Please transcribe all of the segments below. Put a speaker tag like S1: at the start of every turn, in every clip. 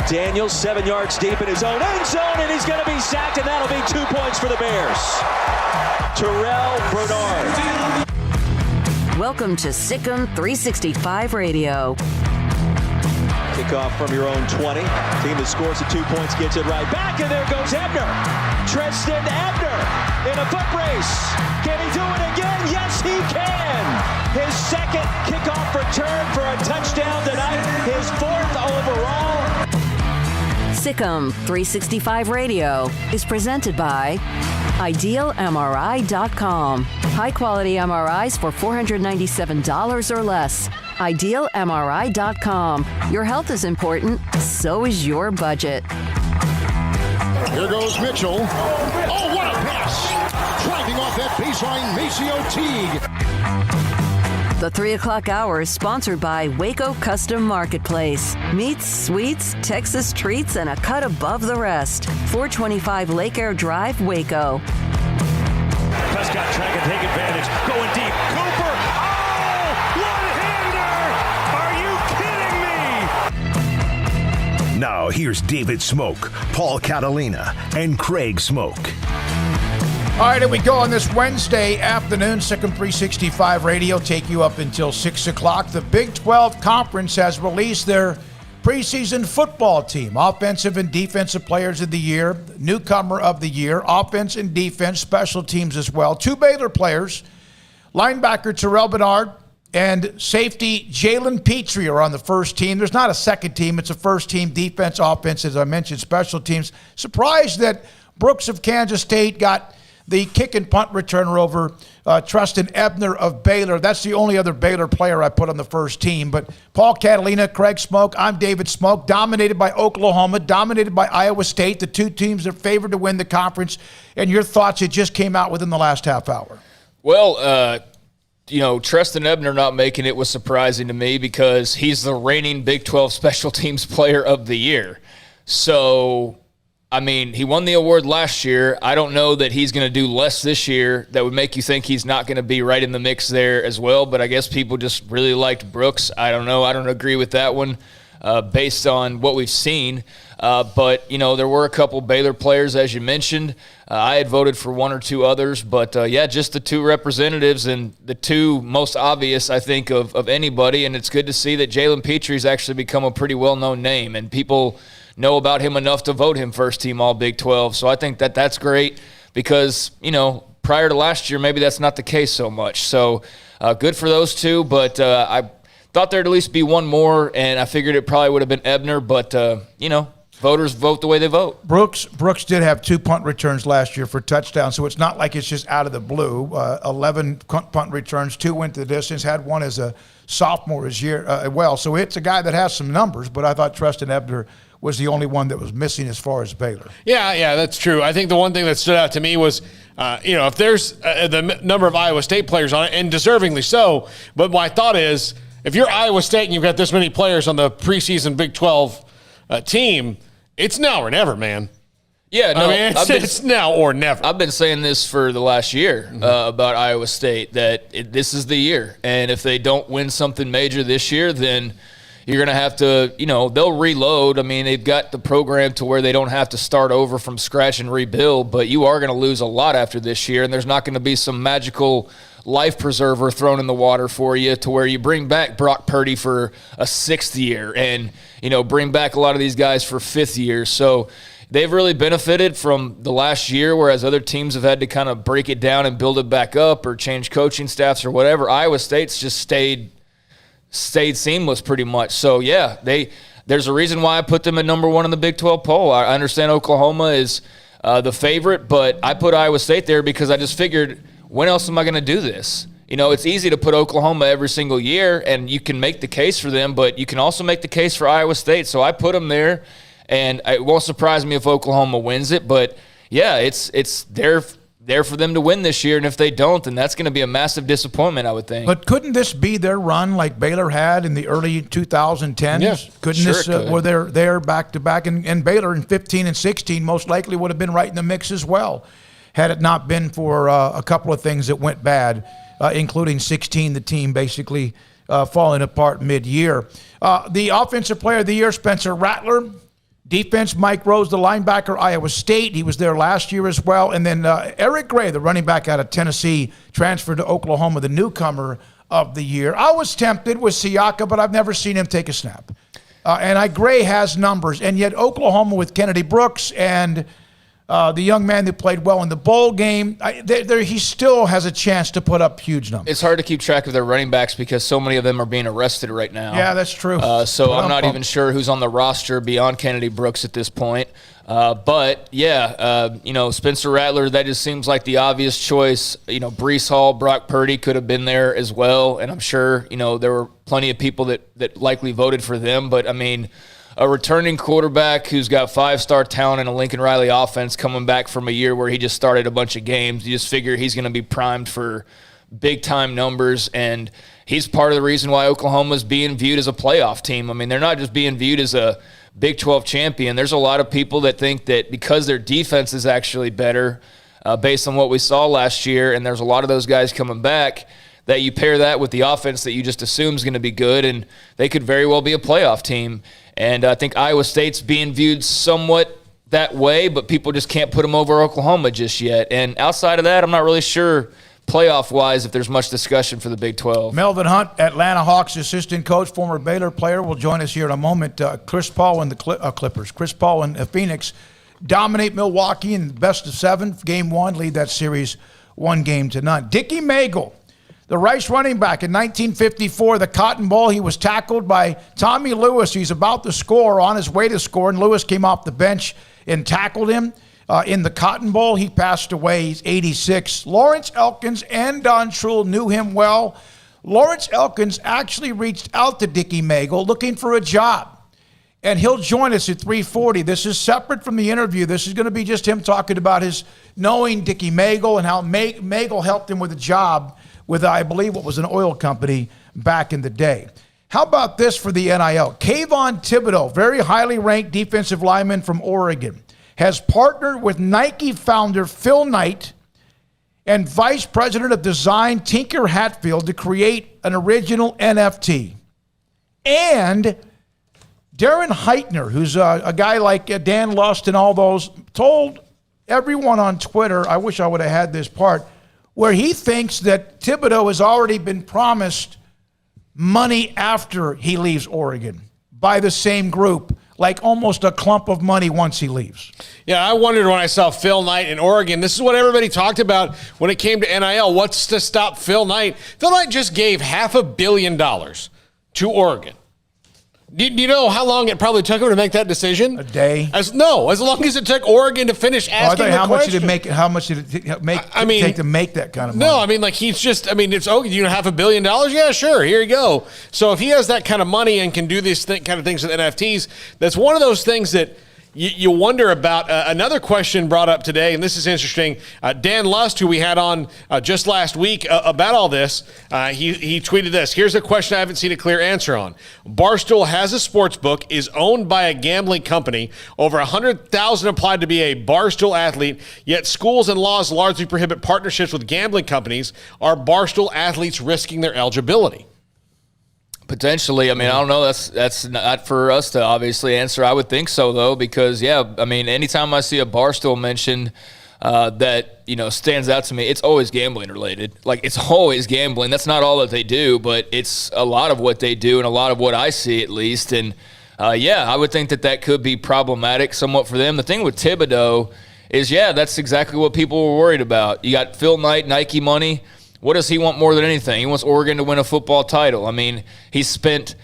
S1: Daniels 7 yards deep in his own end zone, and he's going to be sacked, and that'll be 2 points for the Bears. Terrell Bernard.
S2: Welcome to SicEm365 Radio.
S1: Kickoff from your own 20. Team that scores the 2 points gets it right back, and there goes Ebner. Tristan Ebner in a foot race. Can he do it again? Yes, he can. His second kickoff return for a touchdown tonight. His 4th overall.
S2: SicEm365 Radio is presented by IdealMRI.com. High-quality MRIs for $497 or less. IdealMRI.com. Your health is important, so is your budget.
S3: Here goes Mitchell. Oh, what a pass! Driving off that baseline, Maceo Teague.
S2: The 3 o'clock hour is sponsored by Waco Custom Marketplace. Meats, sweets, Texas treats, and a cut above the rest. 425 Lake Air Drive, Waco.
S4: Prescott trying to take advantage. Going deep. Cooper. Oh, one-hander. Are you kidding me?
S5: Now here's David Smoak, Paul Catalina, and Craig Smoak.
S6: All right, here we go on this Wednesday afternoon. SicEm365 Radio take you up until 6 o'clock. The Big 12 Conference has released their preseason football team. Offensive and defensive players of the year, newcomer of the year, offense and defense, special teams as well. 2 Baylor players, linebacker Terrell Bernard and safety Jalen Petrie are on the first team. There's not a second team. It's a first team, defense, offense, as I mentioned, special teams. Surprised that Brooks of Kansas State got the kick and punt returner over Tristan Ebner of Baylor. That's the only other Baylor player I put on the first team. But Paul Catalina, Craig Smoak, I'm David Smoak, dominated by Oklahoma, dominated by Iowa State, the 2 teams that are favored to win the conference. And your thoughts, it just came out within the last half hour.
S7: Well, Tristan Ebner not making it was surprising to me because he's the reigning Big 12 Special Teams Player of the Year. So, I mean, he won the award last year. I don't know that he's going to do less this year. That would make you think he's not going to be right in the mix there as well. But I guess people just really liked Brooks. I don't know. I don't agree with that one based on what we've seen. But, there were a couple Baylor players, as you mentioned. I had voted for 1 or 2 others. But, just the 2 representatives and the 2 most obvious, I think, of anybody. And it's good to see that Jalen Petrie's actually become a pretty well-known name. And people know about him enough to vote him first team all Big 12. So I think that's great because, prior to last year, maybe that's not the case so much. So good for those 2, but I thought there'd at least be 1 more, and I figured it probably would have been Ebner, but, voters vote the way they vote.
S6: Brooks did have 2 punt returns last year for touchdowns, so it's not like it's just out of the blue. 11 punt returns, 2 went the distance, had 1 as a sophomore this year as well. So it's a guy that has some numbers, but I thought Tristan Ebner was the only one that was missing as far as Baylor.
S8: Yeah, that's true. I think the one thing that stood out to me was, if there's the number of Iowa State players on it, and deservingly so, but my thought is, if you're Iowa State and you've got this many players on the preseason Big 12 team, it's now or never, man.
S7: Yeah, no,
S8: it's now or never.
S7: I've been saying this for the last year about Iowa State, that this is the year. And if they don't win something major this year, then you're going to have to, they'll reload. I mean, they've got the program to where they don't have to start over from scratch and rebuild, but you are going to lose a lot after this year, and there's not going to be some magical life preserver thrown in the water for you to where you bring back Brock Purdy for a 6th year and, bring back a lot of these guys for 5th years. So they've really benefited from the last year, whereas other teams have had to kind of break it down and build it back up or change coaching staffs or whatever. Iowa State's just stayed seamless pretty much. So, yeah, there's a reason why I put them at number 1 in the Big 12 poll. I understand Oklahoma is the favorite, but I put Iowa State there because I just figured, when else am I going to do this? It's easy to put Oklahoma every single year, and you can make the case for them, but you can also make the case for Iowa State. So I put them there, and it won't surprise me if Oklahoma wins it. But, yeah, it's there for them to win this year, and if they don't, then that's going to be a massive disappointment, I would think.
S6: But couldn't this be their run like Baylor had in the early 2010s?
S8: Yes,
S6: Were there back-to-back? And Baylor in 15 and 16 most likely would have been right in the mix as well, had it not been for a couple of things that went bad, including 16, the team basically falling apart mid-year. The Offensive Player of the Year, Spencer Rattler, Defense, Mike Rose, the linebacker, Iowa State. He was there last year as well. And then Eric Gray, the running back out of Tennessee, transferred to Oklahoma, the newcomer of the year. I was tempted with Siaka, but I've never seen him take a snap. Gray has numbers. And yet Oklahoma with Kennedy Brooks and the young man that played well in the bowl game, he still has a chance to put up huge numbers.
S7: It's hard to keep track of their running backs because so many of them are being arrested right now.
S6: Yeah, that's true.
S7: So I'm not even sure who's on the roster beyond Kennedy Brooks at this point. Spencer Rattler, that just seems like the obvious choice. Breece Hall, Brock Purdy could have been there as well. And I'm sure, there were plenty of people that likely voted for them. But, a returning quarterback who's got 5-star talent in a Lincoln Riley offense coming back from a year where he just started a bunch of games. You just figure he's going to be primed for big-time numbers, and he's part of the reason why Oklahoma's being viewed as a playoff team. They're not just being viewed as a Big 12 champion. There's a lot of people that think that because their defense is actually better based on what we saw last year, and there's a lot of those guys coming back, that you pair that with the offense that you just assume is going to be good, and they could very well be a playoff team. And I think Iowa State's being viewed somewhat that way, but people just can't put them over Oklahoma just yet. And outside of that, I'm not really sure playoff-wise if there's much discussion for the Big 12.
S6: Melvin Hunt, Atlanta Hawks assistant coach, former Baylor player, will join us here in a moment. Chris Paul and the Clippers. Chris Paul and Phoenix dominate Milwaukee in best of 7. Game 1, lead that series 1-0. Dickie Magel, the Rice running back in 1954, the Cotton Bowl, he was tackled by Tommy Lewis. He's about to score, on his way to score, and Lewis came off the bench and tackled him in the Cotton Bowl. He passed away. He's 86. Lawrence Elkins and Don Truhl knew him well. Lawrence Elkins actually reached out to Dickie Magel looking for a job, and he'll join us at 3:40. This is separate from the interview. This is going to be just him talking about his knowing Dickie Magel and how Magel helped him with a job with, I believe, what was an oil company back in the day. How about this for the NIL? Kayvon Thibodeau, very highly ranked defensive lineman from Oregon, has partnered with Nike founder Phil Knight and vice president of design Tinker Hatfield to create an original NFT. And Darren Heitner, who's a guy like Dan Lust and all those, told everyone on Twitter, I wish I would have had this part, where he thinks that Thibodeau has already been promised money after he leaves Oregon by the same group, like almost a clump of money once he leaves.
S8: Yeah, I wondered when I saw Phil Knight in Oregon. This is what everybody talked about when it came to NIL. What's to stop Phil Knight? Phil Knight just gave $500 million to Oregon. Do you know how long it probably took him to make that decision?
S6: A day?
S8: As long as it took Oregon to finish asking the question.
S6: How much did it take to make that kind of money?
S8: No, it's okay. You know, $500 million? Yeah, sure. Here you go. So if he has that kind of money and can do these kind of things with NFTs, that's one of those things that you wonder about. Another question brought up today, and this is interesting. Dan Lust, who we had on just last week about all this, he tweeted this. Here's a question I haven't seen a clear answer on. Barstool has a sports book, is owned by a gambling company. Over 100,000 applied to be a Barstool athlete, yet schools and laws largely prohibit partnerships with gambling companies. Are Barstool athletes risking their eligibility?
S7: Potentially. I don't know. That's not for us to obviously answer. I would think so, though, because, anytime I see a Barstool mentioned that, stands out to me, it's always gambling related. Like, it's always gambling. That's not all that they do, but it's a lot of what they do and a lot of what I see, at least. And, I would think that could be problematic somewhat for them. The thing with Thibodeau is, that's exactly what people were worried about. You got Phil Knight, Nike money. What does he want more than anything? He wants Oregon to win a football title. He spent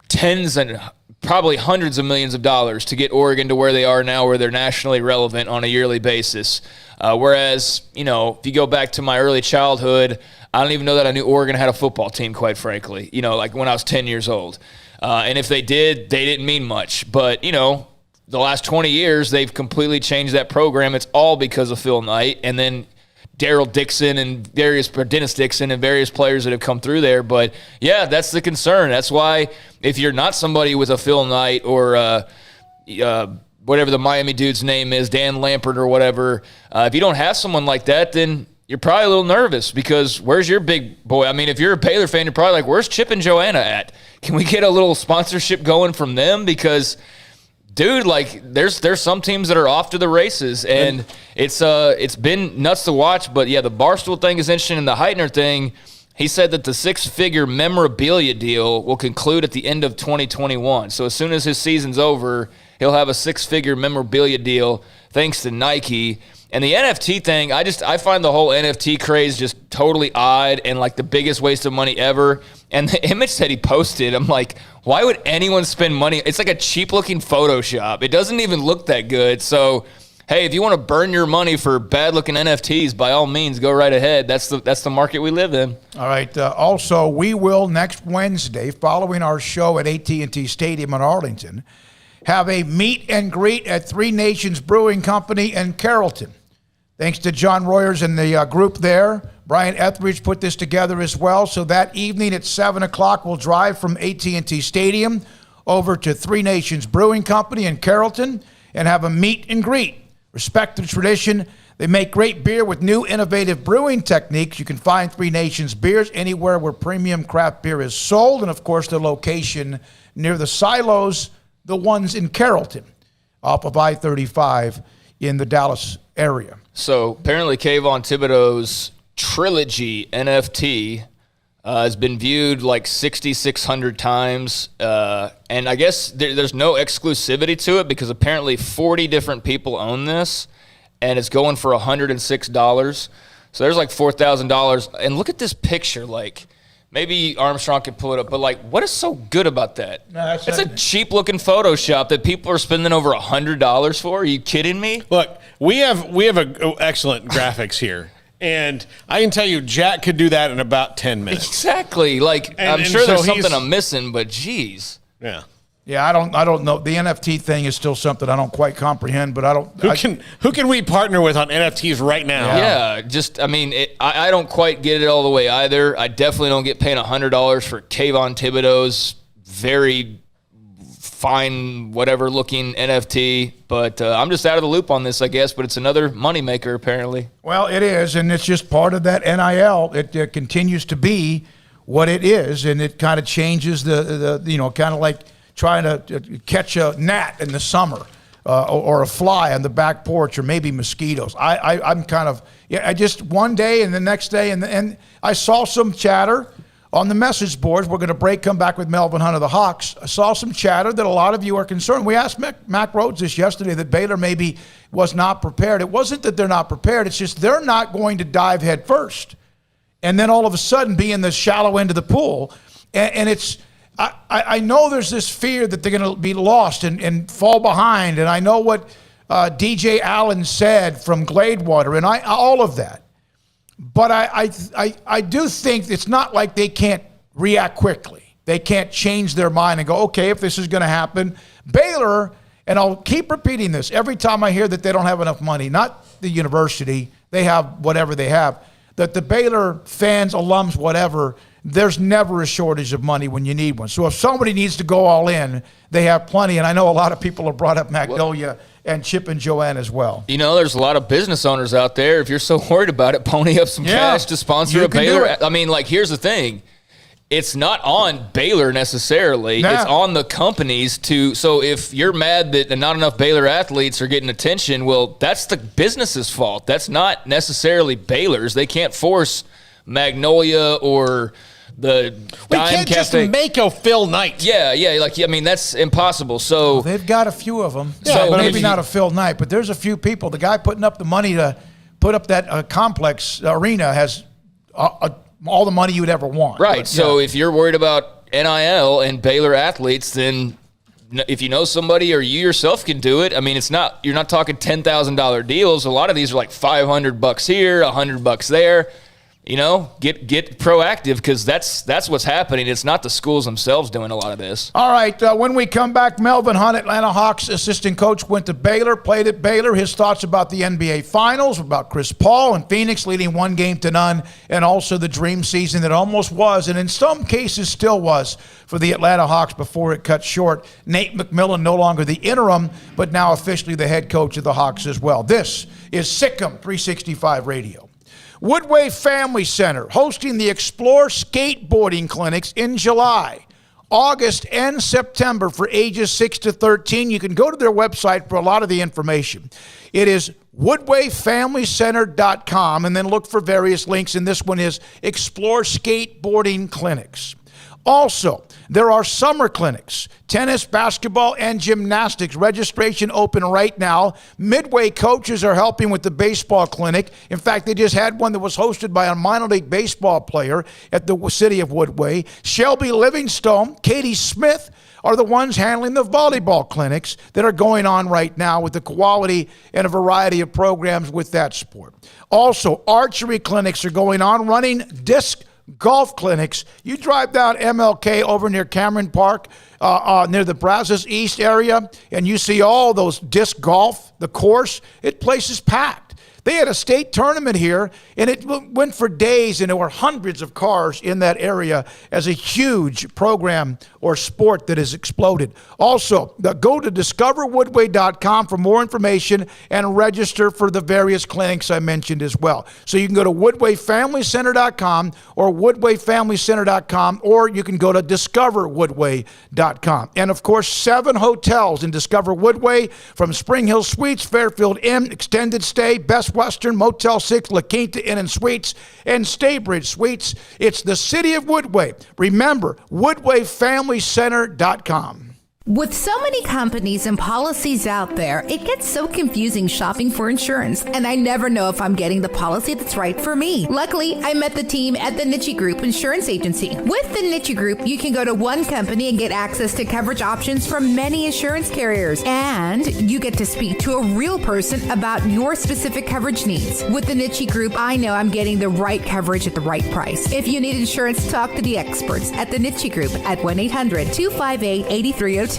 S7: tens and probably hundreds of millions of dollars to get Oregon to where they are now, where they're nationally relevant on a yearly basis. Whereas, if you go back to my early childhood, I don't even know that I knew Oregon had a football team, quite frankly, like when I was 10 years old. And if they did, they didn't mean much. But, the last 20 years, they've completely changed that program. It's all because of Phil Knight. And then Dennis Dixon and various players that have come through there. But, that's the concern. That's why if you're not somebody with a Phil Knight or whatever the Miami dude's name is, Dan Lampert or whatever, if you don't have someone like that, then you're probably a little nervous because where's your big boy? If you're a Baylor fan, you're probably like, where's Chip and Joanna at? Can we get a little sponsorship going from them? Because dude, like there's some teams that are off to the races, and it's been nuts to watch. But yeah, the Barstool thing is interesting, and the Heitner thing. He said that the 6-figure memorabilia deal will conclude at the end of 2021. So as soon as his season's over, he'll have a 6-figure memorabilia deal thanks to Nike. And the NFT thing, I find the whole NFT craze just totally odd and like the biggest waste of money ever. And the image that he posted, I'm like, why would anyone spend money? It's like a cheap-looking Photoshop. It doesn't even look that good. So hey, if you want to burn your money for bad-looking NFTs, by all means, go right ahead. That's the market we live in.
S6: All right. Also, we will next Wednesday, following our show at AT&T Stadium in Arlington, have a meet and greet at Three Nations Brewing Company in Carrollton. Thanks to John Royers and the group there. Brian Etheridge put this together as well. So that evening at 7 o'clock, we'll drive from AT&T Stadium over to Three Nations Brewing Company in Carrollton and have a meet and greet. Respect the tradition. They make great beer with new innovative brewing techniques. You can find Three Nations beers anywhere where premium craft beer is sold. And, of course, the location near the silos, the ones in Carrollton, off of I-35 in the Dallas area.
S7: So apparently Kayvon Thibodeau's trilogy NFT has been viewed like 6,600 times. And I guess there's no exclusivity to it because apparently 40 different people own this, and it's going for $106. So there's like $4,000. And look at this picture. Like, maybe Armstrong could pull it up, but like, what is so good about that? No, it's a cheap-looking Photoshop that people are spending over $100 for. Are you kidding me?
S8: Look, we have excellent graphics here. And I can tell you, Jack could do that in about 10 minutes.
S7: Exactly. Like, I'm sure there's something I'm missing, but geez.
S8: Yeah.
S6: Yeah, I don't know. The NFT thing is still something I don't quite comprehend, but I don't.
S8: Who can we partner with on NFTs right now?
S7: Yeah, I don't quite get it all the way either. I definitely don't get paying $100 for Kayvon Thibodeau's very fine, whatever looking NFT, but I'm just out of the loop on this, I guess. But it's another moneymaker, apparently.
S6: Well, it is, and it's just part of that NIL. It continues to be what it is, and it kind of changes the kind of like trying to catch a gnat in the summer or a fly on the back porch or maybe mosquitoes. I'm kind of I just one day and the next day and I saw some chatter on the message boards. We're going to come back with Melvin Hunt of the Hawks. I saw some chatter that a lot of you are concerned. We asked Mac Rhodes this yesterday that Baylor maybe was not prepared. It wasn't that they're not prepared. It's just they're not going to dive head first and then all of a sudden be in the shallow end of the pool. And it's I know there's this fear that they're going to be lost and fall behind. And I know what DJ Allen said from Gladewater and all of that. But I do think it's not like they can't react quickly. They can't change their mind and go, okay, if this is going to happen. Baylor, and I'll keep repeating this, every time I hear that they don't have enough money, not the university, they have whatever they have, that the Baylor fans, alums, whatever, there's never a shortage of money when you need one. So if somebody needs to go all in, they have plenty. And I know a lot of people have brought up Magnolia and Chip and Joanne as well.
S7: You know, there's a lot of business owners out there. If you're so worried about it, pony up some cash to sponsor a Baylor. I mean, like, here's the thing. It's not on Baylor necessarily. No. It's on the companies to. So if you're mad that not enough Baylor athletes are getting attention, well, that's the business's fault. That's not necessarily Baylor's. They can't force Magnolia or the
S8: we can't just make a Phil Knight.
S7: Yeah, like, I mean, that's impossible. So
S6: they've got a few of them. Yeah, so maybe not a Phil Knight, but there's a few people. The guy putting up the money to put up that complex arena has all the money you would ever want.
S7: Right. But, so if you're worried about NIL and Baylor athletes, then if you know somebody or you yourself can do it, I mean, you're not talking $10,000 deals. A lot of these are like $500 here, $100 there. You know, get proactive because that's what's happening. It's not the schools themselves doing a lot of this.
S6: All right, when we come back, Melvin Hunt, Atlanta Hawks assistant coach, went to Baylor, played at Baylor. His thoughts about the NBA Finals, about Chris Paul and Phoenix leading 1-0, and also the dream season that almost was, and in some cases still was, for the Atlanta Hawks before it cut short. Nate McMillan, no longer the interim, but now officially the head coach of the Hawks as well. This is SicEm365 Radio. Woodway Family Center hosting the Explore Skateboarding Clinics in July. August and September for ages 6 to 13. You can go to their website for a lot of the information. It is woodwayfamilycenter.com, and then look for various links, and this one is Explore Skateboarding Clinics. Also, there are summer clinics, tennis, basketball, and gymnastics. Registration open right now. Midway coaches are helping with the baseball clinic. In fact, they just had one that was hosted by a minor league baseball player at the city of Woodway. Shelby Livingstone, Katie Smith are the ones handling the volleyball clinics that are going on right now with the quality and a variety of programs with that sport. Also, archery clinics are going on, running disc golf clinics. You drive down MLK over near Cameron Park, near the Brazos East area, and you see all those disc golf, the course, place is packed. They had a state tournament here, and it went for days, and there were hundreds of cars in that area as a huge program or sport that has exploded. Also, go to discoverwoodway.com for more information and register for the various clinics I mentioned as well. So you can go to woodwayfamilycenter.com or woodwayfamilycenter.com, or you can go to discoverwoodway.com. And, of course, 7 hotels in Discover Woodway, from Spring Hill Suites, Fairfield Inn, Extended Stay, Best Western, Motel 6, La Quinta Inn and Suites, and Staybridge Suites. It's the city of Woodway. Remember, woodwayfamilycenter.com.
S9: With so many companies and policies out there, it gets so confusing shopping for insurance, and I never know if I'm getting the policy that's right for me. Luckily, I met the team at the Niche Group Insurance Agency. With the Niche Group, you can go to one company and get access to coverage options from many insurance carriers, and you get to speak to a real person about your specific coverage needs. With the Niche Group, I know I'm getting the right coverage at the right price. If you need insurance, talk to the experts at the Niche Group at 1-800-258-8302.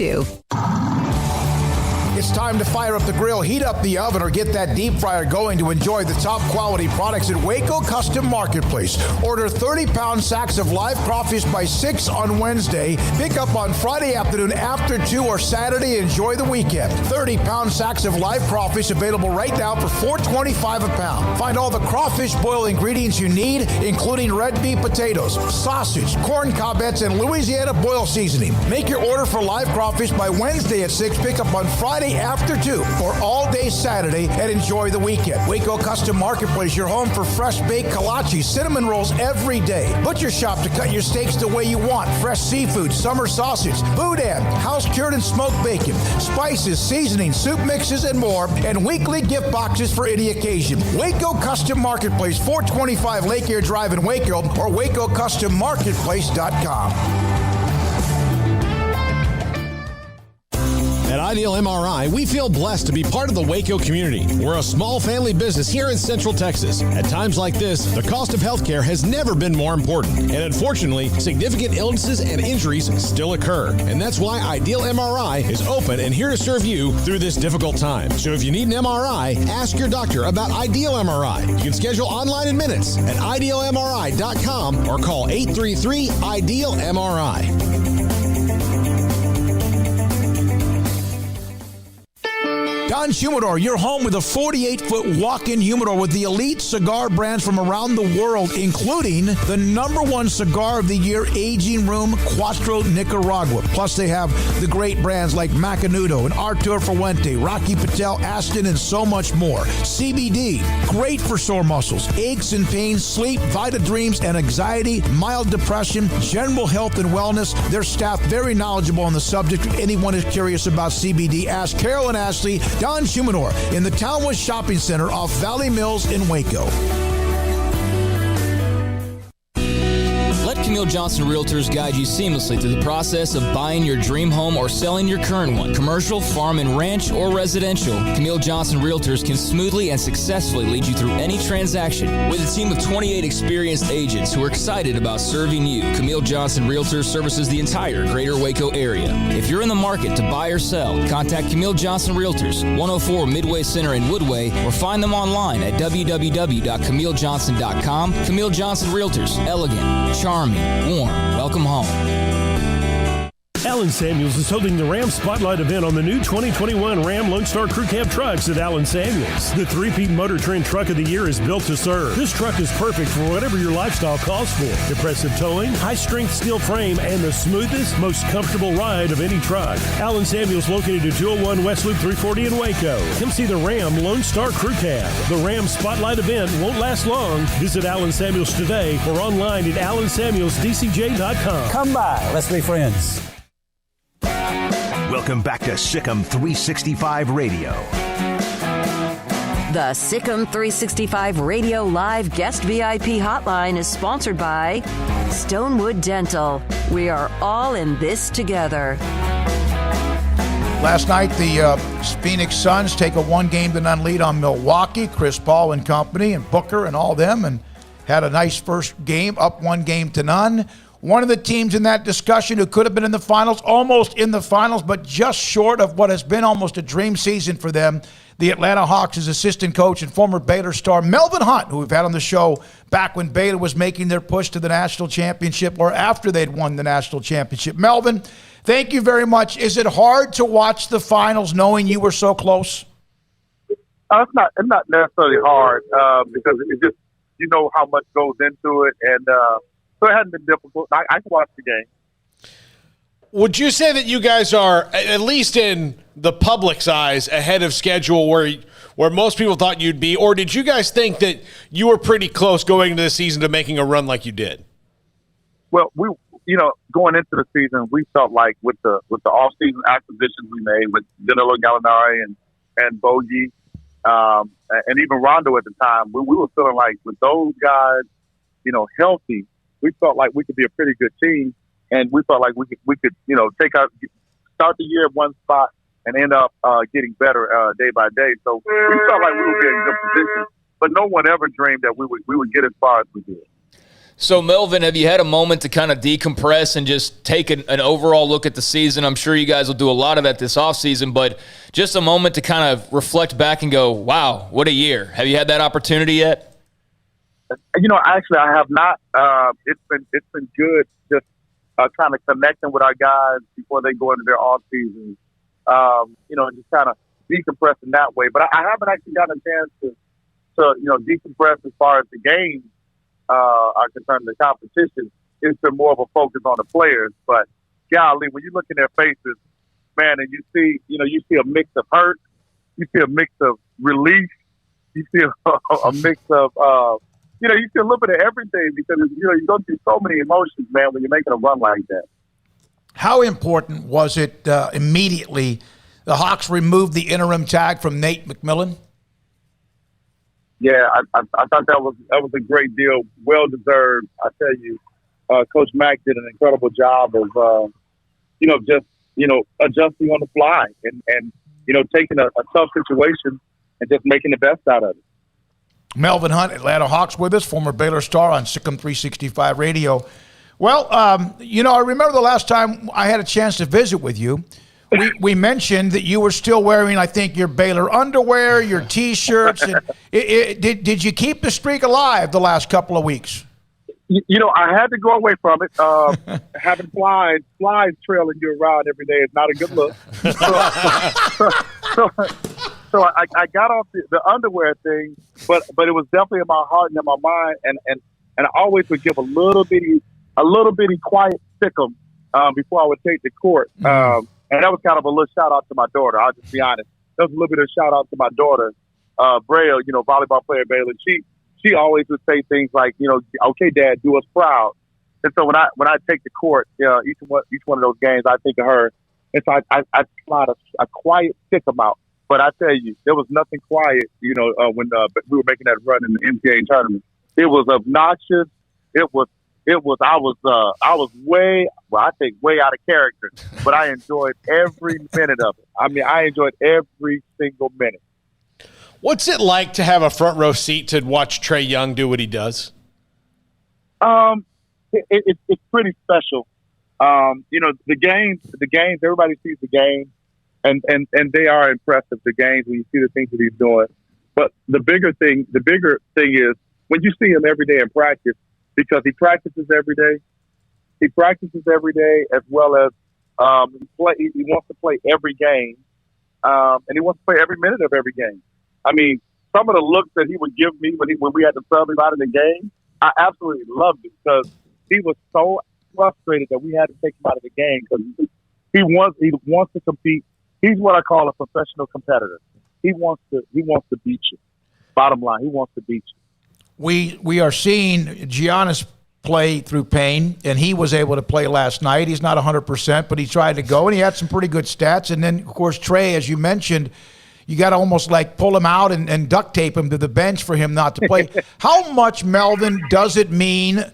S6: It's time to fire up the grill, heat up the oven, or get that deep fryer going to enjoy the top quality products at Waco Custom Marketplace. Order 30-pound sacks of live crawfish by 6 on Wednesday. Pick up on Friday afternoon after 2 or Saturday. Enjoy the weekend. 30-pound sacks of live crawfish available right now for $4.25 a pound. Find all the crawfish boil ingredients you need, including red beef potatoes, sausage, corn cobbettes, and Louisiana boil seasoning. Make your order for live crawfish by Wednesday at 6. Pick up on Friday after 2 or all day Saturday, and enjoy the weekend. Waco Custom Marketplace, your home for fresh baked kolache, cinnamon rolls every day. Butcher shop to cut your steaks the way you want. Fresh seafood, summer sausage, boudin, house cured and smoked bacon, spices, seasonings, soup mixes, and more, and weekly gift boxes for any occasion. Waco Custom Marketplace, 425 Lake Air Drive in Waco, or WacoCustomMarketplace.com.
S3: At Ideal MRI, we feel blessed to be part of the Waco community. We're a small family business here in Central Texas. At times like this, the cost of healthcare has never been more important. And unfortunately, significant illnesses and injuries still occur. And that's why Ideal MRI is open and here to serve you through this difficult time. So if you need an MRI, ask your doctor about Ideal MRI. You can schedule online in minutes at idealmri.com or call 833-IDEAL-MRI.
S6: Don Humidor, your home with a 48-foot walk-in humidor with the elite cigar brands from around the world, including the #1 cigar of the year, Aging Room Cuatro Nicaragua. Plus, they have the great brands like Macanudo and Artur Fuente, Rocky Patel, Aston, and so much more. CBD, great for sore muscles, aches and pains, sleep, Vita Dreams, and anxiety, mild depression, general health and wellness. Their staff very knowledgeable on the subject. If anyone is curious about CBD, ask Carol and Ashley. Don Humidor in the Townwest Shopping Center off Valley Mills in Waco.
S7: Let Camille Johnson Realtors guide you seamlessly through the process of buying your dream home or selling your current one. Commercial, farm and ranch, or residential, Camille Johnson Realtors can smoothly and successfully lead you through any transaction. With a team of 28 experienced agents who are excited about serving you, Camille Johnson Realtors services the entire greater Waco area. If you're in the market to buy or sell, contact Camille Johnson Realtors, 104 Midway Center in Woodway, or find them online at www.camillejohnson.com. Camille Johnson Realtors, elegant, charming, warm. Welcome home.
S10: Allen Samuels is holding the Ram Spotlight event on the new 2021 Ram Lone Star Crew Cab trucks at Allen Samuels. The three-peat Motor Trend Truck of the Year is built to serve. This truck is perfect for whatever your lifestyle calls for. Impressive towing, high-strength steel frame, and the smoothest, most comfortable ride of any truck. Allen Samuels located at 201 West Loop 340 in Waco. Come see the Ram Lone Star Crew Cab. The Ram Spotlight event won't last long. Visit Allen Samuels today or online at allensamuelsdcj.com.
S11: Come by. Let's be friends.
S5: Welcome back to SicEm365 Radio.
S2: The SicEm365 Radio Live Guest VIP Hotline is sponsored by Stonewood Dental. We are all in this together.
S6: Last night, the Phoenix Suns take a 1-0 lead on Milwaukee. Chris Paul and company and Booker and all them, and had a nice first game, up 1-0. One of the teams in that discussion who could have been in the finals, almost in the finals, but just short of what has been almost a dream season for them, the Atlanta Hawks' assistant coach and former Baylor star Melvin Hunt, who we've had on the show back when Baylor was making their push to the national championship or after they'd won the national championship. Melvin, thank you very much. Is it hard to watch the finals knowing you were so close?
S12: It's not necessarily hard because it just, you know how much goes into it, and so it hasn't been difficult. I can watch the game.
S8: Would you say that you guys are, at least in the public's eyes, ahead of schedule where most people thought you'd be, or did you guys think that you were pretty close going into the season to making a run like you did?
S12: Well, going into the season, we felt like with the off-season acquisitions we made with Danilo Gallinari and Bogey, and even Rondo at the time, we were feeling like with those guys, healthy, we felt like we could be a pretty good team, and we felt like we could start the year at one spot and end up getting better day by day. So we felt like we would be in a good position, but no one ever dreamed that we would get as far as we did.
S7: So, Melvin, have you had a moment to kind of decompress and just take an overall look at the season? I'm sure you guys will do a lot of that this offseason, but just a moment to kind of reflect back and go, wow, what a year. Have you had that opportunity yet?
S12: Actually, I have not. It's been good just kind of connecting with our guys before they go into their off season. Just kind of decompressing that way. But I haven't actually gotten a chance to decompress as far as the game are concerned. The competition. It's been more of a focus on the players. But golly, when you look in their faces, man, and you see a mix of hurt, you see a mix of relief, you see a mix of you see a little bit of everything because, you go through so many emotions, man, when you're making a run like that.
S6: How important was it immediately the Hawks removed the interim tag from Nate McMillan?
S12: Yeah, I thought that was a great deal, well deserved. I tell you, Coach Mack did an incredible job of, adjusting on the fly and taking a tough situation and just making the best out of it.
S6: Melvin Hunt, Atlanta Hawks with us, former Baylor star on SicEm365 Radio. Well, I remember the last time I had a chance to visit with you, we mentioned that you were still wearing, I think, your Baylor underwear, your T-shirts. And did you keep the streak alive the last couple of weeks?
S12: I had to go away from it. Having flies trailing you around every day is not a good look. So I got off the underwear thing, but it was definitely in my heart and in my mind, and I always would give a little bitty quiet Sic'em before I would take the court. And that was kind of a little shout out to my daughter. I'll just be honest. That was a little bit of shout out to my daughter, Braille, volleyball player Baylor. She always would say things like, okay, Dad, do us proud. And so when I take the court, each one of those games, I think of her, and so I slide a quiet Sic'em out. But I tell you, there was nothing quiet, when we were making that run in the NCAA tournament. It was obnoxious. I was way out of character, but I enjoyed every minute of it. I mean, I enjoyed every single minute.
S8: What's it like to have a front row seat to watch Trae Young do what he does?
S12: It's pretty special. The games, everybody sees the games, and they are impressive, the games, when you see the things that he's doing. But the bigger thing is when you see him every day in practice, because he practices every day. He practices every day as well as He wants to play every game, and he wants to play every minute of every game. I mean, some of the looks that he would give me when we had to sub him out of the game, I absolutely loved it because he was so frustrated that we had to take him out of the game because he wants to compete. He's what I call a professional competitor. He wants to beat you. Bottom line, he wants to beat you.
S6: We are seeing Giannis play through pain, and he was able to play last night. He's not 100%, but he tried to go, and he had some pretty good stats. And then, of course, Trey, as you mentioned, you got to almost like pull him out and duct tape him to the bench for him not to play. How much, Melvin, does it mean,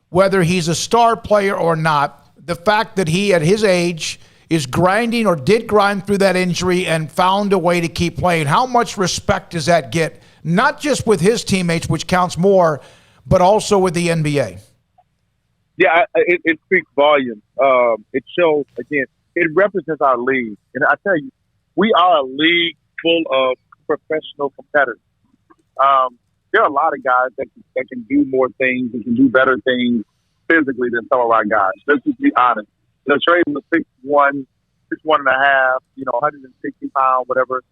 S6: whether he's a star player or not, the fact that he, at his age, is grinding or did grind through that injury and found a way to keep playing? How much respect does that get, not just with his teammates, which counts more, but also with the NBA?
S12: Yeah, it speaks volumes. It shows, again, it represents our league. And I tell you, we are a league full of professional competitors. There are a lot of guys that can do more things and can do better things physically than some of our guys. Let's just be honest. Trey was 6'1", 6'1.5", 160-pound, whatever,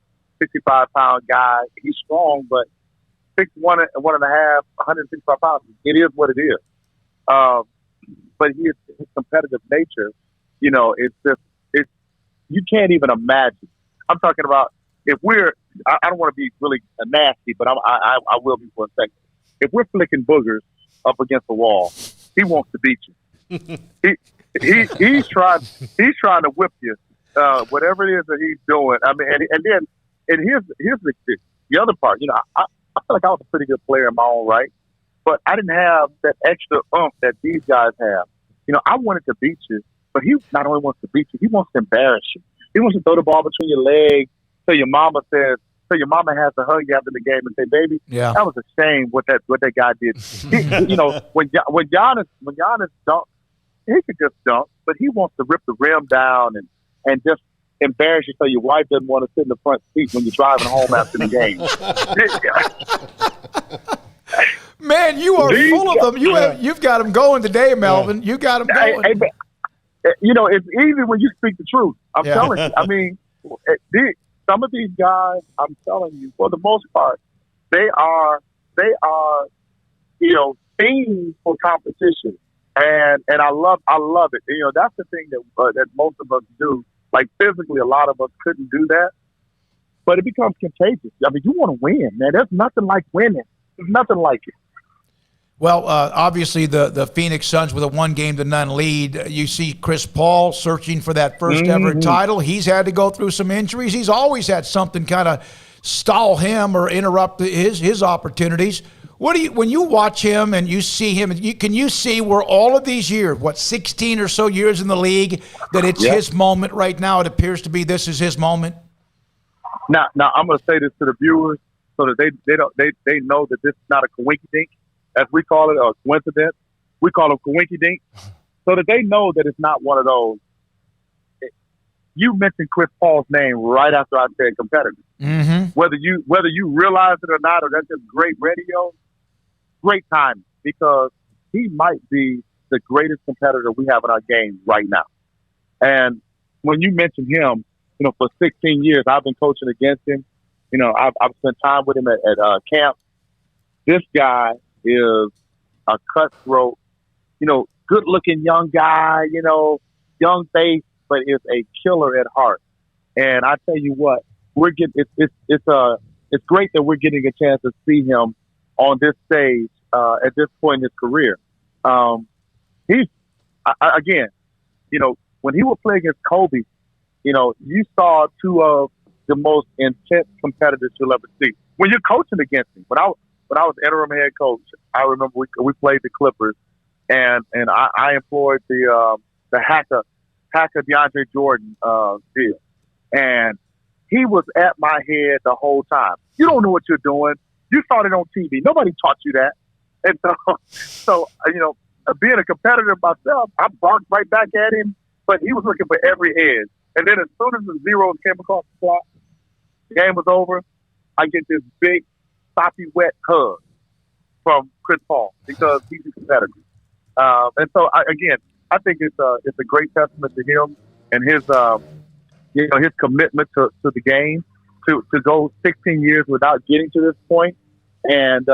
S12: 65-pound guy. He's strong, but 6'1" and 1.5", 165 pounds. It is what it is. But his competitive nature, it's just you can't even imagine. I'm talking about if I don't want to be really nasty, but I will be for a second. If we're flicking boogers up against the wall, he wants to beat you. He's trying to whip you, whatever it is that he's doing. I mean, and here's the other part. I feel like I was a pretty good player in my own right, but I didn't have that extra oomph that these guys have. I wanted to beat you, but he not only wants to beat you, he wants to embarrass you. He wants to throw the ball between your legs so your mama has to hug you after the game and say, "Baby, that was a shame what that guy did." When Giannis dunks, he could just dunk, but he wants to rip the rim down and just embarrass you so your wife doesn't want to sit in the front seat when you're driving home after the game.
S6: Man, you are full of them. You've got them going today, Melvin. You got them going.
S12: It's easy when you speak the truth. I'm telling you. I mean, some of these guys, I'm telling you, for the most part, they are fiends for competition, and I love it. That's the thing that most of us do. Like physically, a lot of us couldn't do that, but it becomes contagious. I mean, you want to win, man. There's nothing like winning. There's nothing like it.
S6: Well, obviously the Phoenix Suns with a 1-0 lead. You see Chris Paul searching for that first ever title. He's had to go through some injuries. He's always had something kind of stall him or interrupt his opportunities. When you watch him and you see him, can you see where all of these years, 16 or so years in the league, that it's his moment right now? It appears to be this is his moment.
S12: Now I'm going to say this to the viewers so that they know that this is not a coinky-dink, as we call it, or coincidence. We call them coinky-dink, so that they know that it's not one of those. You mentioned Chris Paul's name right after I said competitor.
S6: Mm-hmm.
S12: Whether you realize it or not, or that's just great radio, great timing, because he might be the greatest competitor we have in our game right now. And when you mention him, for 16 years, I've been coaching against him. I've spent time with him at camp. This guy is a cutthroat, good-looking young guy, young face, but is a killer at heart. And I tell you what, it's great that we're getting a chance to see him on this stage at this point in his career. He's again, when he would play against Kobe, you saw two of the most intense competitors you'll ever see. When you're coaching against him, when I was interim head coach, I remember we played the Clippers, and I employed the hacker DeAndre Jordan deal, and he was at my head the whole time. You don't know what you're doing. You saw it on TV. Nobody taught you that. And so being a competitor myself, I barked right back at him, but he was looking for every edge. And then as soon as the zeros came across the clock, the game was over, I get this big, soppy, wet hug from Chris Paul because he's a competitor. And so, I think it's a great testament to him his his commitment to the game to go 16 years without getting to this point and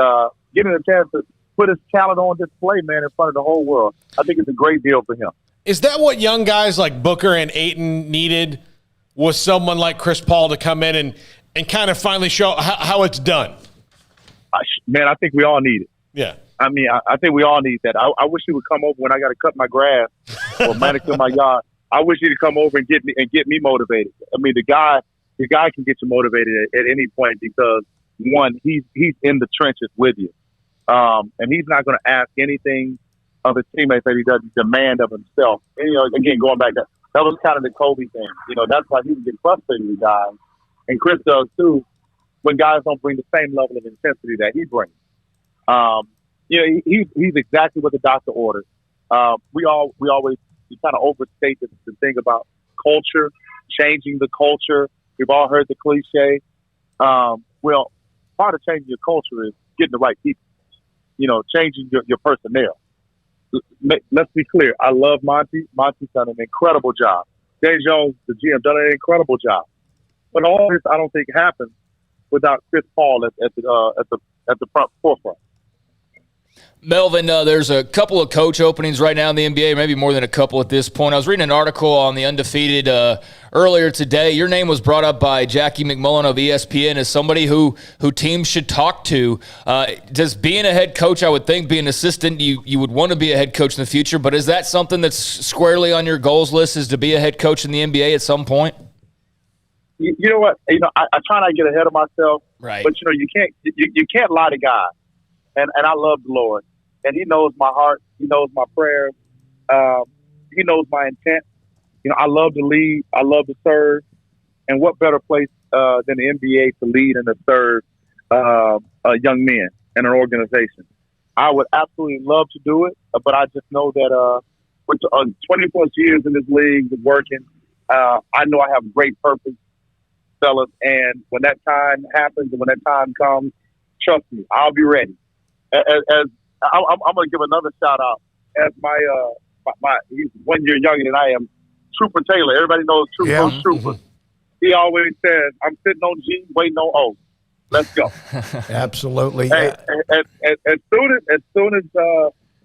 S12: getting a chance to put his talent on display, man, in front of the whole world. I think it's a great deal for him.
S8: Is that what young guys like Booker and Ayton needed? Was someone like Chris Paul to come in and kind of finally show how it's done?
S12: Man, I think we all need it.
S8: Yeah.
S12: I mean, I think we all need that. I wish he would come over when I got to cut my grass or manicure my yard. I wish he'd come over and get me motivated. I mean, the guy can get you motivated at any point because one, he's in the trenches with you, and he's not going to ask anything of his teammates that he doesn't demand of himself. And, again, going back, that was kind of the Kobe thing. That's why he would get frustrated with guys, and Chris does too, when guys don't bring the same level of intensity that he brings. He's exactly what the doctor ordered. We always kind of overstate the thing about culture, changing the culture. We've all heard the cliche. Well, part of changing your culture is getting the right people. Changing your personnel. Let's be clear. I love Monty. Monty's done an incredible job. Dave Jones, the GM, done an incredible job. But all this, I don't think, happens without Chris Paul at the forefront.
S7: Melvin, there's a couple of coach openings right now in the NBA, maybe more than a couple at this point. I was reading an article on the Undefeated earlier today. Your name was brought up by Jackie McMullen of ESPN as somebody who teams should talk to. Does being a head coach, I would think, being an assistant, you would want to be a head coach in the future, but is that something that's squarely on your goals list, is to be a head coach in the NBA at some point?
S12: You know what? I try not to get ahead of myself,
S7: right?
S12: But you can't lie to God, and I love the Lord. And he knows my heart. He knows my prayers. He knows my intent. I love to lead. I love to serve. And what better place than the NBA to lead and to serve young men and an organization? I would absolutely love to do it, but I just know that with 20-plus years in this league, working, I know I have great purpose, fellas. And when that time happens and when that time comes, trust me, I'll be ready. I'm going to give another shout out as my he's 1 year younger than I am, Trooper Taylor. Everybody knows Coach Trooper. He always says, "I'm sitting on G, waiting on O. Let's go."
S6: Absolutely.
S12: Hey, as soon as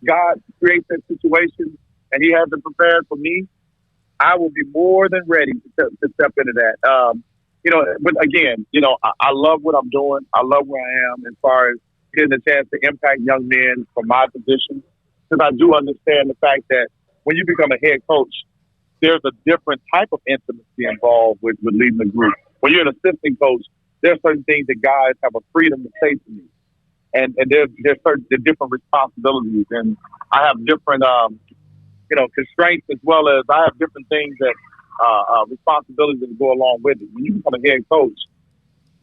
S12: God creates that situation and He has it prepared for me, I will be more than ready to step into that. But again, I love what I'm doing. I love where I am as far as getting a chance to impact young men from my position, because I do understand the fact that when you become a head coach, there's a different type of intimacy involved with leading the group. When you're an assistant coach, there's certain things that guys have a freedom to say to me, and there's certain different responsibilities, and I have different constraints as well as I have different things that responsibilities that go along with it. When you become a head coach,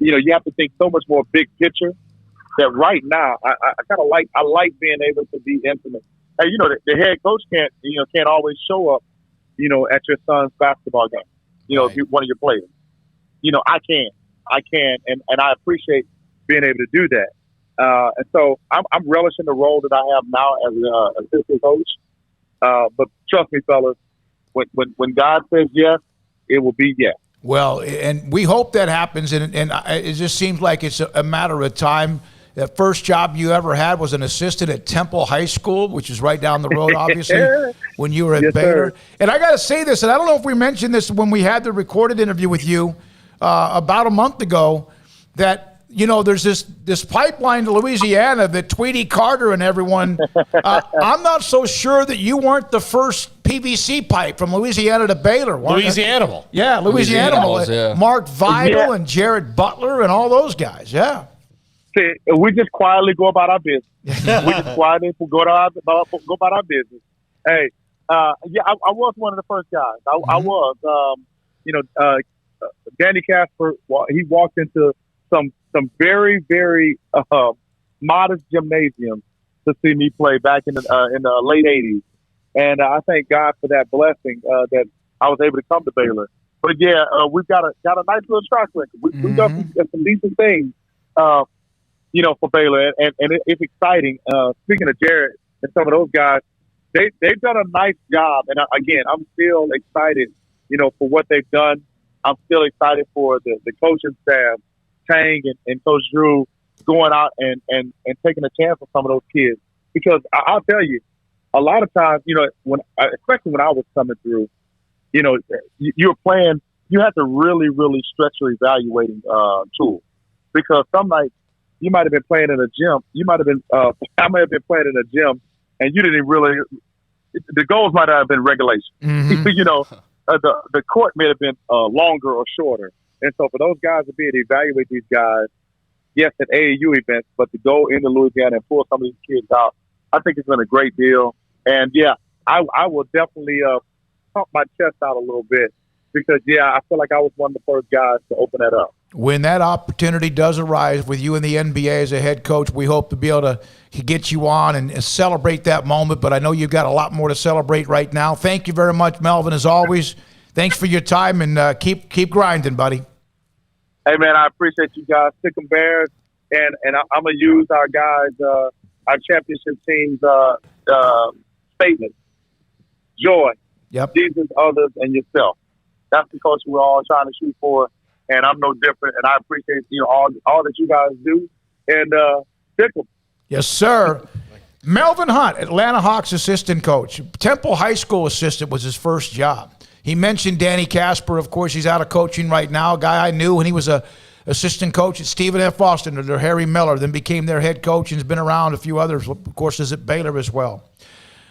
S12: you have to think so much more big picture. That right now, I kind of like being able to be intimate. Hey, the head coach can't always show up, at your son's basketball game. If you're one of your players, I can, and I appreciate being able to do that. And so I'm relishing the role that I have now as an assistant coach. But trust me, fellas, when God says yes, it will be yes.
S6: Well, and we hope that happens, and it just seems like it's a matter of time. That first job you ever had was an assistant at Temple High School, which is right down the road, obviously, when you were at Baylor. Sir. And I got to say this, and I don't know if we mentioned this when we had the recorded interview with you about a month ago, that, there's this pipeline to Louisiana that Tweety Carter and everyone, I'm not so sure that you weren't the first PVC pipe from Louisiana to Baylor.
S8: Louisianimal.
S6: Yeah, Louisianimal. Yeah. Mark Vidal and Jared Butler and all those guys, yeah.
S12: We just quietly go about our business. We just quietly go about our business. Hey, I was one of the first guys. I was. Danny Casper, he walked into some very, very modest gymnasiums to see me play back in the late 80s. And I thank God for that blessing that I was able to come to Baylor. But, yeah, we've got a nice little track record. We've done some decent things. For Baylor, and it's exciting. Speaking of Jared and some of those guys, they've done a nice job. And again, I'm still excited for what they've done. I'm still excited for the coaching staff, Tang and Coach Drew, going out and taking a chance on some of those kids. Because I'll tell you, a lot of times, especially when I was coming through, you're playing, you have to really, really stretch your evaluating tool. Because some nights you might have been playing in a gym. I might have been playing in a gym, and you didn't really. The goals might have been regulation.
S6: Mm-hmm.
S12: The court may have been longer or shorter. And so for those guys to be able to evaluate these guys, yes, at AAU events, but to go into Louisiana and pull some of these kids out, I think it's been a great deal. And, yeah, I will definitely pump my chest out a little bit because, I feel like I was one of the first guys to open that up.
S6: When that opportunity does arise with you in the NBA as a head coach, we hope to be able to get you on and celebrate that moment. But I know you've got a lot more to celebrate right now. Thank you very much, Melvin, as always. Thanks for your time, and keep grinding, buddy.
S12: Hey, man, I appreciate you guys. Sic'em Bears, and I'm going to use our guys, our championship team's statement. Joy, Jesus, others, and yourself. That's the culture we're all trying to shoot for. And I'm no different, and I appreciate all that you guys do. And Sic'em.
S6: Yes, sir. Melvin Hunt, Atlanta Hawks assistant coach. Temple High School assistant was his first job. He mentioned Danny Casper. Of course, he's out of coaching right now. A guy I knew when he was a assistant coach at Stephen F. Austin under Harry Miller, then became their head coach and has been around a few others. Of course, is at Baylor as well.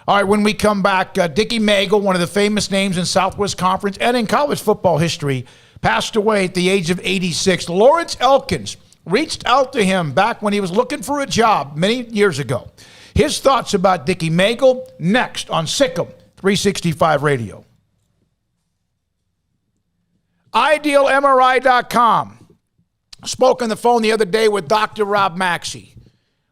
S6: All right, when we come back, Dickie Magle, one of the famous names in Southwest Conference and in college football history, passed away at the age of 86. Lawrence Elkins reached out to him back when he was looking for a job many years ago. His thoughts about Dickie Magle next on SicEm365 Radio. IdealMRI.com. Spoke on the phone the other day with Dr. Rob Maxey.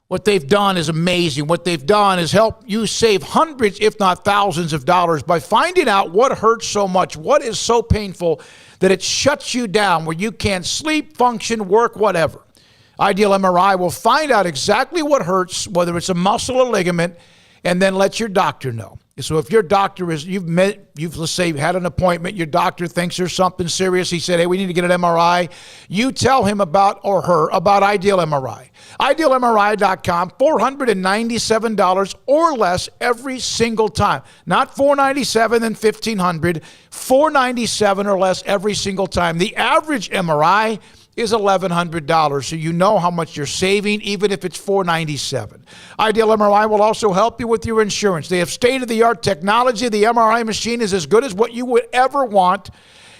S6: What they've done is amazing. What they've done is help you save hundreds, if not thousands of dollars by finding out what hurts so much, what is so painful that it shuts you down where you can't sleep, function, work, whatever. Ideal MRI will find out exactly what hurts, whether it's a muscle or ligament, and then let your doctor know. So if your doctor let's say had an appointment, your doctor thinks there's something serious, he said, hey, we need to get an MRI, you tell him about Ideal MRI. IdealMRI.com, $497 or less every single time. Not $497 and $1,500, $497 or less every single time. The average MRI is $1,100, so you know how much you're saving, even if it's $497. Ideal MRI will also help you with your insurance. They have state-of-the-art technology. The MRI machine is as good as what you would ever want,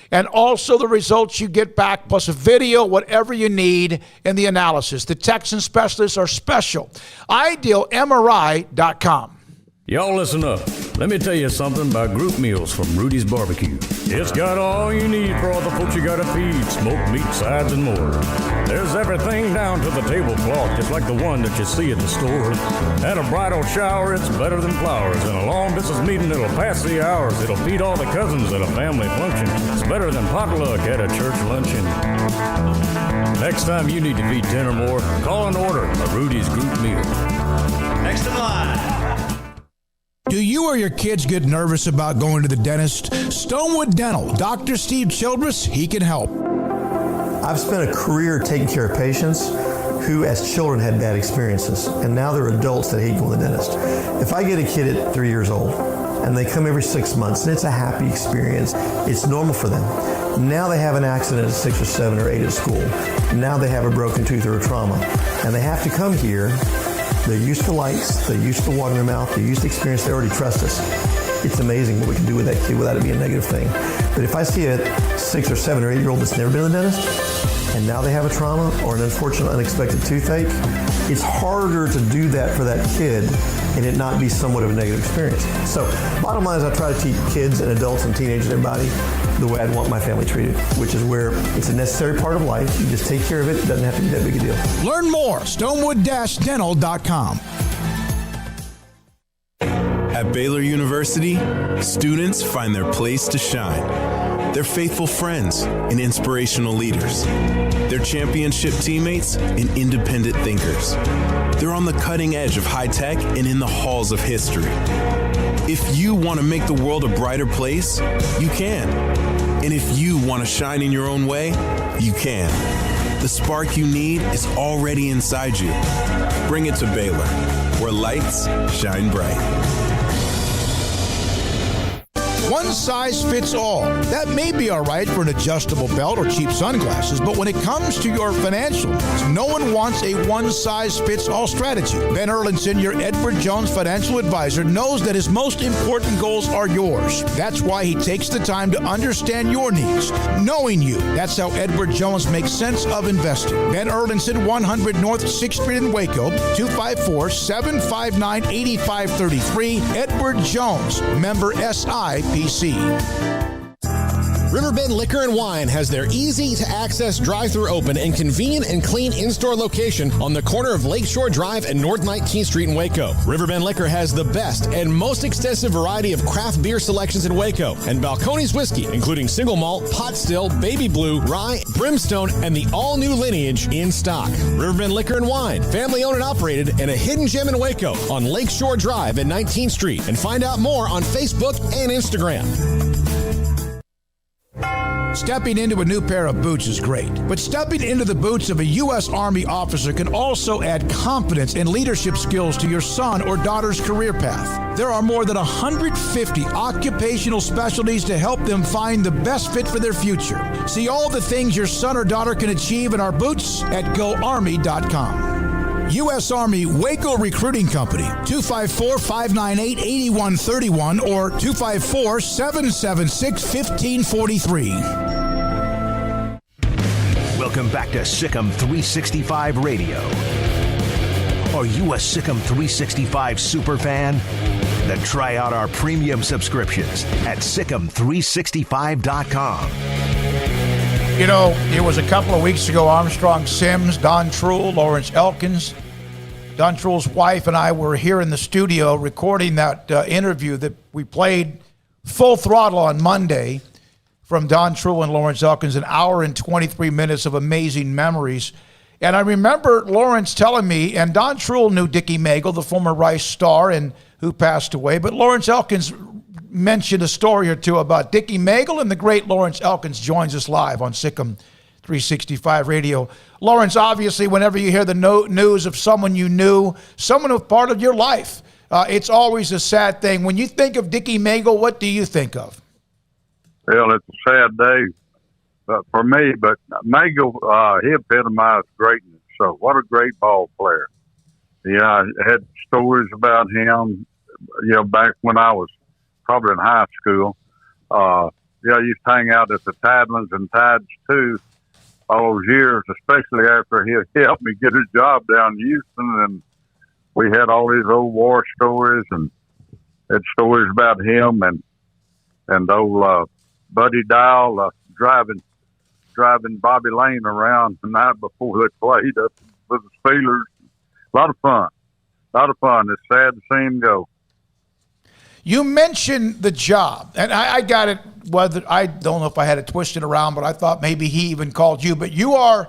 S6: and also the results you get back, plus a video, whatever you need, and the analysis. The Texans specialists are special. IdealMRI.com.
S11: Y'all listen up. Let me tell you something about group meals from Rudy's Barbecue. It's got all you need for all the folks you gotta feed, smoked meat, sides, and more. There's everything down to the tablecloth, just like the one that you see at the store. At a bridal shower, it's better than flowers. In a long-distance meeting, it'll pass the hours. It'll feed all the cousins at a family function. It's better than potluck at a church luncheon. Next time you need to feed 10 or more, call and order a Rudy's group meal.
S1: Next in line.
S6: Do you or your kids get nervous about going to the dentist? Stonewood Dental, Dr. Steve Childress, he can help.
S13: I've spent a career taking care of patients who as children had bad experiences, and now they're adults that hate going to the dentist. If I get a kid at 3 years old and they come every 6 months and it's a happy experience, it's normal for them. Now they have an accident at 6 or 7 or 8 at school. Now they have a broken tooth or a trauma, and they have to come here. They're used to lights, they're used to water in their mouth, they're used to experience, they already trust us. It's amazing what we can do with that kid without it being a negative thing. But if I see a 6 or 7 or 8 year old that's never been to the dentist, and now they have a trauma or an unfortunate unexpected toothache, it's harder to do that for that kid and it not be somewhat of a negative experience. So bottom line is I try to teach kids and adults and teenagers and everybody the way I'd want my family treated, which is where it's a necessary part of life. You just take care of it. It doesn't have to be that big a deal.
S6: Learn more, stonewood-dental.com.
S14: At Baylor University, students find their place to shine. They're faithful friends and inspirational leaders. They're championship teammates and independent thinkers. They're on the cutting edge of high tech and in the halls of history. If you want to make the world a brighter place, you can. And if you want to shine in your own way, you can. The spark you need is already inside you. Bring it to Baylor, where lights shine bright.
S6: One size fits all. That may be all right for an adjustable belt or cheap sunglasses, but when it comes to your financials, no one wants a one-size-fits-all strategy. Ben Erlinson, your Edward Jones financial advisor, knows that his most important goals are yours. That's why he takes the time to understand your needs, knowing you. That's how Edward Jones makes sense of investing. Ben Erlinson, 100 North 6th Street in Waco, 254-759-8533. Edward Jones, member SIPC.
S3: Riverbend Liquor and Wine has their easy-to-access drive-thru open and convenient and clean in-store location on the corner of Lakeshore Drive and North 19th Street in Waco. Riverbend Liquor has the best and most extensive variety of craft beer selections in Waco, and Balcones whiskey, including single malt, pot still, baby blue, rye, brimstone, and the all-new lineage in stock. Riverbend Liquor and Wine, family-owned and operated, and a hidden gem in Waco on Lakeshore Drive and 19th Street. And find out more on Facebook and Instagram.
S6: Stepping into a new pair of boots is great, but stepping into the boots of a U.S. Army officer can also add confidence and leadership skills to your son or daughter's career path. There are more than 150 occupational specialties to help them find the best fit for their future. See all the things your son or daughter can achieve in our boots at GoArmy.com. U.S. Army Waco Recruiting Company, 254-598-8131 or 254-776-1543.
S5: Welcome back to SicEm365 Radio. Are you a SicEm365 superfan? Then try out our premium subscriptions at SicEm365.com.
S6: You know, it was a couple of weeks ago, Armstrong Sims, Don Truhl, Lawrence Elkins. Don Truhl's wife and I were here in the studio recording that interview that we played full throttle on Monday from Don Truhl and Lawrence Elkins, an hour and 23 minutes of amazing memories. And I remember Lawrence telling me, and Don Truhl knew Dickie Magle, the former Rice star and who passed away, but Lawrence Elkins mentioned a story or two about Dickie Magle, and the great Lawrence Elkins joins us live on SicEm365 Radio. Lawrence, obviously, whenever you hear the news of someone you knew, someone who's part of your life, it's always a sad thing. When you think of Dickie Magle, what do you think of?
S15: Well, it's a sad day for me, but Magle, he epitomized greatness. So what a great ball player. Yeah, I had stories about him, back when I was probably in high school. I used to hang out at the Tidelands and Tides too all those years, especially after he helped me get a job down in Houston. And we had all these old war stories and had stories about him and old Buddy Dial driving Bobby Lane around the night before they played up with the Steelers. A lot of fun. It's sad to see him go.
S6: You mentioned the job, and I got it. Whether I don't know if I had it twisted around, but I thought maybe he even called you. But you're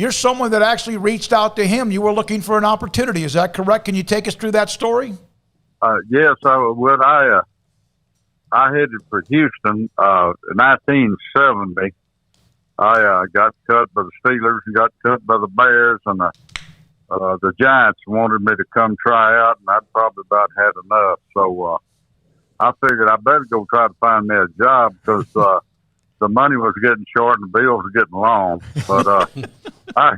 S6: someone that actually reached out to him. You were looking for an opportunity. Is that correct? Can you take us through that story?
S15: Yes, I would. I headed for Houston in 1970. I got cut by the Steelers and got cut by the Bears, and the Giants wanted me to come try out, and I'd probably about had enough. So I figured I better go try to find me a job because the money was getting short and the bills were getting long. But I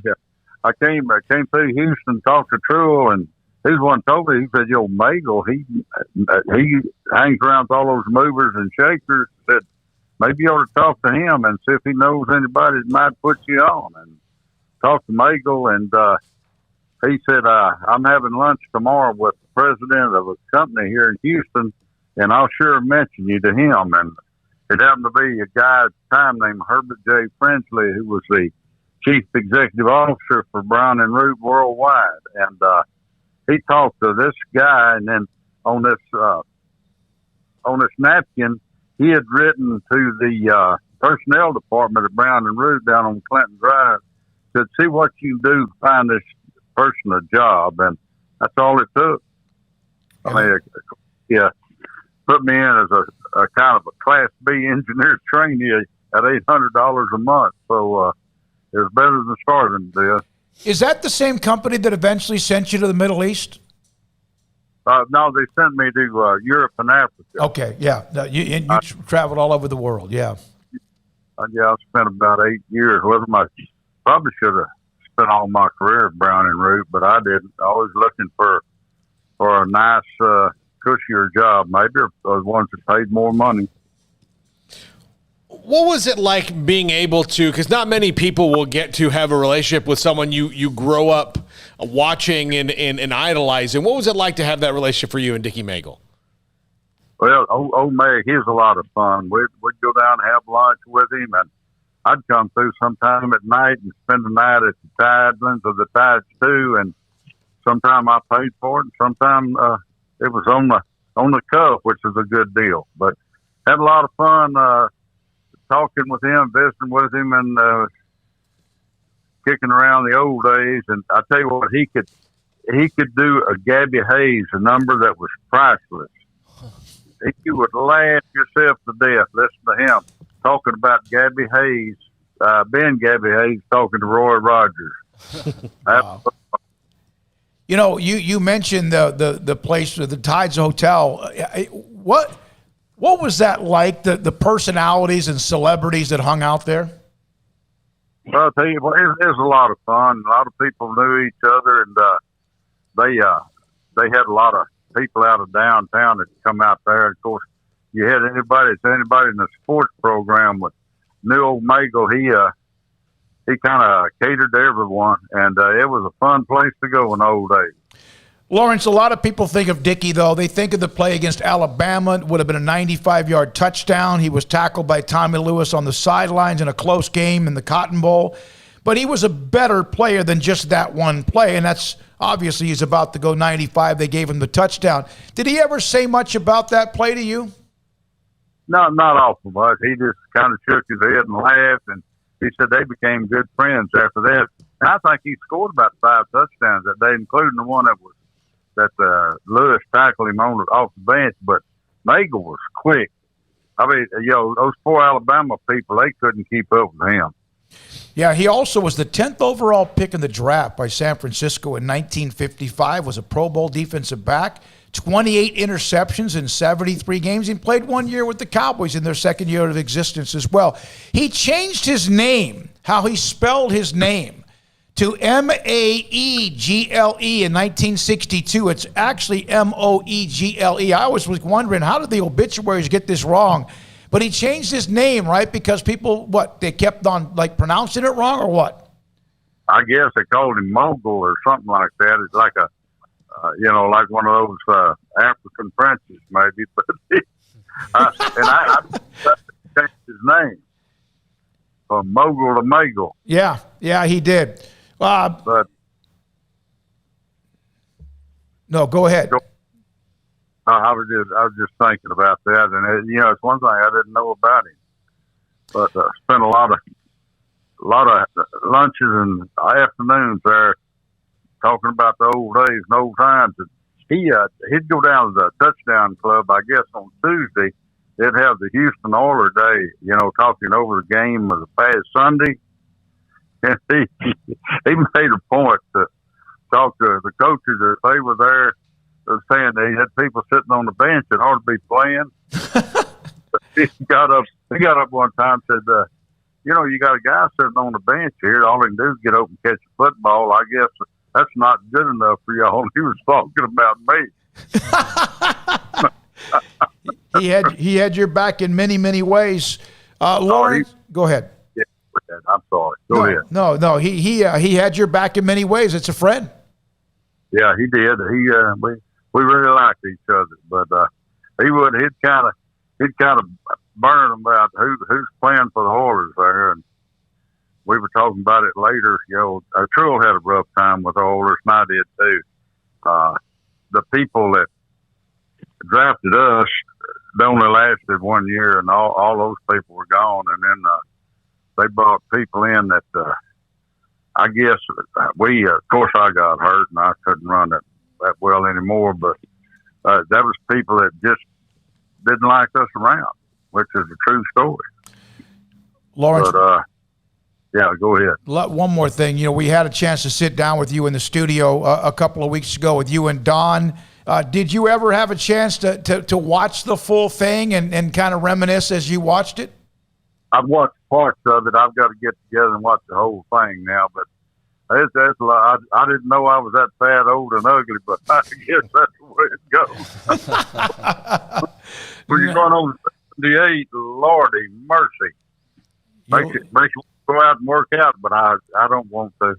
S15: came through Houston, talked to Truhl, and he's the one told me. He said, Magle, he hangs around with all those movers and shakers. Said, maybe you ought to talk to him and see if he knows anybody that might put you on. And talked to Magle, and he said, I'm having lunch tomorrow with the president of a company here in Houston, and I'll sure mention you to him. And it happened to be a guy at the time named Herbert J. Frensley, who was the chief executive officer for Brown and Root Worldwide. And he talked to this guy, and then on this napkin, he had written to the personnel department at Brown and Root down on Clinton Drive, said, see what you do to find this person a job. And that's all it took. I mean, put me in as a kind of a Class B engineer trainee at $800 a month. So it was better than starting this.
S6: Is that the same company that eventually sent you to the Middle East?
S15: No, they sent me to Europe and Africa.
S6: Okay, yeah. No, you traveled all over the world, yeah.
S15: I spent about 8 years with them. I probably should have spent all my career at Brown and Root, but I didn't. I was looking for a nice, cushier job, maybe, or ones that paid more money.
S8: What was it like being able to, because not many people will get to have a relationship with someone you grow up watching and idolizing. What was it like to have that relationship for you and Dickie Magle?
S15: Well, old Meg, he was a lot of fun. We'd go down and have lunch with him, and I'd come through sometime at night and spend the night at the Tidelands or the Tides too, and sometime I paid for it, and sometime it was on the cuff, which is a good deal. But had a lot of fun talking with him, visiting with him, and kicking around the old days. And I tell you what, he could do a Gabby Hayes, a number that was priceless. You would laugh yourself to death listening to him talking about Gabby Hayes, Ben Gabby Hayes talking to Roy Rogers.
S6: Wow. You know, you mentioned the place, the Tides Hotel. What was that like? The personalities and celebrities that hung out there.
S15: Well, I'll tell you, it was a lot of fun. A lot of people knew each other, and they had a lot of people out of downtown that come out there. Of course, you had anybody in the sports program with new old Magle. He kind of catered to everyone, and it was a fun place to go in the old days.
S6: Lawrence, a lot of people think of Dickie, though. They think of the play against Alabama. It would have been a 95-yard touchdown. He was tackled by Tommy Lewis on the sidelines in a close game in the Cotton Bowl. But he was a better player than just that one play, and that's obviously he's about to go 95. They gave him the touchdown. Did he ever say much about that play to you?
S15: Not awful much. He just kind of shook his head and laughed, and he said they became good friends after that. And I think he scored about 5 touchdowns that day, including the one that Lewis tackled him off the bench. But Magle was quick. I mean, those poor Alabama people, they couldn't keep up with him.
S6: Yeah, he also was the 10th overall pick in the draft by San Francisco in 1955, was a Pro Bowl defensive back, 28 interceptions in 73 games. He played 1 year with the Cowboys in their second year of existence as well. He changed his name, how he spelled his name, to Maegle in 1962. It's actually Moegle. I always was wondering, how did the obituaries get this wrong? But he changed his name, right? Because people, they kept on, pronouncing it wrong or what?
S15: I guess they called him Mogul or something like that. It's like like one of those African princes, maybe. But I changed his name from Mogul to Magle.
S6: Yeah, he did. But no, go ahead.
S15: I was just thinking about that, and it's one thing I didn't know about him. But spent a lot of lunches and afternoons there talking about the old days and old times. And he'd go down to the Touchdown Club, I guess, on Tuesday. They'd have the Houston Oilers Day, talking over the game of the past Sunday. And he made a point to talk to the coaches if they were there. Saying they had people sitting on the bench that ought to be playing. He got up one time and said, you got a guy sitting on the bench here. All he can do is get up and catch a football. I guess that's not good enough for y'all. He was talking about
S6: me. He had your back in many, many ways. Lawrence, go ahead.
S15: Yeah, I'm sorry. Go ahead.
S6: No. He had your back in many ways. It's a friend.
S15: Yeah, he did. We really liked each other, but he'd kind of burn about who's playing for the Oilers there, and we were talking about it later. Trull had a rough time with the Oilers, and I did too. The people that drafted us, they only lasted 1 year, and all those people were gone, and then they brought people in that I guess of course I got hurt, and I couldn't run that well anymore, but that was people that just didn't like us around, which is a true story.
S6: Lawrence.
S15: But, yeah, go ahead.
S6: One more thing. We had a chance to sit down with you in the studio a couple of weeks ago with you and Don. Did you ever have a chance to watch the full thing and kind of reminisce as you watched it?
S15: I've watched parts of it. I've got to get together and watch the whole thing now. But I didn't know I was that fat, old, and ugly, but I guess that's the way it goes. When you're going on 78, Lordy mercy. Makes you go out and work out, but I don't want to.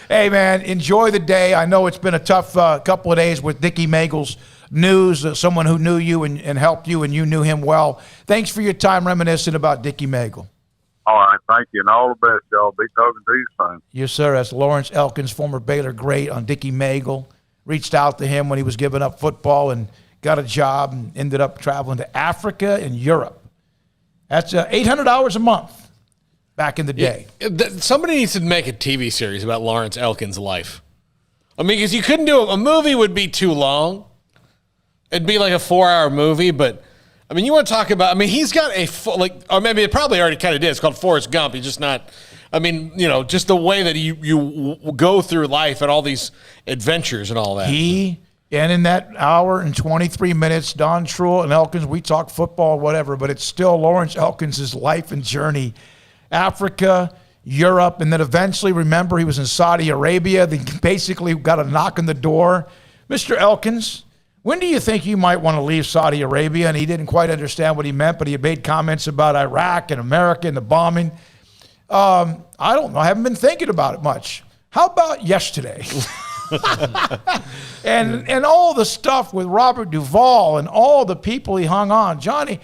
S6: Hey, man, enjoy the day. I know it's been a tough couple of days with Dickie Magle's news, someone who knew you and helped you, and you knew him well. Thanks for your time reminiscing about Dickie Magle.
S15: All right, thank you, and all the best, y'all. Be talking to you soon.
S6: Yes, sir. That's Lawrence Elkins, former Baylor great, on Dickie Magle. Reached out to him when he was giving up football and got a job and ended up traveling to Africa and Europe. That's $800 a month back in the day.
S8: Somebody needs to make a TV series about Lawrence Elkins' life. I mean, because you couldn't do a movie would be too long. It'd be like a 4-hour movie, but I mean, you want to talk about, I mean, he's got or maybe it probably already kind of did. It's called Forrest Gump. He's just not, I mean, just the way that you go through life and all these adventures and all that.
S6: And in that hour and 23 minutes, Don Truill and Elkins, we talk football, whatever, but it's still Lawrence Elkins' life and journey. Africa, Europe, and then eventually, remember, he was in Saudi Arabia. They basically got a knock on the door. Mr. Elkins, when do you think you might want to leave Saudi Arabia? And he didn't quite understand what he meant, but he made comments about Iraq and America and the bombing. I don't know. I haven't been thinking about it much. How about yesterday? and all the stuff with Robert Duvall and all the people he hung on, Johnny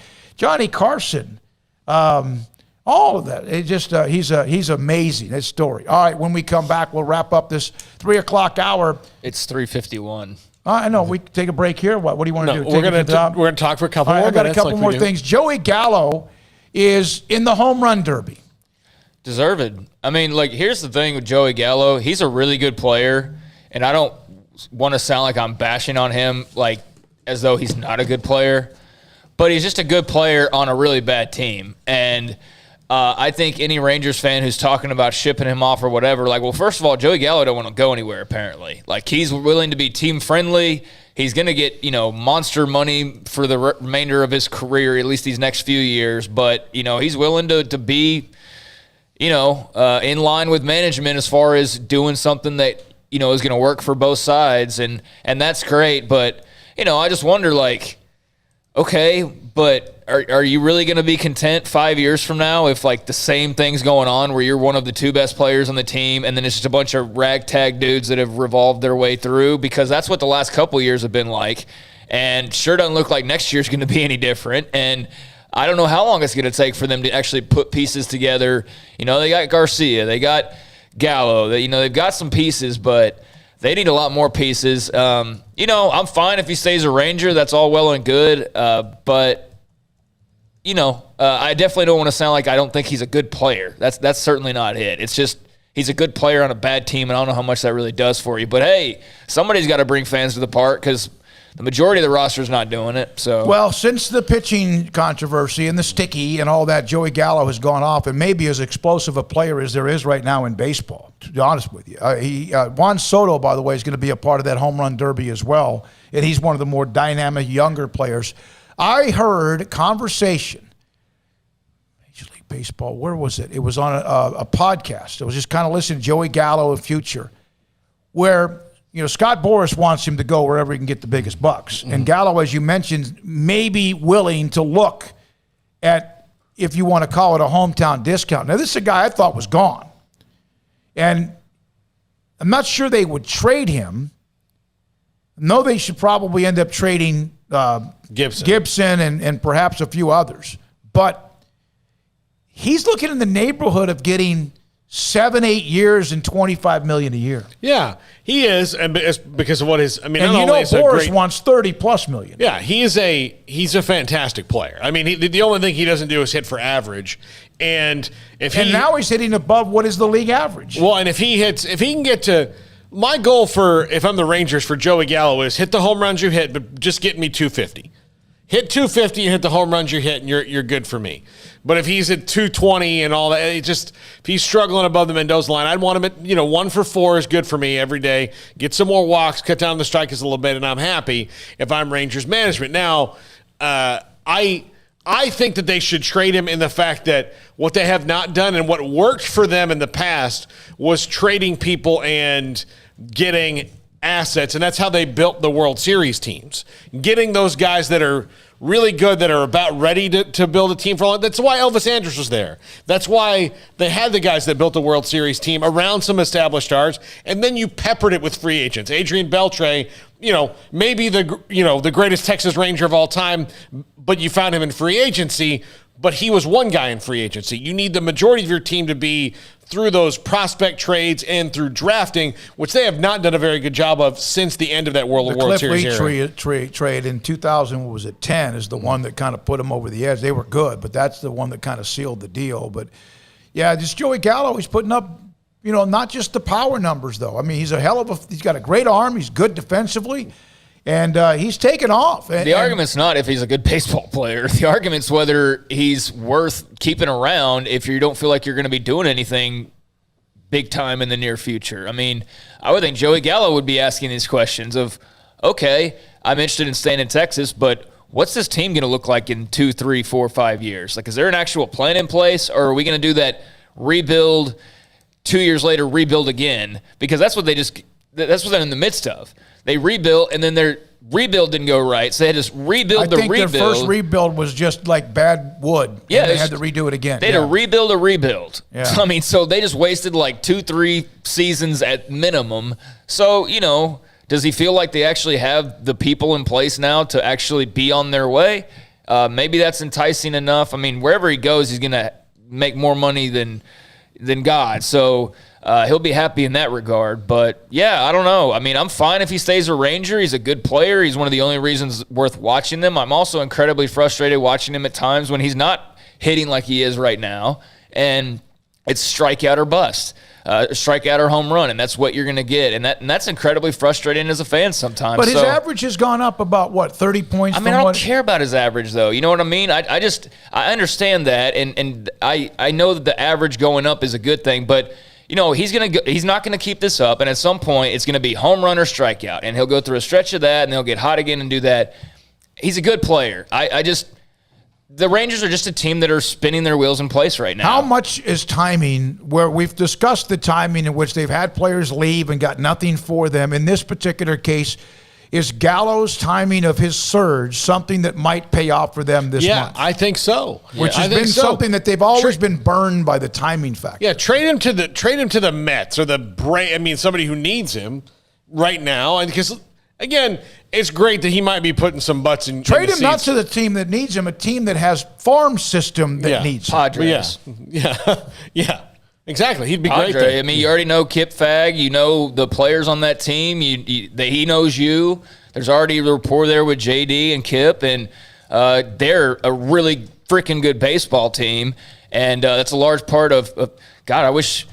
S6: Carson, all of that. It just he's amazing. His story. All right, when we come back, we'll wrap up this 3 o'clock hour.
S7: It's 3:51.
S6: I know. We can take a break here. What do you want to do?
S8: We're going to talk for a couple more minutes.
S6: I got a couple more things. Joey Gallow is in the home run derby.
S7: Deserved. I mean, here's the thing with Joey Gallow. He's a really good player, and I don't want to sound like I'm bashing on him as though he's not a good player, but he's just a good player on a really bad team. And I think any Rangers fan who's talking about shipping him off or whatever, well, first of all, Joey Gallow don't want to go anywhere, apparently. He's willing to be team-friendly. He's going to get, monster money for the remainder of his career, at least these next few years. But, he's willing to be, in line with management as far as doing something that, is going to work for both sides. And that's great. But, I just wonder, okay, but are you really going to be content 5 years from now if the same thing's going on where you're one of the two best players on the team and then it's just a bunch of ragtag dudes that have revolved their way through? Because that's what the last couple of years have been like. And sure doesn't look like next year's going to be any different. And I don't know how long it's going to take for them to actually put pieces together. They got Garcia, they got Gallow, they've got some pieces, but they need a lot more pieces. I'm fine if he stays a Ranger. That's all well and good. But, I definitely don't want to sound like I don't think he's a good player. That's certainly not it. It's just he's a good player on a bad team, and I don't know how much that really does for you. But, hey, somebody's got to bring fans to the park because the majority of the roster is not doing it. So,
S6: well, since the pitching controversy and the sticky and all that, Joey Gallow has gone off and maybe as explosive a player as there is right now in baseball, to be honest with you. Juan Soto, by the way, is going to be a part of that home run derby as well, and he's one of the more dynamic younger players. I heard conversation, Major League Baseball, where was it? It was on a podcast. I was just kind of listening to Joey Gallow in future, where Scott Boras wants him to go wherever he can get the biggest bucks. Mm-hmm. And Gallow, as you mentioned, may be willing to look at, if you want to call it a hometown discount. Now, this is a guy I thought was gone. And I'm not sure they would trade him. No, they should probably end up trading Gibson and perhaps a few others. But he's looking in the neighborhood of getting 7-8 years and $25 million a year.
S8: Yeah, he is, and it's because of what his. I mean,
S6: and Boras wants $30+ million.
S8: Yeah, he's a fantastic player. I mean, the only thing he doesn't do is hit for average, and
S6: now he's hitting above what is the league average.
S8: Well, and if he can get to. My goal if I'm the Rangers for Joey Gallow is hit the home runs you hit, but just get me 250. hit 250 and hit the home runs you're hitting, you're good for me. But if he's at 220 and all that, if he's struggling above the Mendoza line, I'd want him at 1 for 4 is good for me every day. Get some more walks, cut down the strikeouts a little bit, and I'm happy if I'm Rangers management. Now, I think that they should trade him in the fact that what they have not done and what worked for them in the past was trading people and getting assets, and that's how they built the World Series teams. Getting those guys that are really good, that are about ready to build a team for. That's why Elvis Andrus was there. That's why they had the guys that built the World Series team around some established stars, and then you peppered it with free agents. Adrian Beltre, maybe the greatest Texas Ranger of all time, but you found him in free agency. But he was one guy in free agency. You need the majority of your team to be through those prospect trades and through drafting, which they have not done a very good job of since the end of that World Series era.
S6: Trade in 2010 is the one that kind of put them over the edge. They were good, but that's the one that kind of sealed the deal. But, yeah, this Joey Gallo, he's putting up, not just the power numbers, though. I mean, he's he's got a great arm. He's good defensively. And he's taken off.
S7: The argument's not if he's a good baseball player. The argument's whether he's worth keeping around if you don't feel like you're going to be doing anything big time in the near future. I mean, I would think Joey Gallo would be asking these questions of, okay, I'm interested in staying in Texas, but what's this team going to look like in 2, 3, 4, 5 years? Like, is there an actual plan in place, or are we going to do that rebuild, 2 years later rebuild again? Because that's what they're in the midst of. They rebuilt, and then their rebuild didn't go right, so they had to rebuild the rebuild.
S6: I think their first rebuild was just like bad wood.
S7: Yeah,
S6: and they had to redo it again.
S7: They had to rebuild a rebuild.
S6: Yeah.
S7: I mean, so they just wasted like 2-3 seasons at minimum. So, does he feel like they actually have the people in place now to actually be on their way? Maybe that's enticing enough. I mean, wherever he goes, he's going to make more money than God. So he'll be happy in that regard. But, yeah, I don't know. I mean, I'm fine if he stays a Ranger. He's a good player. He's one of the only reasons worth watching them. I'm also incredibly frustrated watching him at times when he's not hitting like he is right now. And it's strikeout or bust. Strikeout or home run, and that's what you're going to get. And that's incredibly frustrating as a fan sometimes.
S6: But his average has gone up about, 30 points?
S7: I mean, I don't care about his average, though. You know what I mean? I understand that, and I know that the average going up is a good thing, but he's not going to keep this up, and at some point it's going to be home run or strikeout, and he'll go through a stretch of that, and he'll get hot again and do that. He's a good player. The Rangers are just a team that are spinning their wheels in place right now.
S6: How much is timing, where we've discussed the timing in which they've had players leave and got nothing for them? In this particular case, is Gallo's timing of his surge something that might pay off for them this month?
S8: Yeah, I think so.
S6: Which has been something that they've always been burned by the timing factor.
S8: Yeah, trade him to the Mets or somebody who needs him right now, and because. Again, it's great that he might be putting some butts in.
S6: Trade him not to the team that needs him, a team that has farm system that needs him.
S7: Padres.
S8: Yeah, exactly. He'd be
S7: Padre.
S8: great there.
S7: I mean, you already know Kip Fag. You know the players on that team. He knows you. There's already a rapport there with JD and Kip, and they're a really freaking good baseball team. And that's a large part of God, I wish,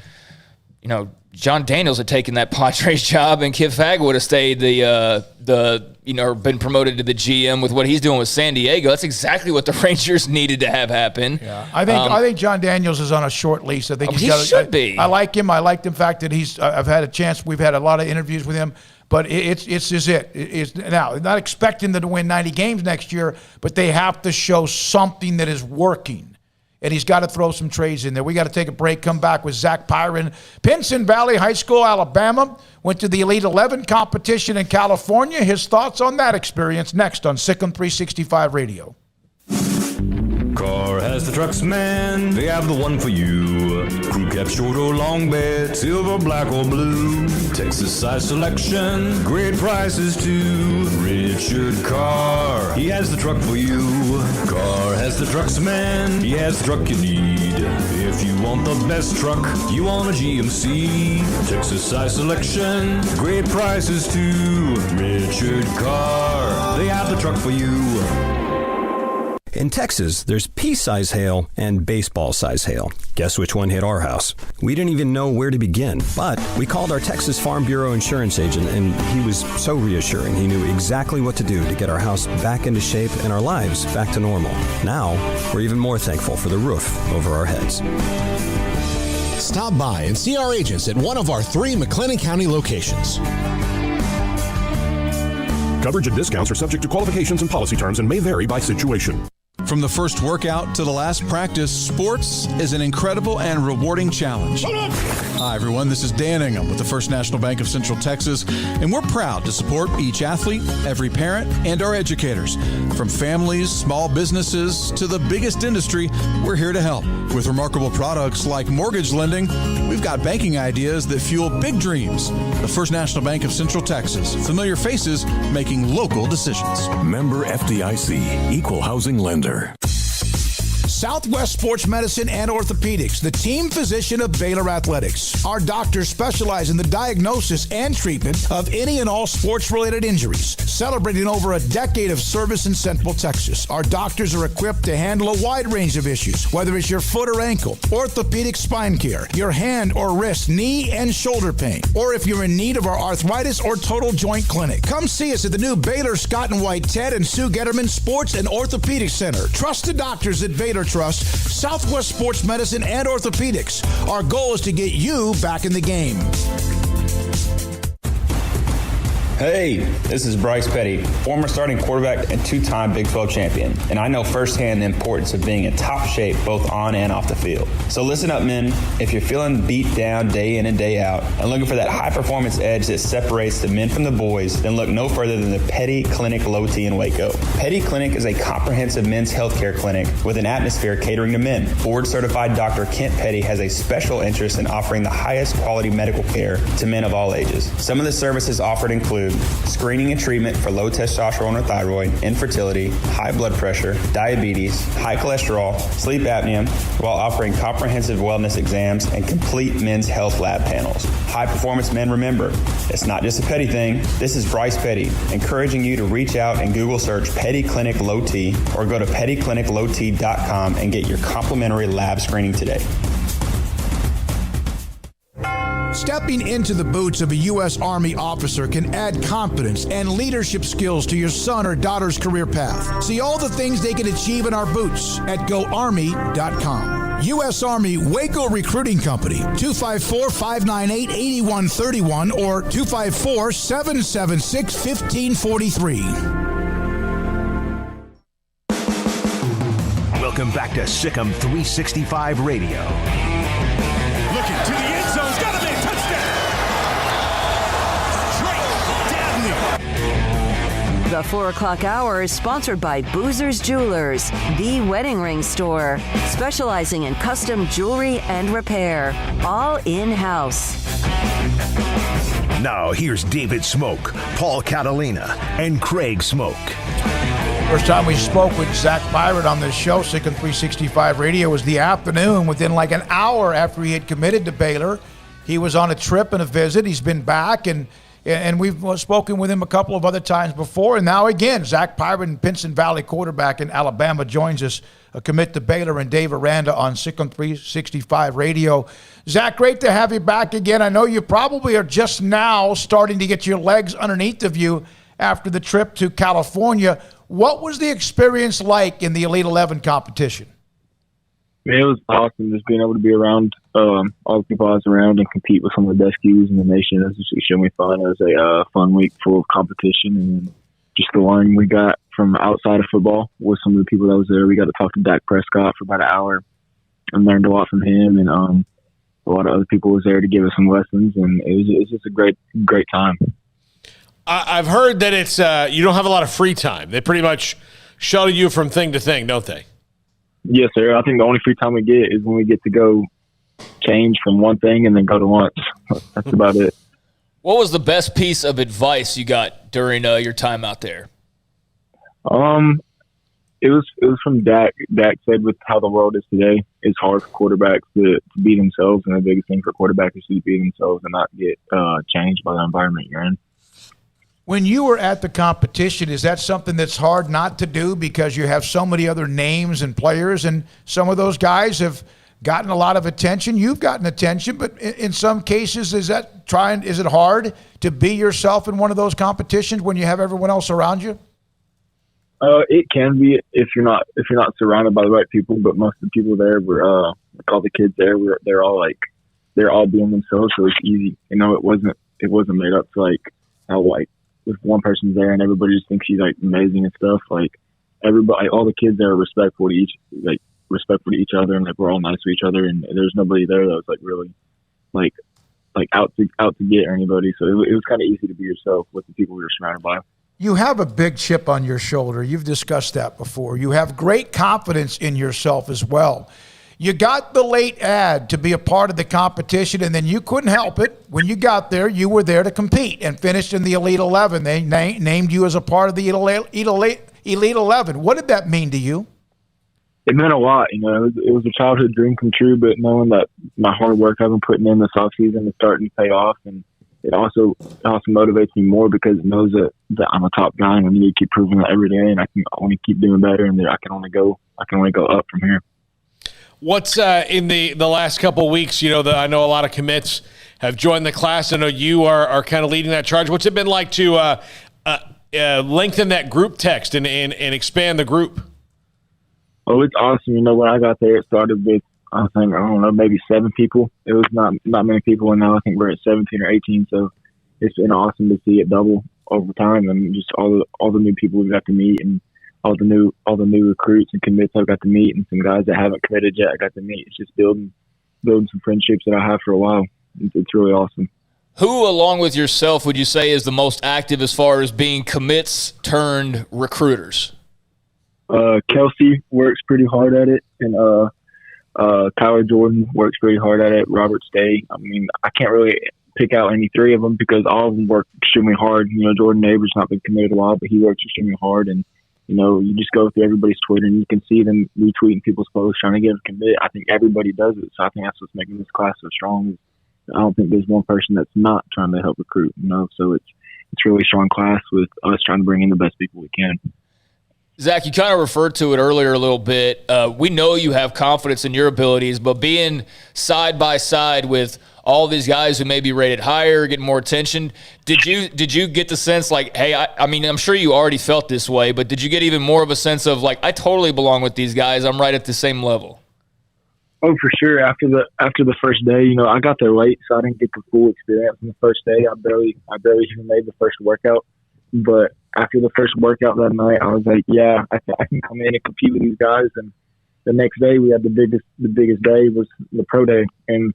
S7: John Daniels had taken that Padres job, and Kip Fag would have stayed been promoted to the GM with what he's doing with San Diego. That's exactly what the Rangers needed to have happen.
S6: Yeah, I think John Daniels is on a short lease. I think
S7: he should be.
S6: I like him. I like the fact that I've had a chance. We've had a lot of interviews with him, but it's now not expecting them to win 90 games next year, but they have to show something that is working. And he's got to throw some trades in there. We got to take a break, come back with Zach Pyron. Pinson Valley High School, Alabama, went to the Elite 11 competition in California. His thoughts on that experience next on SicEm365 Radio.
S16: Car has the trucks, man. They have the one for you. Crew cab, short or long bed, silver, black or blue. Texas size selection, great prices too. Richard Carr, he has the truck for you. Carr has the trucks, man. He has the truck you need. If you want the best truck, you want a GMC. Texas size selection, great prices too. Richard Carr, they have the truck for you.
S17: In Texas, there's pea-size hail and baseball-size hail. Guess which one hit our house? We didn't even know where to begin, but we called our Texas Farm Bureau insurance agent, and he was so reassuring. He knew exactly what to do to get our house back into shape and our lives back to normal. Now, we're even more thankful for the roof over our heads.
S3: Stop by and see our agents at one of our 3 McLennan County locations.
S18: Coverage and discounts are subject to qualifications and policy terms and may vary by situation.
S19: From the first workout to the last practice, sports is an incredible and rewarding challenge. Hi, everyone. This is Dan Ingham with the First National Bank of Central Texas, and we're proud to support each athlete, every parent, and our educators. From families, small businesses, to the biggest industry, we're here to help. With remarkable products like mortgage lending, we've got banking ideas that fuel big dreams. The First National Bank of Central Texas. Familiar faces making local decisions.
S18: Member FDIC, Equal Housing Lender.
S6: Southwest Sports Medicine and Orthopedics, the team physician of Baylor Athletics. Our doctors specialize in the diagnosis and treatment of any and all sports-related injuries. Celebrating over a decade of service in Central Texas, our doctors are equipped to handle a wide range of issues, whether it's your foot or ankle, orthopedic spine care, your hand or wrist, knee and shoulder pain, or if you're in need of our arthritis or total joint clinic. Come see us at the new Baylor Scott and White Ted and Sue Getterman Sports and Orthopedic Center. Trusted doctors at Baylor Trust, Southwest Sports Medicine and Orthopedics. Our goal is to get you back in the game.
S20: Hey, this is Bryce Petty, former starting quarterback and 2-time Big 12 champion, and I know firsthand the importance of being in top shape both on and off the field. So listen up, men. If you're feeling beat down day in and day out and looking for that high-performance edge that separates the men from the boys, then look no further than the Petty Clinic Low T in Waco. Petty Clinic is a comprehensive men's healthcare clinic with an atmosphere catering to men. Board-certified Dr. Kent Petty has a special interest in offering the highest quality medical care to men of all ages. Some of the services offered include screening and treatment for low testosterone or thyroid, infertility, high blood pressure, diabetes, high cholesterol, sleep apnea, while offering comprehensive wellness exams and complete men's health lab panels. High performance men, remember, it's not just a Petty thing. This is Bryce Petty, encouraging you to reach out and Google search Petty Clinic Low T or go to pettycliniclowt.com and get your complimentary lab screening today.
S6: Stepping into the boots of a U.S. Army officer can add confidence and leadership skills to your son or daughter's career path. See all the things they can achieve in our boots at GoArmy.com. U.S. Army Waco Recruiting Company, 254-598-8131 or 254-776-1543.
S5: Welcome back to SicEm365 Radio.
S4: Looking to the end zone. It's got to be a touchdown.
S2: The 4 o'clock hour is sponsored by Boozer's Jewelers, the wedding ring store, specializing in custom jewelry and repair, all in-house.
S5: Now here's David Smoak, Paul Catalina, and Craig Smoak.
S6: First time we spoke with Zach Pyron on this show, SicEm365 Radio, was the afternoon. Within like an hour after he had committed to Baylor, he was on a trip and a visit. He's been back, and we've spoken with him a couple of other times before. And now again, Zach Pyron, Pinson Valley quarterback in Alabama, joins us, a commit to Baylor, and Dave Aranda on SicEm365 Radio. Zach, great to have you back again. I know you probably are just now starting to get your legs underneath of you after the trip to California. What was the experience like in the Elite 11 competition?
S21: Man, it was awesome just being able to be around all the people I was around and compete with some of the best QBs in the nation. It was just extremely fun. It was a fun week full of competition, and just the learning we got from outside of football with some of the people that was there. We got to talk to Dak Prescott for about an hour and learned a lot from him, and a lot of other people was there to give us some lessons, and it was just a great time.
S8: I've heard that it's you don't have a lot of free time. They pretty much shuttle you from thing to thing, don't they?
S21: Yes, sir. I think the only free time we get is when we get to go change from one thing and then go to lunch. That's about it.
S7: What was the best piece of advice you got during your time out there?
S21: It was from Dak. Dak said with how the world is today, it's hard for quarterbacks to be themselves, and the biggest thing for quarterbacks is to be themselves and not get changed by the environment you're in.
S6: When you were at the competition, is that something that's hard not to do because you have so many other names and players, and some of those guys have gotten a lot of attention? You've gotten attention, but in some cases, is it hard to be yourself in one of those competitions when you have everyone else around you?
S21: It can be if you're not surrounded by the right people. But most of the people there were all the kids there they're all being themselves, so it's easy. You know, it wasn't made up to like how like if one person's there and everybody just thinks she's like amazing and stuff. Like everybody, all the kids there are respectful to each other, and like we're all nice to each other. And there's nobody there that was like really like out to get anybody. So it was kind of easy to be yourself with the people we were surrounded by.
S6: You have a big chip on your shoulder. You've discussed that before. You have great confidence in yourself as well. You got the late ad to be a part of the competition, and then you couldn't help it. When you got there, you were there to compete and finished in the Elite 11. They named you as a part of the Elite 11. What did that mean to you?
S21: It meant a lot. You know, it was a childhood dream come true, but knowing that my hard work I've been putting in this offseason is starting to pay off, and it also motivates me more because it knows that I'm a top guy, and I need to keep proving that every day, and I want to keep doing better, and I can only go up from here.
S8: What's in the last couple of weeks? You know, I know a lot of commits have joined the class. I know you are kind of leading that charge. What's it been like to lengthen that group text and expand the group?
S21: Oh, it's awesome. You know, when I got there, it started with I don't know, maybe 7 people. It was not many people, and now I think we're at 17 or 18. So it's been awesome to see it double over time, and just all the new people we've got to meet, and all the new recruits and commits I've got to meet, and some guys that haven't committed yet I got to meet. It's just building some friendships that I have for a while. It's really awesome.
S7: Who, along with yourself, would you say is the most active as far as being commits turned recruiters?
S21: Kelsey works pretty hard at it, and Kyler Jordan works pretty hard at it. Robert Stay. I mean, I can't really pick out any 3 of them because all of them work extremely hard. You know, Jordan Neighbors not been committed a while, but he works extremely hard. And you know, you just go through everybody's Twitter and you can see them retweeting people's posts trying to get a commit. I think everybody does it, so I think that's what's making this class so strong. I don't think there's one person that's not trying to help recruit. You know, so it's a really strong class with us trying to bring in the best people we can.
S7: Zach, you kind of referred to it earlier a little bit. We know you have confidence in your abilities, but being side by side with all these guys who may be rated higher, getting more attention, did you get the sense like, hey, I mean, I'm sure you already felt this way, but did you get even more of a sense of like, I totally belong with these guys. I'm right at the same level?
S21: Oh, for sure. After the first day, you know, I got there late, so I didn't get the full experience on the first day. I barely even made the first workout, but after the first workout that night, I was like, yeah, I can come in and compete with these guys. And the next day we had the biggest day was the pro day. And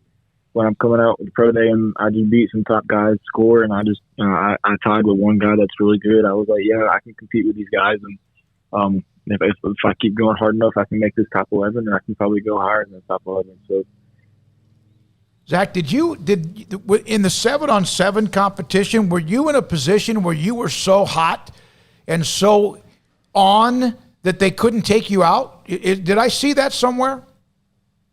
S21: when I'm coming out with the pro day and I just beat some top guys score, and I just, I tied with one guy that's really good. I was like, yeah, I can compete with these guys. And if I keep going hard enough, I can make this top 11, and I can probably go higher than the top 11. So,
S6: Zach, did in the 7-on-7 competition, were you in a position where you were so hot and so on that they couldn't take you out? Did I see that somewhere?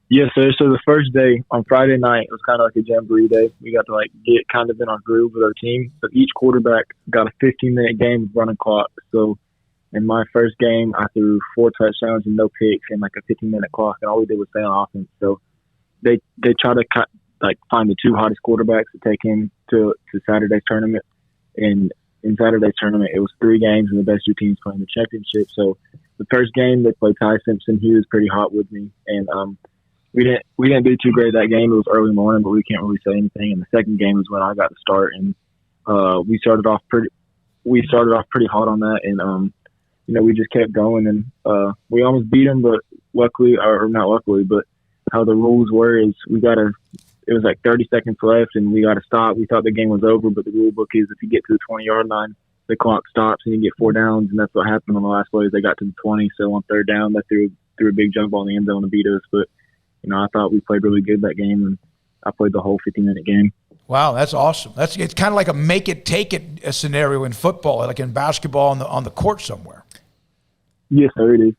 S21: Yes, sir. So the first day on Friday night, it was kind of like a jamboree day. We got to like get kind of in our groove with our team. So each quarterback got a 15-minute game with running clock. So in my first game, I threw 4 touchdowns and no picks and like a 15-minute clock, and all we did was stay on offense. So they try to find the 2 hottest quarterbacks to take in to Saturday's tournament. And in Saturday's tournament, it was 3 games and the best 2 teams playing the championship. So the first game they played Ty Simpson. He was pretty hot with me, and we didn't do too great that game. It was early morning, but we can't really say anything. And the second game is when I got to start, and we started off pretty hot on that, and you know, we just kept going, and we almost beat them, but luckily, or not luckily, but how the rules were is it was like 30 seconds left, and we got to stop. We thought the game was over, but the rule book is if you get to the 20-yard line, the clock stops and you get 4 downs, and that's what happened on the last play. They got to the 20, so on 3rd down, they threw a big jump ball in the end zone to beat us. But you know, I thought we played really good that game, and I played the whole 50-minute game.
S6: Wow, that's awesome. It's kind of like a make it, take it scenario in football, like in basketball on the court somewhere.
S21: Yes, sir, it is.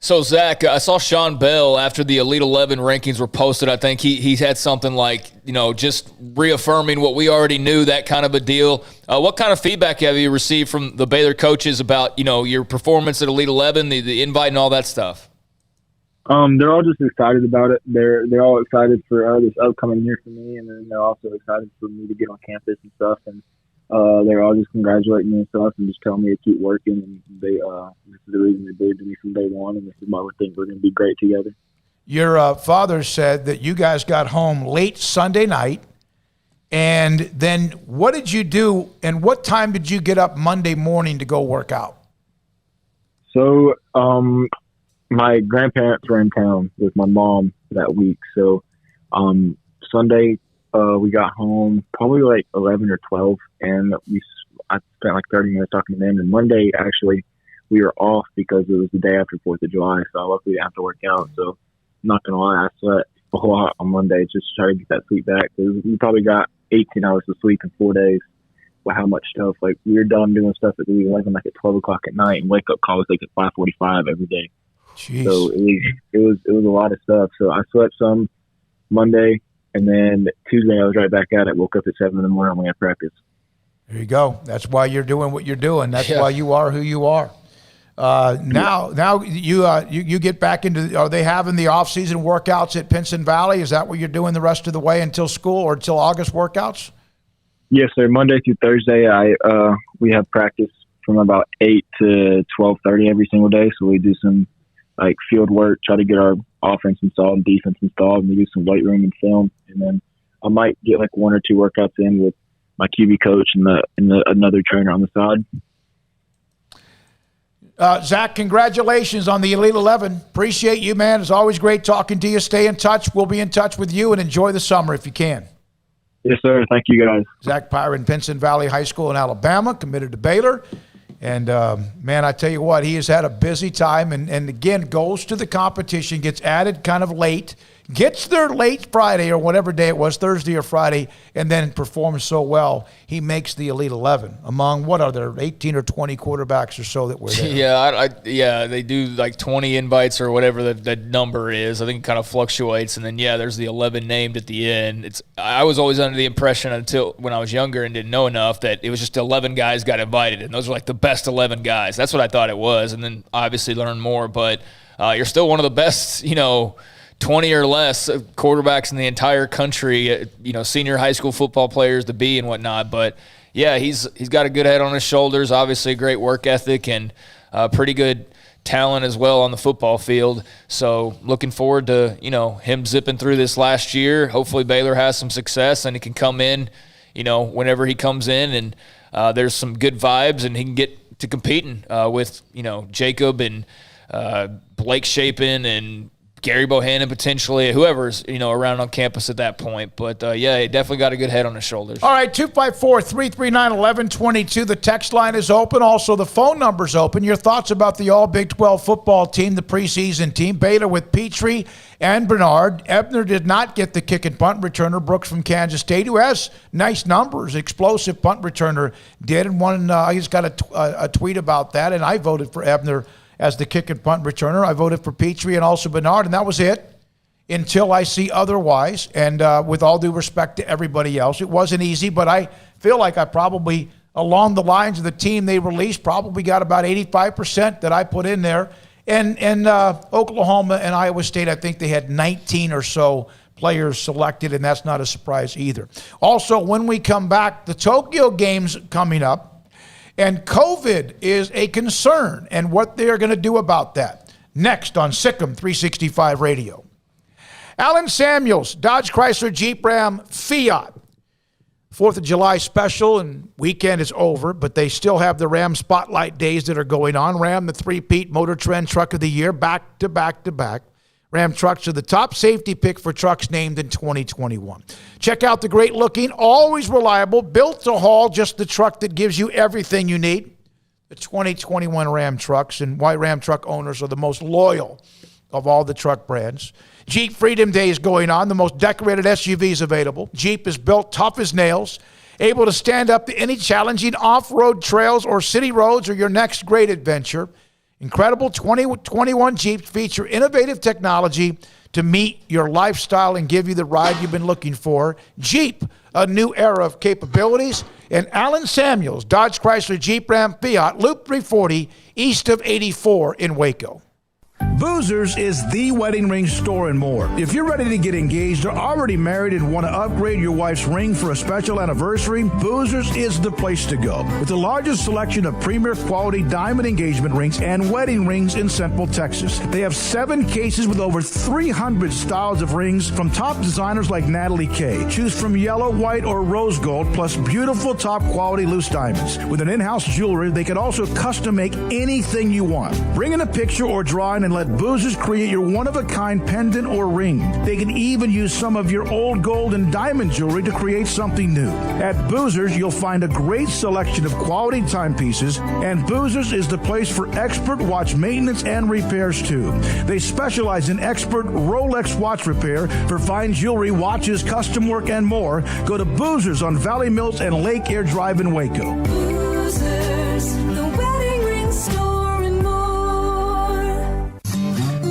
S7: So, Zach, I saw Sean Bell after the Elite 11 rankings were posted. I think he had something like, just reaffirming what we already knew, that kind of a deal. What kind of feedback have you received from the Baylor coaches about, your performance at Elite 11, the invite and all that stuff?
S21: They're all just excited about it. They're all excited for this upcoming year for me, and then they're also excited for me to get on campus and stuff. And they're all just congratulating me and stuff and just telling me to keep working. And this is the reason they believed in me from day one, and this is why we think we're going to be great together.
S6: Your father said that you guys got home late Sunday night, and then what did you do, and what time did you get up Monday morning to go work out?
S21: So my grandparents were in town with my mom that week. So Sunday we got home probably like 11 or 12, and I spent like 30 minutes talking to them. And Monday, actually, we were off because it was the day after 4th of July, so I luckily didn't have to work out. So I'm not going to lie, I slept a whole lot on Monday just to try to get that sleep back. We probably got 18 hours of sleep in 4 days with how much stuff. Like, we were done doing stuff at 11, like at 12 o'clock at night, and wake up call was like at 5:45 every day.
S6: Jeez. So
S21: it was a lot of stuff. So I slept some Monday, and then Tuesday I was right back at it. Woke up at 7 in the morning when I had practice.
S6: There you go. That's why you're doing what you're doing. That's why you are who you are. Now you get back into. Are they having the off-season workouts at Pinson Valley? Is that what you're doing the rest of the way until school or until August workouts?
S21: Yes, sir. Monday through Thursday, we have practice from about 8 to 12:30 every single day. So we do some like field work, try to get our offense installed and defense installed, and we do some weight room and film. And then I might get like 1 or 2 workouts in with my QB coach and another trainer on the side.
S6: Zach, congratulations on the Elite 11. Appreciate you, man. It's always great talking to you. Stay in touch. We'll be in touch with you, and enjoy the summer if you can.
S21: Yes, sir. Thank you, guys.
S6: Zach Pyron, Pinson Valley High School in Alabama, committed to Baylor. And, man, I tell you what, he has had a busy time and again, goes to the competition, gets added kind of late, gets there late Friday or whatever day it was, Thursday or Friday, and then performs so well, he makes the Elite 11 among, what are there, 18 or 20 quarterbacks or so that were there?
S7: Yeah, they do like 20 invites or whatever that number is. I think it kind of fluctuates. And then, there's the 11 named at the end. I was always under the impression until when I was younger and didn't know enough that it was just 11 guys got invited, and those were like the best 11 guys. That's what I thought it was, and then obviously learn more. But you're still one of the best, 20 or less quarterbacks in the entire country, senior high school football players to be and whatnot. But, he's got a good head on his shoulders, obviously a great work ethic and pretty good talent as well on the football field. So looking forward to, him zipping through this last year. Hopefully Baylor has some success and he can come in, whenever he comes in and there's some good vibes and he can get to competing with, Jacob and Blake Shapen and Gary Bohannon potentially, whoever's, around on campus at that point. But, he definitely got a good head on his shoulders.
S6: All right, 254-339-1122. The text line is open. Also, the phone number's open. Your thoughts about the All-Big 12 football team, the preseason team. Baylor with Petrie and Bernard. Ebner did not get the kick and punt returner. Brooks from Kansas State, who has nice numbers, explosive punt returner, did. And I just got a tweet about that, and I voted for Ebner as the kick and punt returner. I voted for Petrie and also Bernard, and that was it until I see otherwise. And with all due respect to everybody else, it wasn't easy, but I feel like I probably, along the lines of the team they released, probably got about 85% that I put in there. And Oklahoma and Iowa State, I think they had 19 or so players selected, and that's not a surprise either. Also, when we come back, the Tokyo game's coming up. And COVID is a concern, and what they are going to do about that. Next on SicEm365 Radio. Alan Samuels, Dodge Chrysler Jeep Ram Fiat. 4th of July special, and weekend is over, but they still have the Ram Spotlight days that are going on. Ram, the three-peat Motor Trend Truck of the Year, back to back to back. Ram trucks are the top safety pick for trucks named in 2021. Check out the great-looking, always reliable, built to haul, just the truck that gives you everything you need. The 2021 Ram trucks, and why Ram truck owners are the most loyal of all the truck brands. Jeep Freedom Day is going on, the most decorated SUVs available. Jeep is built tough as nails, able to stand up to any challenging off-road trails or city roads or your next great adventure. Incredible 2021 Jeeps feature innovative technology to meet your lifestyle and give you the ride you've been looking for. Jeep, a new era of capabilities. And Alan Samuels, Dodge Chrysler Jeep Ram Fiat, Loop 340, east of 84 in Waco.
S9: Boozers is the wedding ring store and more. If you're ready to get engaged or already married and want to upgrade your wife's ring for a special anniversary, Boozers is the place to go. With the largest selection of premier quality diamond engagement rings and wedding rings in Central Texas. They have 7 cases with over 300 styles of rings from top designers like Natalie Kay. Choose from yellow, white, or rose gold, plus beautiful top quality loose diamonds. With an in-house jeweler, they can also custom make anything you want. Bring in a picture or drawing and let Boozers create your one-of-a-kind pendant or ring. They can even use some of your old gold and diamond jewelry to create something new. At Boozers, you'll find a great selection of quality timepieces, and Boozers is the place for expert watch maintenance and repairs too. They specialize in expert Rolex watch repair for fine jewelry, watches, custom work, and more. Go to Boozers on Valley Mills and Lake Air Drive in Waco.
S22: Boozers, the wedding ring store and more.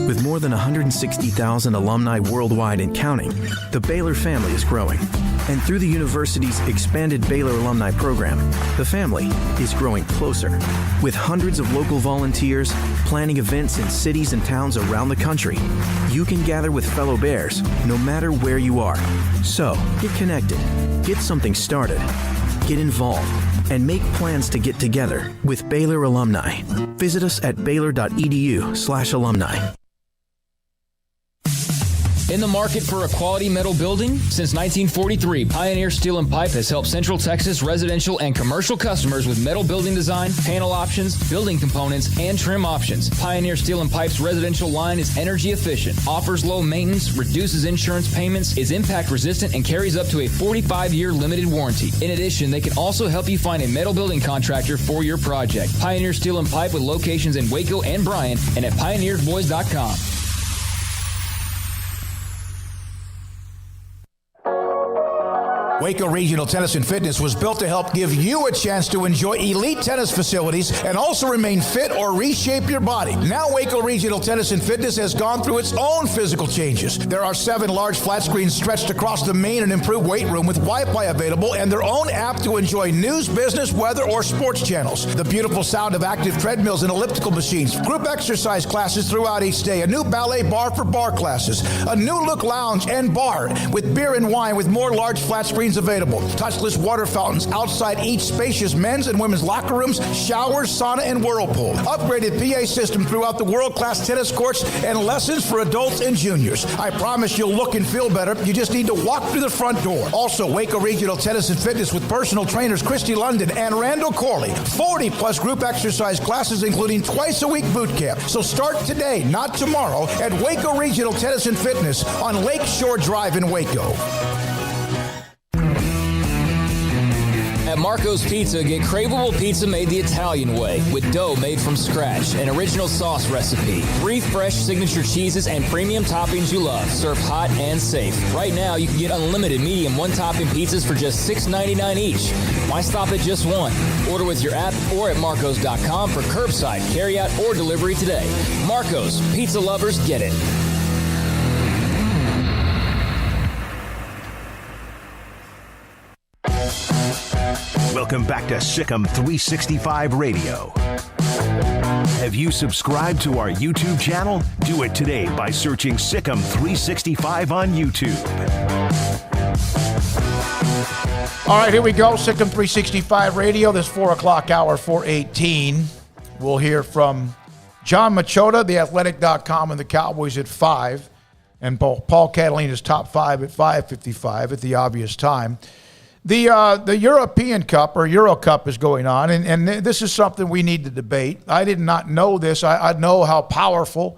S23: With more than 160,000 alumni worldwide and counting, the Baylor family is growing. And through the university's expanded Baylor alumni program, the family is growing closer. With hundreds of local volunteers planning events in cities and towns around the country, you can gather with fellow Bears no matter where you are. So, get connected, get something started, get involved, and make plans to get together with Baylor alumni. Visit us at baylor.edu/alumni.
S24: In the market for a quality metal building? Since 1943, Pioneer Steel and Pipe has helped Central Texas residential and commercial customers with metal building design, panel options, building components, and trim options. Pioneer Steel and Pipe's residential line is energy efficient, offers low maintenance, reduces insurance payments, is impact resistant, and carries up to a 45-year limited warranty. In addition, they can also help you find a metal building contractor for your project. Pioneer Steel and Pipe with locations in Waco and Bryan and at pioneersboys.com.
S6: Waco Regional Tennis and Fitness was built to help give you a chance to enjoy elite tennis facilities and also remain fit or reshape your body. Now Waco Regional Tennis and Fitness has gone through its own physical changes. There are 7 large flat screens stretched across the main and improved weight room with Wi-Fi available and their own app to enjoy news, business, weather, or sports channels. The beautiful sound of active treadmills and elliptical machines, group exercise classes throughout each day, a new ballet bar for bar classes, a new look lounge and bar with beer and wine with more large flat screens available. Touchless water fountains outside each spacious men's and women's locker rooms, showers, sauna, and whirlpool. Upgraded PA system throughout the world-class tennis courts and lessons for adults and juniors. I promise you'll look and feel better. You just need to walk through the front door. Also, Waco Regional Tennis and Fitness with personal trainers Christy London and Randall Corley. 40-plus group exercise classes, including twice-a-week boot camp. So start today, not tomorrow, at Waco Regional Tennis and Fitness on Lake Shore Drive in Waco.
S24: At Marco's Pizza, get craveable pizza made the Italian way with dough made from scratch, an original sauce recipe, 3 fresh signature cheeses, and premium toppings you love, served hot and safe. Right now, you can get unlimited medium one-topping pizzas for just $6.99 each. Why stop at just one? Order with your app or at marcos.com for curbside, carryout, or delivery today. Marco's, pizza lovers get it.
S5: Welcome back to SicEm365 Radio. Have you subscribed to our YouTube channel? Do it today by searching SicEm365 on YouTube.
S6: All right, here we go. SicEm365 Radio, this 4 o'clock hour, 4:18. We'll hear from Jon Machota, TheAthletic.com, and the Cowboys at 5. And Paul Catalina's top 5 at 5:55 at the obvious time. The European Cup or Euro Cup is going on, and this is something we need to debate. I did not know this. I know how powerful,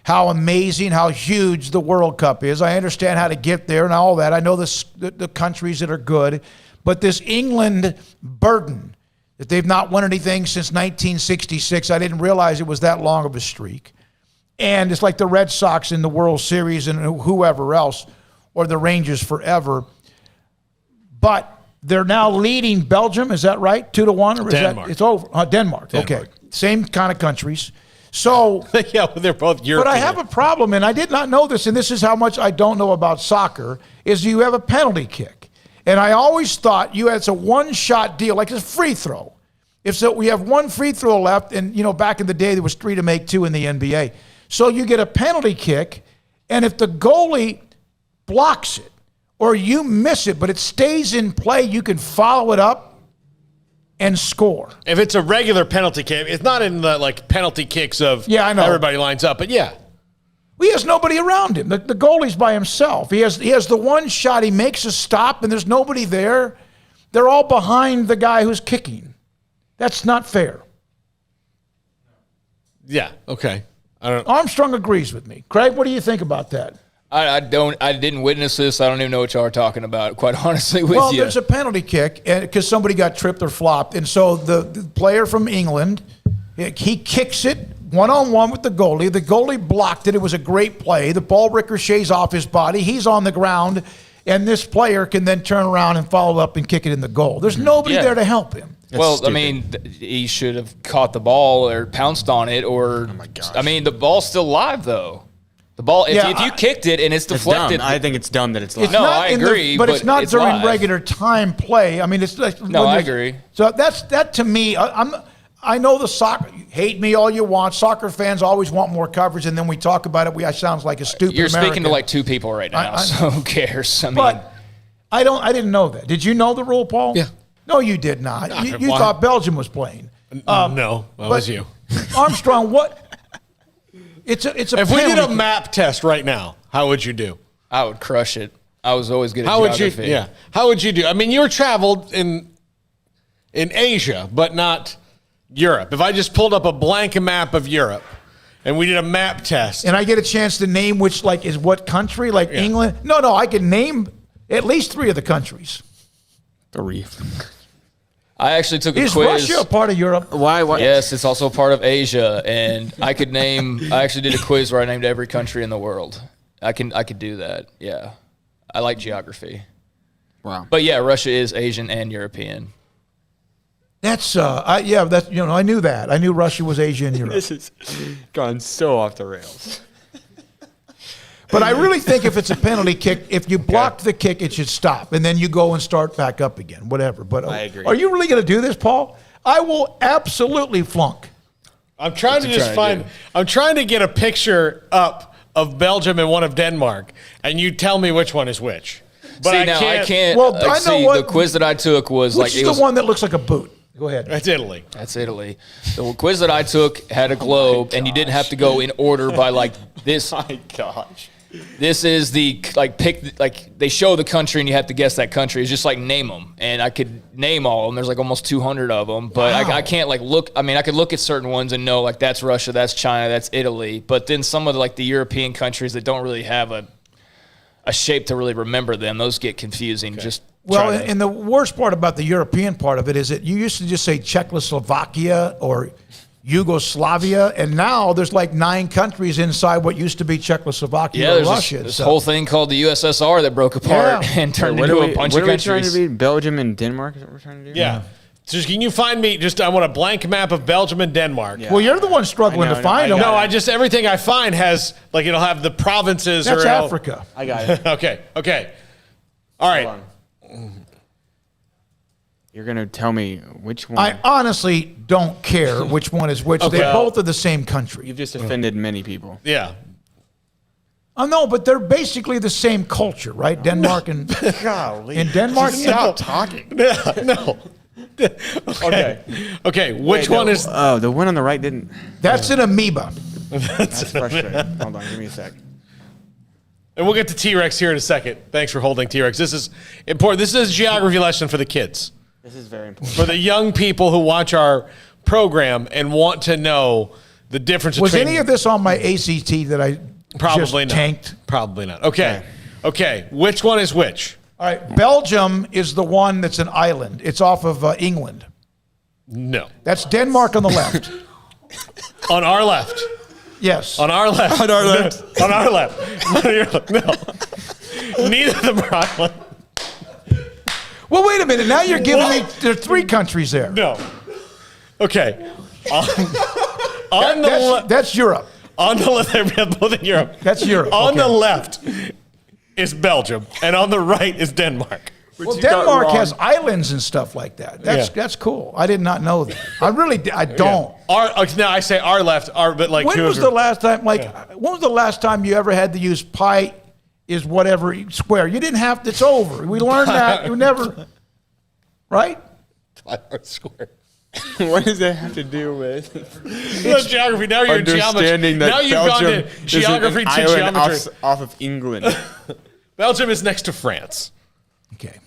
S6: how amazing, how huge the World Cup is. I understand how to get there and all that. I know the countries that are good, but this England burden that they've not won anything since 1966, I didn't realize it was that long of a streak. And it's like the Red Sox in the World Series and whoever else, or the Rangers forever. But they're now leading Belgium, is that right? 2-1? Or
S8: Denmark.
S6: It's over. Denmark. Okay. Same kind of countries. So
S8: yeah, they're both European.
S6: But I have a problem, and I did not know this, and this is how much I don't know about soccer, is you have a penalty kick. And I always thought it's a one-shot deal, like a free throw. If so, we have one free throw left, and, back in the day, there was 3 to make 2 in the NBA. So you get a penalty kick, and if the goalie blocks it, or you miss it, but it stays in play, you can follow it up and score.
S8: If it's a regular penalty kick, it's not in the penalty kicks of
S6: I know.
S8: Everybody lines up, but yeah.
S6: He has nobody around him. The goalie's by himself. He has the one shot. He makes a stop, and there's nobody there. They're all behind the guy who's kicking. That's not fair.
S8: Yeah, okay.
S6: Armstrong agrees with me. Craig, what do you think about that?
S7: I didn't witness this. I don't even know what y'all are talking about, quite honestly with you.
S6: Well, there's a penalty kick because somebody got tripped or flopped. And so the player from England, he kicks it one-on-one with the goalie. The goalie blocked it. It was a great play. The ball ricochets off his body. He's on the ground, and this player can then turn around and follow up and kick it in the goal. There's nobody there to help him.
S7: Well, I mean, he should have caught the ball or pounced on it, or I mean, the ball's still live though. The ball, if you kicked it and it's deflected,
S1: I think it's dumb that it's live.
S7: I agree,
S6: but it's not during
S7: live.
S6: Regular time play. I mean, it's like
S7: I agree.
S6: So that to me, I know the soccer. Hate me all you want. Soccer fans always want more coverage, and then we talk about it. I sounds like a stupid.
S7: You're
S6: American.
S7: speaking to like 2 people right now, so who cares? I mean,
S6: but I didn't know that. Did you know the rule, Paul?
S8: Yeah.
S6: No, you did not. You thought Belgium was playing.
S8: No, that was you.
S6: Armstrong, what? It's a.
S8: If we did a map test right now, how would you do?
S7: I would crush it. I was always good at geography.
S8: How would you do? I mean, you were traveled in Asia, but not Europe. If I just pulled up a blank map of Europe and we did a map test.
S6: And I get a chance to name which, is what country? England? No, I can name at least 3 of the countries.
S1: 3.
S7: I actually took a quiz.
S6: Is Russia a part of Europe?
S1: Why?
S7: Yes, it's also part of Asia, and I actually did a quiz where I named every country in the world. I could do that. Yeah, I like geography.
S1: Wow.
S7: But yeah, Russia is Asian and European.
S6: That's I knew that. I knew Russia was Asia and Europe.
S1: This has gone so off the rails.
S6: But I really think if it's a penalty kick, if you blocked the kick, it should stop, and then you go and start back up again, whatever. But
S1: I agree.
S6: Are you really going to do this, Paul? I will absolutely flunk.
S8: I'm trying I'm trying to get a picture up of Belgium and one of Denmark, and you tell me which one is which. But
S7: I can't.
S6: Well, I know what
S7: the quiz that I took was
S6: which is the one that looks like a boot. Go ahead.
S8: That's Italy.
S7: The quiz that I took had a globe, and you didn't have to go in order by this.
S1: My gosh.
S7: This is the they show the country and you have to guess that country. It's just name them, and I could name all of them. There's almost 200 of them, but I can't look. I mean, I could look at certain ones and know that's Russia, that's China, that's Italy. But then some of the European countries that don't really have a shape to really remember them, those get confusing. Okay.
S6: And the worst part about the European part of it is that you used to just say Czechoslovakia or Yugoslavia, and now there's 9 countries inside what used to be Czechoslovakia or Russia.
S7: This whole thing called the USSR that broke apart and turned into a bunch of countries.
S1: What are we trying to be? Belgium and Denmark is what we're trying to do?
S8: Yeah. So can you find me, I want a blank map of Belgium and Denmark.
S6: Yeah. Well, you're the one struggling to find them.
S8: No, everything I find has, it'll have the provinces.
S6: That's Africa.
S1: I got it.
S8: Okay. All right.
S1: You're going to tell me which one.
S6: I honestly don't care which one is which. Okay. They both are the same country.
S1: You've just offended many people.
S8: Yeah.
S6: Oh, no, but they're basically the same culture, right? Denmark and
S8: Golly.
S6: In Denmark,
S1: stop talking.
S8: No. Okay. Which one is?
S1: Oh, the one on the right didn't.
S6: That's an amoeba.
S1: That's frustrating. Hold on, give me a sec.
S8: And we'll get to T-Rex here in a second. Thanks for holding T-Rex. This is important. This is a geography lesson for the kids.
S1: This is very important.
S8: For the young people who watch our program and want to know the difference between...
S6: Was any of this on my ACT that I tanked?
S8: Probably not. Okay. Which one is which?
S6: All right. Belgium is the one that's an island. It's off of England.
S8: No.
S6: That's Denmark on the left.
S8: On our left.
S6: Yes.
S8: On our left.
S1: On our left.
S8: On our left. No. Neither of them are island.
S6: Well, wait a minute. Now you're giving me... There are 3 countries there.
S8: No. Okay.
S6: That's Europe.
S8: On the left, they're both in Europe.
S6: That's Europe.
S8: On the left is Belgium, and on the right is Denmark.
S6: Well, Denmark has islands and stuff like that. That's cool. I did not know that. I don't.
S8: Now I say our left, but like.
S6: When was the last time? When was the last time you ever had to use pi is whatever square? You didn't have to. It's over. We learned that. You never. Right.
S8: Pi r squared.
S1: What does that have to do with
S8: geography? Now you're in geometry. Now you've gone to geography to geometry.
S1: Off of England.
S8: Belgium is next to France.
S6: Okay.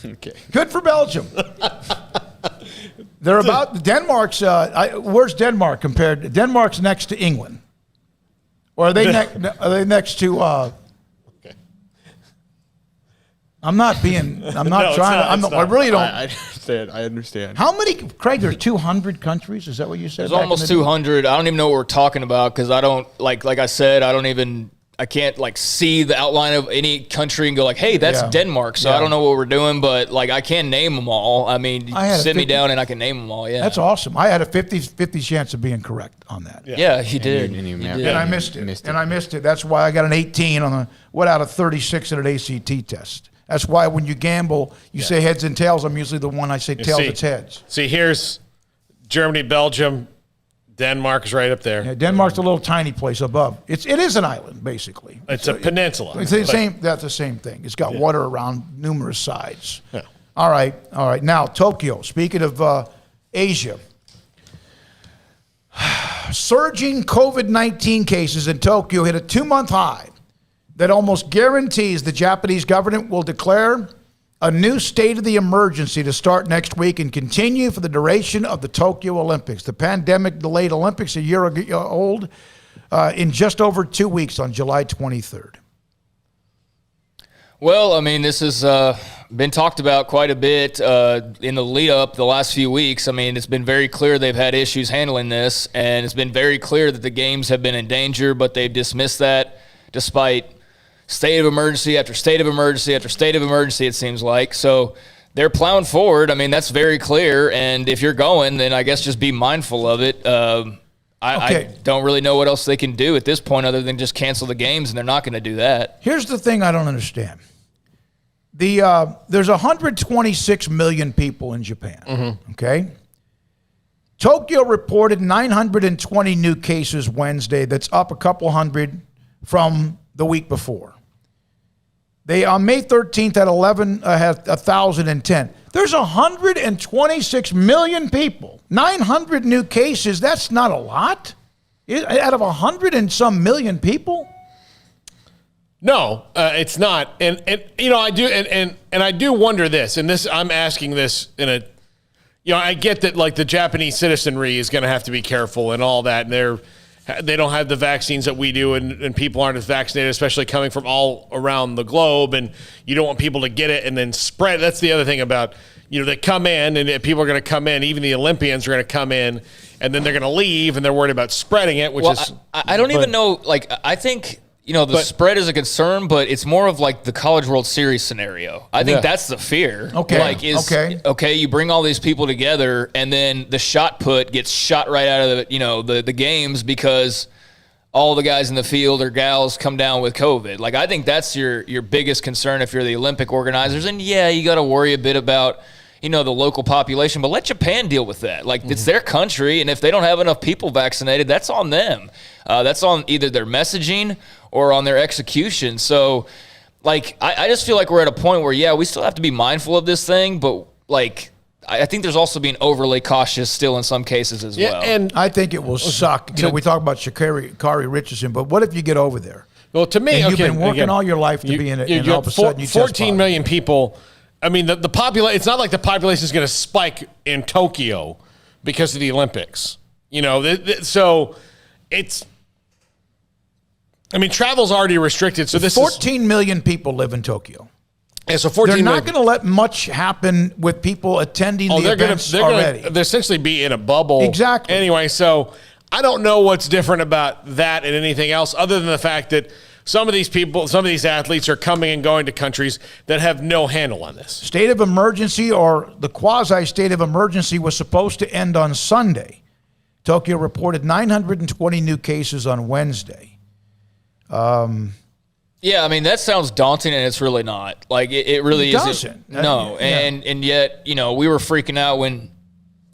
S1: Okay.
S6: Good for Belgium. They're about Denmark's. Where's Denmark compared? Denmark's next to England, or are they next to?
S8: Okay.
S6: I'm not trying. I really don't.
S1: I understand.
S6: How many, Craig? There's 200 countries. Is that what you said?
S7: There's almost 200. I don't even know what we're talking about because I don't like I said, I can't like see the outline of any country and go like, hey, that's Denmark. So I don't know what we're doing, but like I can name them all. I mean, sit me down and I can name them all. Yeah,
S6: that's awesome. I had a 50 chance of being correct on that.
S7: Yeah, he did.
S6: And I missed it. That's why I got an 18 on out of 36 in an ACT test. That's why when you gamble, you say heads and tails. I'm usually the one I say tails. It's heads.
S8: See, here's Germany, Belgium. Denmark is right up there.
S6: Yeah, Denmark's a little tiny place above. It is an island, basically.
S8: It's a peninsula.
S6: It's the same. That's the same thing. It's got water around numerous sides. Yeah. All right. Now, Tokyo. Speaking of Asia. Surging COVID-19 cases in Tokyo hit a 2-month high that almost guarantees the Japanese government will declare a new state of the emergency to start next week and continue for the duration of the Tokyo Olympics. The pandemic delayed Olympics a year old in just over 2 weeks on July 23rd.
S7: Well, I mean, this has been talked about quite a bit in the lead up the last few weeks. I mean, it's been very clear they've had issues handling this, and it's been very clear that the games have been in danger, but they've dismissed that despite state of emergency after state of emergency after state of emergency, it seems like. So they're plowing forward. I mean, that's very clear. And if you're going, then I guess just be mindful of it. I don't really know what else they can do at this point other than just cancel the games, and they're not going to do that.
S6: Here's the thing I don't understand. There's 126 million people in Japan, okay? Tokyo reported 920 new cases Wednesday. That's up a couple hundred from the week before. They on May 13th had 1,010. There's 126 million people. 900 new cases. That's not a lot. Out of 100 and some million people.
S8: No, it's not. And you know, I do and I do wonder this. And this, I'm asking this in a, you know, I get that like the Japanese citizenry is going to have to be careful and all that, and they don't have the vaccines that we do, and people aren't as vaccinated, especially coming from all around the globe, and you don't want people to get it and then spread. That's the other thing about, you know, they come in, and people are going to come in, even the Olympians are going to come in, and then they're going to leave, and they're worried about spreading it, which is...
S7: I don't even know, like, I think... You know, the spread is a concern, but it's more of like the College World Series scenario. I think that's the fear.
S6: Okay.
S7: Like, okay, you bring all these people together, and then the shot put gets shot right out of the games because all the guys in the field or gals come down with COVID. Like, I think that's your biggest concern if you're the Olympic organizers. And yeah, you got to worry a bit about, you know, the local population, but let Japan deal with that. Like, it's their country, and if they don't have enough people vaccinated, that's on them. That's on either their messaging or on their execution. So, like, I just feel like we're at a point where, yeah, we still have to be mindful of this thing, but, like, I think there's also being overly cautious still in some cases as well.
S6: And I think it will suck. You know, we talk about Kari Richardson, but what if you get over there?
S8: Well, to me,
S6: and you've been working all your life to be in it, and all of a sudden you
S8: 14 million people. I mean, the population, it's not like the population is going to spike in Tokyo because of the Olympics. You know, so it's... I mean, travel's already restricted, so this
S6: 14 million people live in Tokyo.
S8: Yeah, so 14
S6: They're
S8: million.
S6: not going to let much happen with people attending the events already.
S8: They're essentially be in a bubble.
S6: Exactly.
S8: Anyway, so I don't know what's different about that and anything else other than the fact that some of these people, some of these athletes are coming and going to countries that have no handle on this.
S6: State of emergency, or the quasi-state of emergency, was supposed to end on Sunday. Tokyo reported 920 new cases on Wednesday.
S7: Yeah, I mean, that sounds daunting, and it's really not. Like, it really isn't.
S6: Doesn't.
S7: No, and yet, we were freaking out when,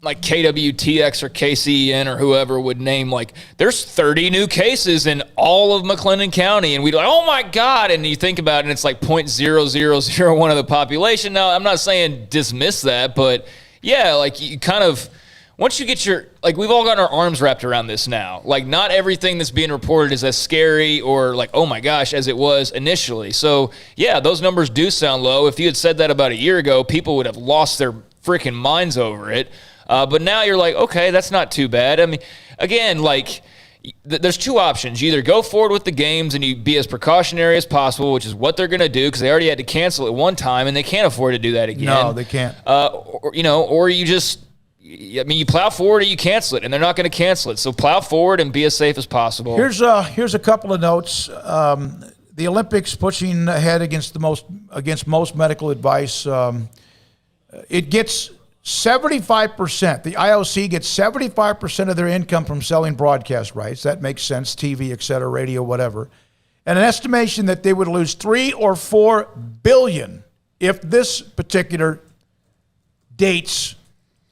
S7: like, KWTX or KCEN or whoever would name, like, there's 30 new cases in all of McLennan County, and we'd like, oh, my God, and you think about it, and it's like 0.0001 of the population. Now, I'm not saying dismiss that, but, yeah, like, you kind of – once you get we've all got our arms wrapped around this now. Like, not everything that's being reported is as scary or like, oh my gosh, as it was initially. So, yeah, those numbers do sound low. If you had said that about a year ago, people would have lost their freaking minds over it. But now you're like, okay, that's not too bad. I mean, again, like, there's two options. You either go forward with the games and you be as precautionary as possible, which is what they're going to do because they already had to cancel it one time and they can't afford to do that again.
S6: No, they can't.
S7: Or you just... I mean, you plow forward or you cancel it, and they're not going to cancel it. So plow forward and be as safe as possible.
S6: Here's a couple of notes. The Olympics pushing ahead against most medical advice. It gets 75%. The IOC gets 75% of their income from selling broadcast rights. That makes sense. TV, et cetera, radio, whatever. And an estimation that they would lose $3 or $4 billion if this particular dates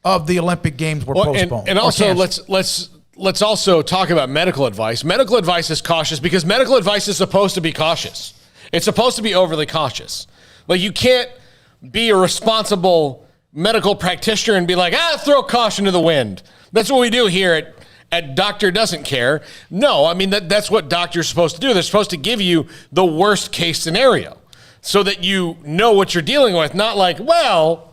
S6: of the Olympic Games were postponed.
S8: And also, let's also talk about medical advice. Medical advice is cautious because medical advice is supposed to be cautious. It's supposed to be overly cautious. Like, you can't be a responsible medical practitioner and be like, throw caution to the wind. That's what we do here at Doctor Doesn't Care. No, I mean, that's what doctors are supposed to do. They're supposed to give you the worst case scenario so that you know what you're dealing with, not like, well...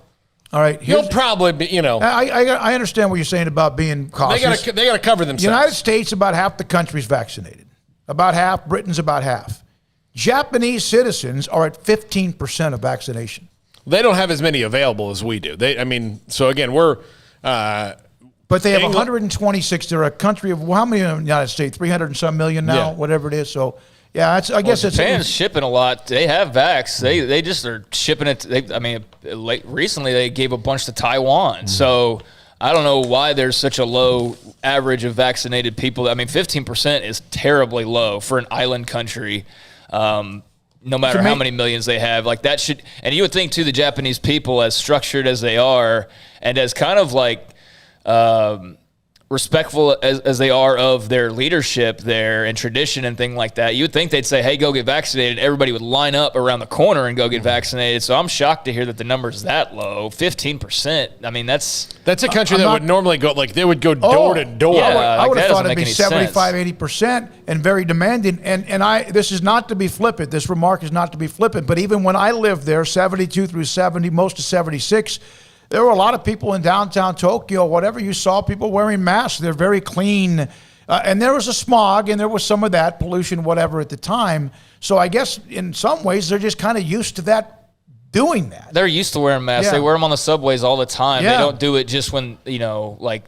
S6: All right,
S8: you'll probably be,
S6: I understand what you're saying about being cautious.
S8: They got to cover themselves.
S6: The United States, about half the country's vaccinated. About half. Britain's about half. Japanese citizens are at 15% of vaccination.
S8: They don't have as many available as we do. So again, we're.
S6: But they have 126. They're a country of how many in the United States? 300 and some million now, whatever it is. So. Yeah, I guess
S7: Japan's shipping a lot. They have vax. They just are shipping it. Recently they gave a bunch to Taiwan. So I don't know why there's such a low average of vaccinated people. I mean, 15% is terribly low for an island country. No matter how many millions they have, like that should. And you would think too, the Japanese people, as structured as they are, and as kind of like. Respectful as they are of their leadership there and tradition and thing like that, you would think they'd say, hey, go get vaccinated. Everybody would line up around the corner and go get vaccinated. So I'm shocked to hear that the number's that low, 15%. I mean, that's
S8: a country that would normally go, like, they would go door to door.
S6: Yeah, I would have thought it'd be 75, 80% and very demanding. And this is not to be flippant. This remark is not to be flippant. But even when I lived there, 72 through 70, most of 76, there were a lot of people in downtown Tokyo, whatever you saw, people wearing masks. They're very clean. And there was a smog, and there was some of that pollution, whatever, at the time. So I guess in some ways they're just kind of used to that, doing that.
S7: They're used to wearing masks.
S6: Yeah.
S7: They wear them on the subways all the time.
S6: Yeah.
S7: They don't do it just when,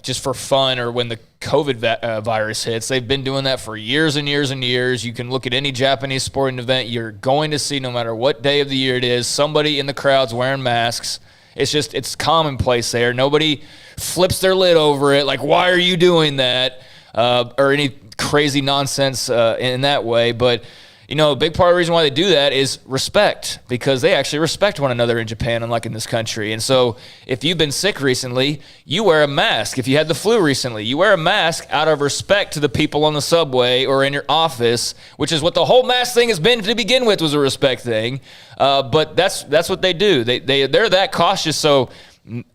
S7: just for fun or when the COVID virus hits. They've been doing that for years and years and years. You can look at any Japanese sporting event. You're going to see, no matter what day of the year it is, somebody in the crowd's wearing masks. It's commonplace there. Nobody flips their lid over it. Like, why are you doing that? Or any crazy nonsense in that way. But, a big part of the reason why they do that is respect, because they actually respect one another in Japan, unlike in this country. And so if you've been sick recently, you wear a mask. If you had the flu recently, you wear a mask out of respect to the people on the subway or in your office, which is what the whole mask thing has been to begin with, was a respect thing. But that's what they do. They're that cautious. So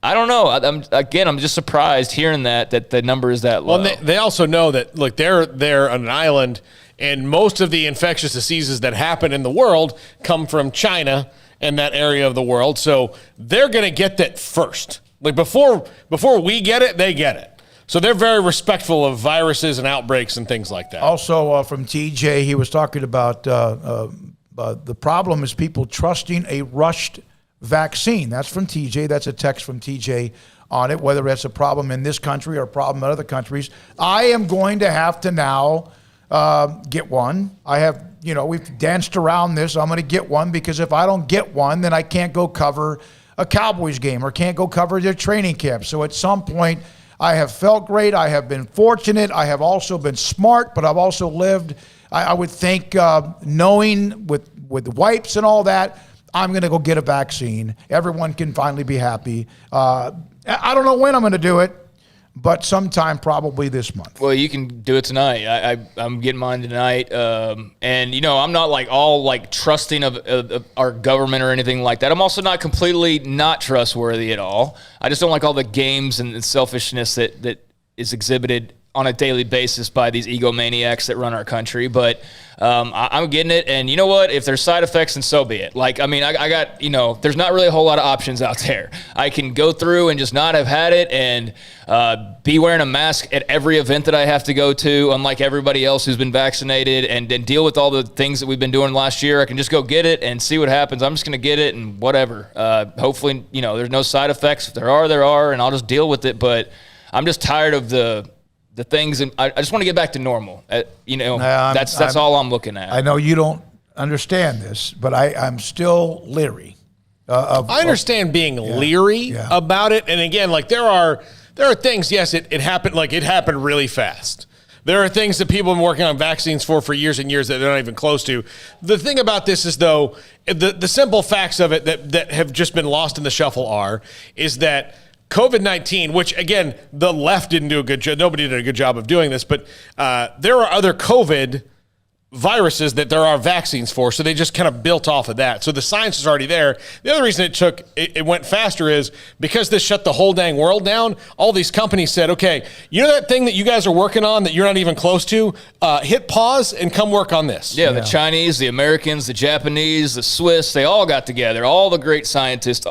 S7: I don't know. I'm just surprised hearing that the number is that low.
S8: Well, they also know that, look, they're on an island, and most of the infectious diseases that happen in the world come from China and that area of the world. So they're going to get that first. Like, before we get it, they get it. So they're very respectful of viruses and outbreaks and things like that.
S6: Also from TJ, he was talking about the problem is people trusting a rushed vaccine. That's from TJ. That's a text from TJ on it, whether that's a problem in this country or a problem in other countries. I am going to have to now get one. I have, we've danced around this. I'm going to get one, because if I don't get one, then I can't go cover a Cowboys game or can't go cover their training camp. So at some point, I have felt great. I have been fortunate. I have also been smart, but I've also lived, I would think, knowing with wipes and all that, I'm going to go get a vaccine. Everyone can finally be happy. I don't know when I'm going to do it, but sometime probably this month.
S7: Well, you can do it tonight. I'm getting mine tonight. And, you know, I'm not like all like trusting of our government or anything like that. I'm also not completely not trustworthy at all. I just don't like all the games and selfishness that is exhibited on a daily basis by these egomaniacs that run our country. But I'm getting it. And you know what? If there's side effects, then so be it. Like, I mean, I got, you know, there's not really a whole lot of options out there. I can go through and just not have had it and be wearing a mask at every event that I have to go to, unlike everybody else who's been vaccinated, and then deal with all the things that we've been doing last year. I can just go get it and see what happens. I'm just going to get it and whatever. Hopefully, you know, there's no side effects. If there are, and I'll just deal with it. But I'm just tired of the things, and I just want to get back to normal. That's all I'm looking at.
S6: I know you don't understand this, but I'm still leery.
S8: I understand being leery about it, and again, like there are things. Yes, it happened. Like it happened really fast. There are things that people have been working on vaccines for years and years that they're not even close to. The thing about this is, though, the simple facts of it that have just been lost in the shuffle is that COVID-19, which, again, the left didn't do a good job. Nobody did a good job of doing this, but there are other COVID viruses that there are vaccines for, so they just kind of built off of that. So the science is already there. The other reason it went faster is because this shut the whole dang world down, all these companies said, okay, you know that thing that you guys are working on that you're not even close to? Hit pause and come work on this.
S7: Yeah, the Chinese, the Americans, the Japanese, the Swiss, they all got together. All the great scientists,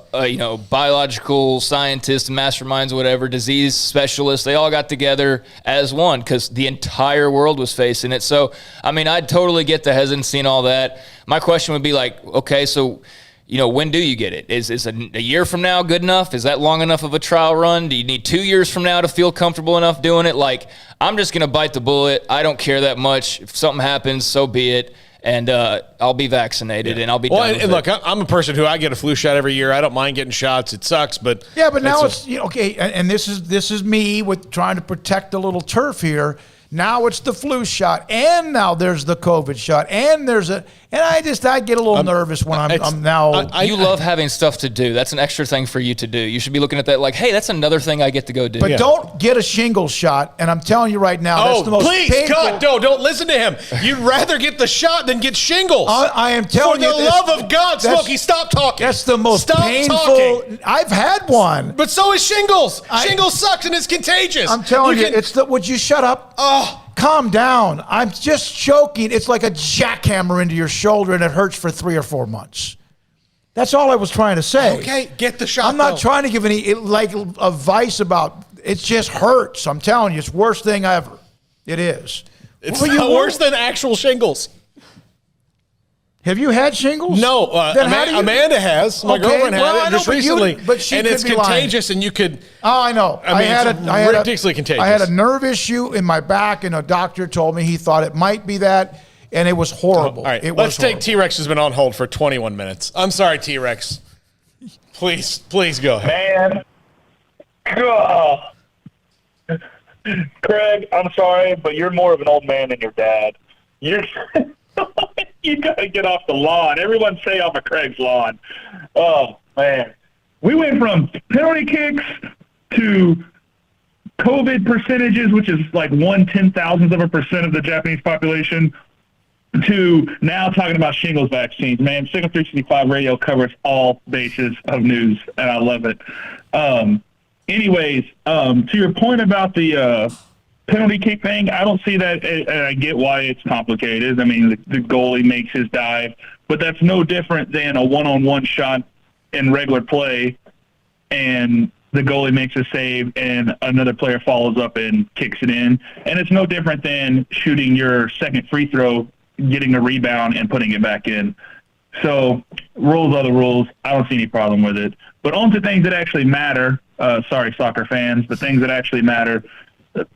S7: biological scientists, masterminds, whatever, disease specialists, they all got together as one because the entire world was facing it. So, I mean, I'd totally get the hesitancy and all that. My question would be like, okay, so, you know, when do you get it? Is a year from now good enough? Is that long enough of a trial run? Do you need 2 years from now to feel comfortable enough doing it? Like, I'm just going to bite the bullet. I don't care that much. If something happens, so be it. And I'll be vaccinated and I'll be done with
S8: and look, I'm a person who I get a flu shot every year. I don't mind getting shots. It sucks, but
S6: yeah, but now it's okay. And this is me with trying to protect a little turf here. Now it's the flu shot, and now there's the COVID shot, and I get a little nervous when I'm now.
S7: You love having stuff to do. That's an extra thing for you to do. You should be looking at that like, hey, that's another thing I get to go do.
S6: But don't get a shingles shot, and I'm telling you right now, that's the most painful.
S8: God, don't listen to him. You'd rather get the shot than get shingles.
S6: I am telling you.
S8: For the love of God, Smokey, stop talking.
S6: That's the most painful.
S8: Talking.
S6: I've had one.
S8: But so is shingles. Shingles sucks, and it's contagious.
S6: I'm telling you, would you shut up? Calm down. I'm just joking. It's like a jackhammer into your shoulder, and it hurts for 3 or 4 months. That's all I was trying to say.
S8: Okay, get the shot.
S6: I'm not trying to give any advice about it. Just hurts. I'm telling you, it's the worst thing ever. It is.
S8: It's worse than actual shingles.
S6: Have you had shingles?
S8: No, Amanda has. My girlfriend had it just recently.
S6: But she
S8: and it's contagious, and you could.
S6: Oh, I know.
S8: I mean, it's ridiculously contagious.
S6: I had a nerve issue in my back, and a doctor told me he thought it might be that, and it was horrible.
S8: All right, let's take T-Rex has been on hold for 21 minutes. I'm sorry, T-Rex. Please go ahead.
S10: Man, Craig, I'm sorry, but you're more of an old man than your dad. You got to get off the lawn. Everyone say off of Craig's lawn. Oh, man. We went from penalty kicks to COVID percentages, which is like 1/10,000% of the Japanese population, to now talking about shingles vaccines. Man, SicEm365 Radio covers all bases of news, and I love it. Anyways, to your point about the penalty kick thing, I don't see that, and I get why it's complicated. I mean, the goalie makes his dive, but that's no different than a one-on-one shot in regular play, and the goalie makes a save, and another player follows up and kicks it in. And it's no different than shooting your second free throw, getting a rebound, and putting it back in. So rules are the rules. I don't see any problem with it. But on to things that actually matter. Sorry, soccer fans, but things that actually matter.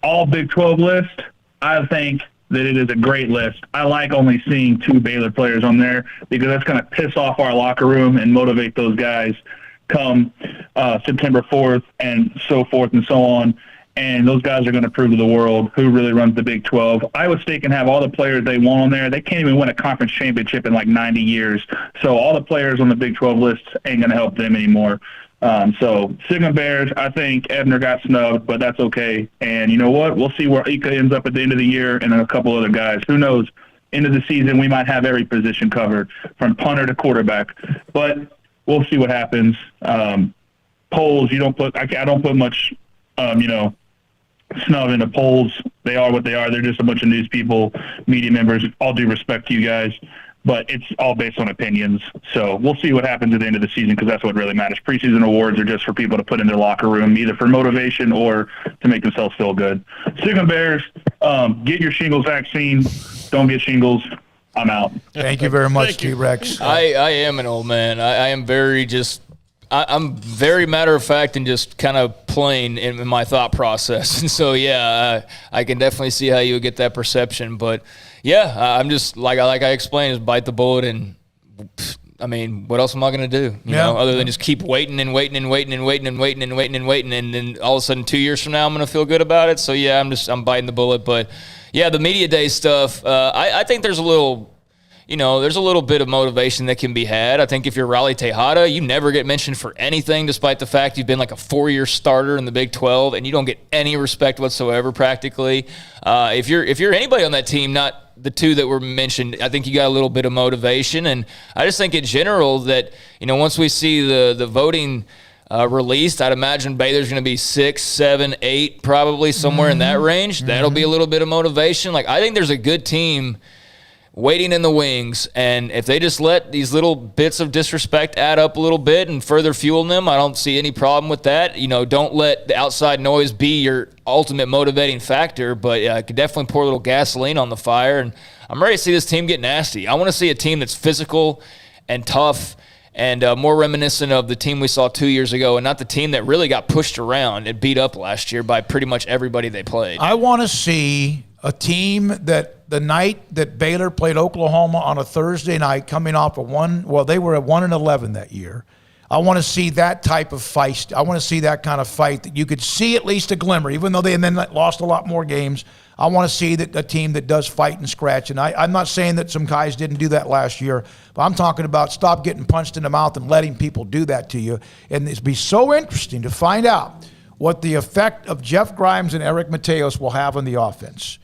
S10: All Big 12 list, I think that it is a great list. I like only seeing 2 Baylor players on there because that's going to piss off our locker room and motivate those guys come September 4th and so forth and so on. and those guys are going to prove to the world who really runs the Big 12. Iowa State can have all the players they want on there. They can't even win a conference championship in like 90 years. So all the players on the Big 12 list ain't going to help them anymore. So Sic'Em Bears, I think Ebner got snubbed, but that's okay. And you know what? We'll see where Ika ends up at the end of the year and then a couple other guys. Who knows? End of the season, we might have every position covered from punter to quarterback. But we'll see what happens. Polls, I don't put much, snub into polls. They are what they are. They're just a bunch of news people, media members. All due respect to you guys, but it's all based on opinions. So we'll see what happens at the end of the season because that's what really matters. Preseason awards are just for people to put in their locker room, either for motivation or to make themselves feel good. Sic'Em Bears, get your shingles vaccine. Don't get shingles. I'm out.
S6: Thank you very much, T-Rex.
S7: I am an old man. I am I'm very matter of fact and just kind of plain in my thought process. And so, I can definitely see how you would get that perception. But, I'm just, like I explained, is bite the bullet. And, I mean, what else am I going to do? You know, other than just keep waiting and waiting and waiting and waiting and waiting and waiting and waiting. And then all of a sudden 2 years from now, I'm going to feel good about it. So, I'm biting the bullet. But, the media day stuff, I think there's a little – there's a little bit of motivation that can be had. I think if you're Raleigh Tejada, you never get mentioned for anything, despite the fact you've been like a 4-year starter in the Big 12, and you don't get any respect whatsoever practically. If you're anybody on that team, not the two that were mentioned, I think you got a little bit of motivation. And I just think in general that, once we see the voting released, I'd imagine Baylor's going to be 6, 7, 8, probably somewhere in that range. That'll be a little bit of motivation. Like, I think there's a good team waiting in the wings, and if they just let these little bits of disrespect add up a little bit and further fuel them, I don't see any problem with that. Don't let the outside noise be your ultimate motivating factor, but I could definitely pour a little gasoline on the fire, and I'm ready to see this team get nasty. I want to see a team that's physical and tough and more reminiscent of the team we saw 2 years ago, and not the team that really got pushed around and beat up last year by pretty much everybody they played.
S6: I want to see a team that the night that Baylor played Oklahoma on a Thursday night, coming off they were at 1-11 that year. I want to see that type of feist. I want to see that kind of fight that you could see at least a glimmer, even though they then lost a lot more games. I want to see that a team that does fight and scratch. And I'm not saying that some guys didn't do that last year, but I'm talking about stop getting punched in the mouth and letting people do that to you. And it'd be so interesting to find out what the effect of Jeff Grimes and Eric Mateos will have on the offense.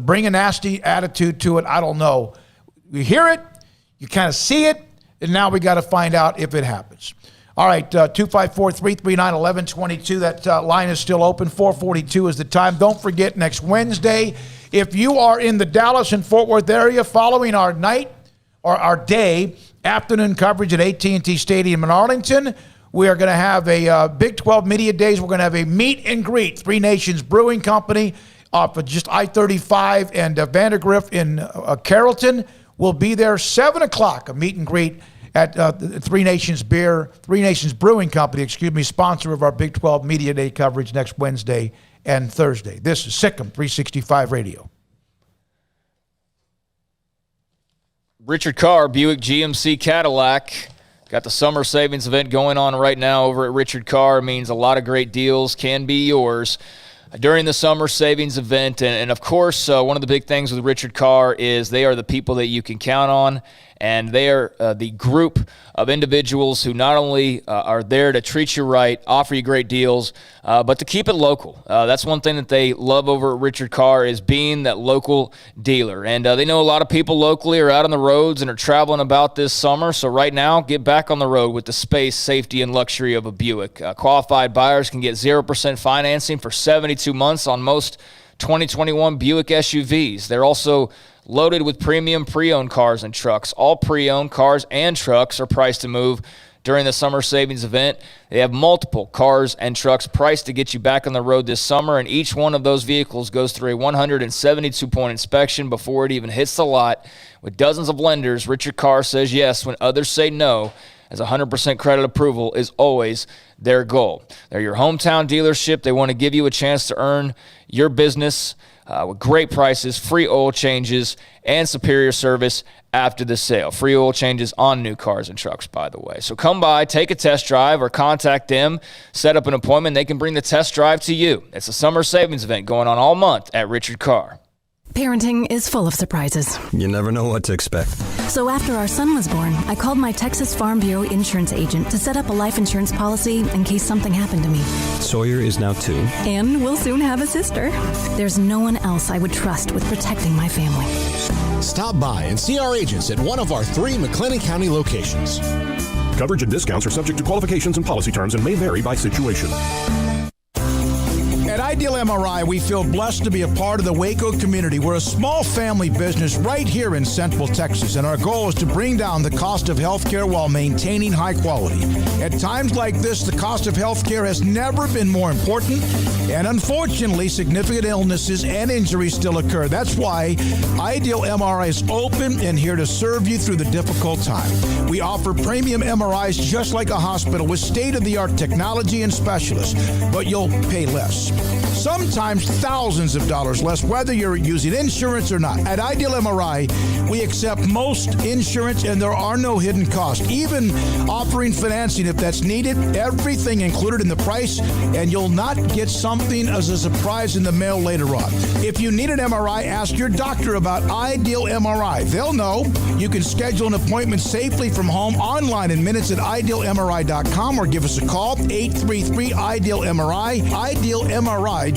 S6: Bring a nasty attitude to it. I don't know. You hear it, you kind of see it, and now we got to find out if it happens. All right, 254-339-1122. That line is still open. 4:42 is the time. Don't forget, next Wednesday, if you are in the Dallas and Fort Worth area following our night or our day afternoon coverage at AT&T Stadium in Arlington, we are going to have a Big 12 Media Days. We're going to have a meet and greet. Three Nations Brewing Company off of just I-35 and Vandergrift in Carrollton. We'll be there 7 o'clock, a meet and greet at the Three Nations Brewing Company, sponsor of our Big 12 Media Day coverage next Wednesday and Thursday. This is SicEm365 Radio.
S7: Richard Carr, Buick GMC Cadillac. Got the summer savings event going on right now over at Richard Carr. Means a lot of great deals can be yours during the summer savings event. And of course, one of the big things with Richard Carr is they are the people that you can count on, and they are the group of individuals who not only are there to treat you right, offer you great deals, but to keep it local. That's one thing that they love over at Richard Carr is being that local dealer. And they know a lot of people locally are out on the roads and are traveling about this summer. So right now, get back on the road with the space, safety, and luxury of a Buick. Qualified buyers can get 0% financing for 72 months on most 2021 Buick SUVs. They're also loaded with premium pre-owned cars and trucks. All pre-owned cars and trucks are priced to move during the summer savings event. They have multiple cars and trucks priced to get you back on the road this summer, and each one of those vehicles goes through a 172-point inspection before it even hits the lot. With dozens of lenders, Richard Carr says yes when others say no, as 100% credit approval is always their goal. They're your hometown dealership. They want to give you a chance to earn your business. with great prices, free oil changes, and superior service after the sale. Free oil changes on new cars and trucks, by the way. So come by, take a test drive, or contact them, set up an appointment. They can bring the test drive to you. It's a summer savings event going on all month at Richard Carr.
S11: Parenting is full of surprises.
S17: You never know what to expect.
S11: So after our son was born, I called my Texas Farm Bureau insurance agent to set up a life insurance policy in case something happened to me.
S17: Sawyer is now 2.
S11: And we'll soon have a sister. There's no one else I would trust with protecting my family.
S3: Stop by and see our agents at one of our 3 McLennan County locations.
S18: Coverage and discounts are subject to qualifications and policy terms and may vary by situation.
S9: At Ideal MRI, we feel blessed to be a part of the Waco community. We're a small family business right here in Central Texas, and our goal is to bring down the cost of healthcare while maintaining high quality. At times like this, the cost of healthcare has never been more important, and unfortunately, significant illnesses and injuries still occur. That's why Ideal MRI is open and here to serve you through the difficult time. We offer premium MRIs just like a hospital with state-of-the-art technology and specialists, but you'll pay less. Sometimes thousands of dollars less, whether you're using insurance or not. At Ideal MRI, we accept most insurance and there are no hidden costs. Even offering financing if that's needed, everything included in the price, and you'll not get something as a surprise in the mail later on. If you need an MRI, ask your doctor about Ideal MRI. They'll know. You can schedule an appointment safely from home online in minutes at idealmri.com or give us a call, 833-IDEAL-MRI, idealmri.com.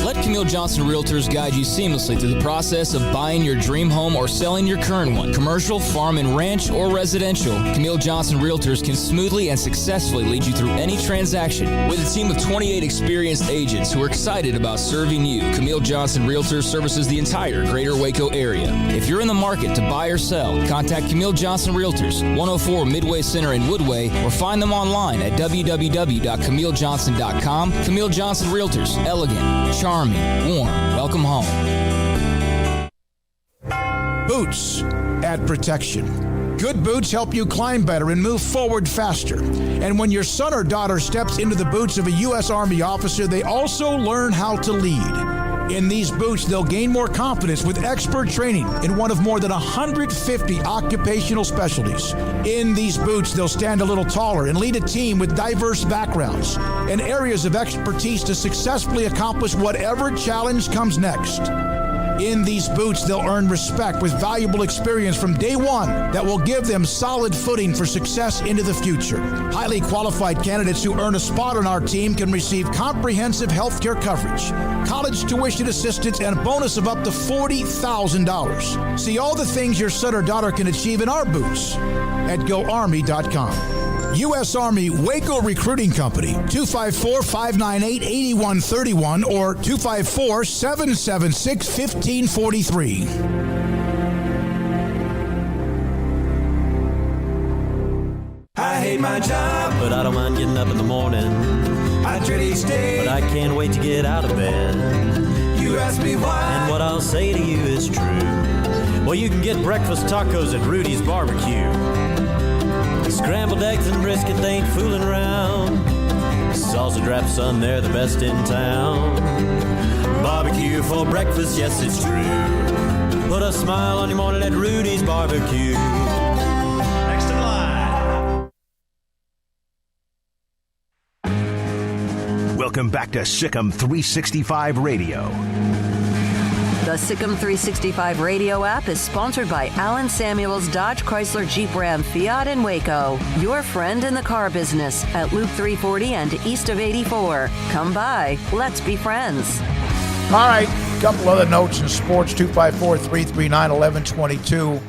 S24: Let Camille Johnson Realtors guide you seamlessly through the process of buying your dream home or selling your current one. Commercial, farm and ranch, or residential, Camille Johnson Realtors can smoothly and successfully lead you through any transaction. With a team of 28 experienced agents who are excited about serving you, Camille Johnson Realtors services the entire greater Waco area. If you're in the market to buy or sell, contact Camille Johnson Realtors, 104 Midway Center in Woodway, or find them online at www.camillejohnson.com. Camille Johnson Realtors, elegant, charming, warm. Welcome home.
S9: Boots add protection. Good boots help you climb better and move forward faster. And when your son or daughter steps into the boots of a U.S. Army officer, they also learn how to lead. In these boots, they'll gain more confidence with expert training in one of more than 150 occupational specialties. In these boots, they'll stand a little taller and lead a team with diverse backgrounds and areas of expertise to successfully accomplish whatever challenge comes next. In these boots, they'll earn respect with valuable experience from day one that will give them solid footing for success into the future. Highly qualified candidates who earn a spot on our team can receive comprehensive health care coverage, college tuition assistance, and a bonus of up to $40,000. See all the things your son or daughter can achieve in our boots at GoArmy.com. U.S. Army Waco Recruiting Company, 254-598-8131 or 254-776-1543.
S12: I hate my job, but I don't mind getting up in the morning. I dread each day, but I can't wait to get out of bed. You ask me why, and what I'll say to you is true. Well, you can get breakfast tacos at Rudy's Barbecue. Scrambled eggs and brisket, they ain't fooling around. Salsa drap, son, they're the best in town. Barbecue for breakfast, yes, it's true. Put a smile on your morning at Rudy's Barbecue. Next in line.
S5: Welcome back to SicEm365 Radio.
S2: The SicEm365 Radio app is sponsored by Alan Samuels Dodge Chrysler Jeep Ram Fiat in Waco. Your friend in the car business at Loop 340 and east of 84. Come by. Let's be friends.
S6: All right, a couple other notes in sports, 254-339-1122.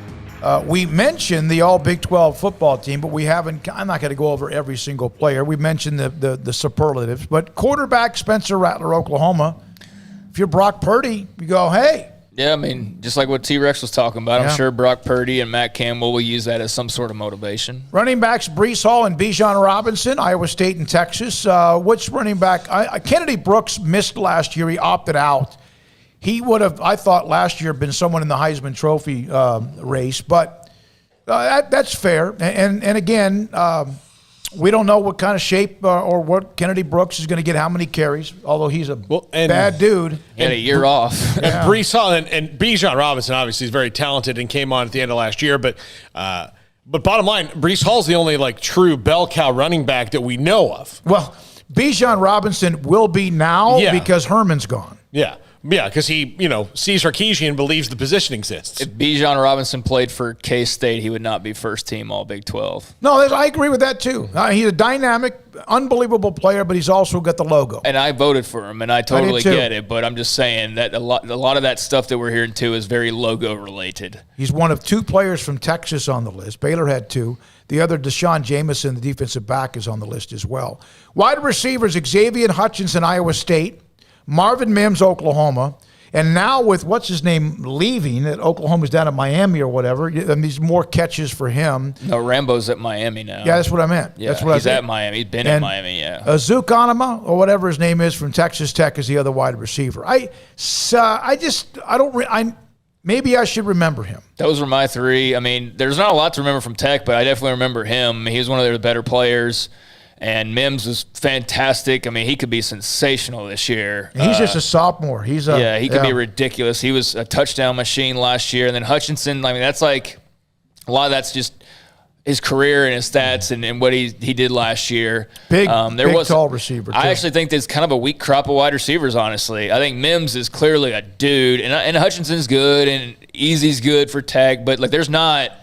S6: We mentioned the all Big 12 football team, but we haven't. I'm not going to go over every single player. We mentioned the superlatives, but quarterback Spencer Rattler, Oklahoma. If you're Brock Purdy, you go, hey.
S7: Yeah, I mean, just like what T-Rex was talking about, I'm sure Brock Purdy and Matt Campbell will use that as some sort of motivation.
S6: Running backs Breece Hall and Bijan Robinson, Iowa State and Texas. Which running back? Kennedy Brooks missed last year. He opted out. He would have, I thought, last year been someone in the Heisman Trophy race, but that's fair. And again, We don't know what kind of shape or what Kennedy Brooks is going to get, how many carries, although he's a bad dude.
S7: He had a year off.
S8: And Breece Hall and Bijan Robinson obviously is very talented and came on at the end of last year. But bottom line, Breece Hall's the only true bell cow running back that we know of.
S6: Well, Bijan Robinson will be now because Herman's gone.
S8: Yeah. Yeah, because he, sees Sarkisian and believes the position exists.
S7: If Bijan Robinson played for K-State, he would not be first team All Big 12.
S6: No, I agree with that too. He's a dynamic, unbelievable player, but he's also got the logo.
S7: And I voted for him, and I totally get it. But I'm just saying that a lot of that stuff that we're hearing too is very logo related.
S6: He's one of 2 players from Texas on the list. Baylor had 2. The other, Deshaun Jameson, the defensive back, is on the list as well. Wide receivers, Xavier Hutchinson, Iowa State. Marvin Mims, Oklahoma. And now with what's his name leaving at Oklahoma's down at Miami or whatever, and these more catches for him.
S7: No, Rambo's at Miami now.
S6: Yeah, that's what I meant.
S7: Yeah,
S6: that's what
S7: he's at Miami. He's been at Miami, yeah.
S6: Zook Onama, or whatever his name is, from Texas Tech is the other wide receiver. Maybe I should remember him.
S7: Those were my 3. I mean, there's not a lot to remember from Tech, but I definitely remember him. He was one of their better players. And Mims was fantastic. I mean, he could be sensational this year.
S6: He's just a sophomore. He
S7: could be ridiculous. He was a touchdown machine last year. And then Hutchinson, I mean, that's a lot of that's just his career and his stats and what he did last year.
S6: Big, tall receiver, too.
S7: I actually think there's kind of a weak crop of wide receivers, honestly. I think Mims is clearly a dude. And Hutchinson's good and Easy's good for Tech. But, there's not –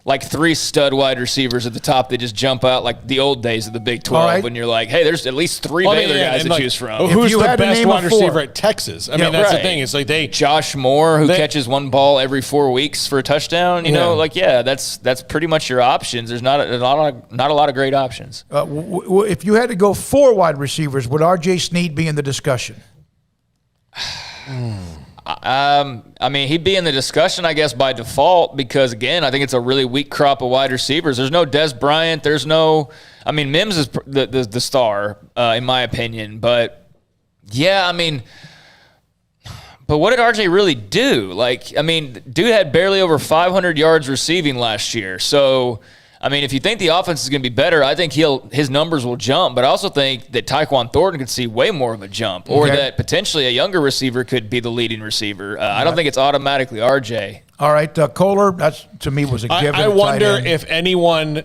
S7: 3 stud wide receivers at the top that just jump out like the old days of the Big 12 when you're like, hey, there's at least 3 Baylor guys to choose from.
S8: Who's the best wide receiver at Texas? I mean, that's the thing. It's
S7: Josh Moore, who catches 1 ball every 4 weeks for a touchdown. That's pretty much your options. There's not a lot of great options.
S6: If you had to go 4 wide receivers, would R.J. Sneed be in the discussion?
S7: I mean, he'd be in the discussion, I guess, by default because, again, I think it's a really weak crop of wide receivers. There's no Des Bryant. There's no – I mean, Mims is the star, in my opinion. But, yeah, I mean – but what did RJ really do? Dude had barely over 500 yards receiving last year. So – I mean, if you think the offense is going to be better, I think his numbers will jump. But I also think that Tyquan Thornton could see way more of a jump, or that potentially a younger receiver could be the leading receiver. I don't think it's automatically RJ.
S6: All right, Kohler, that to me was a given.
S8: I wonder if anyone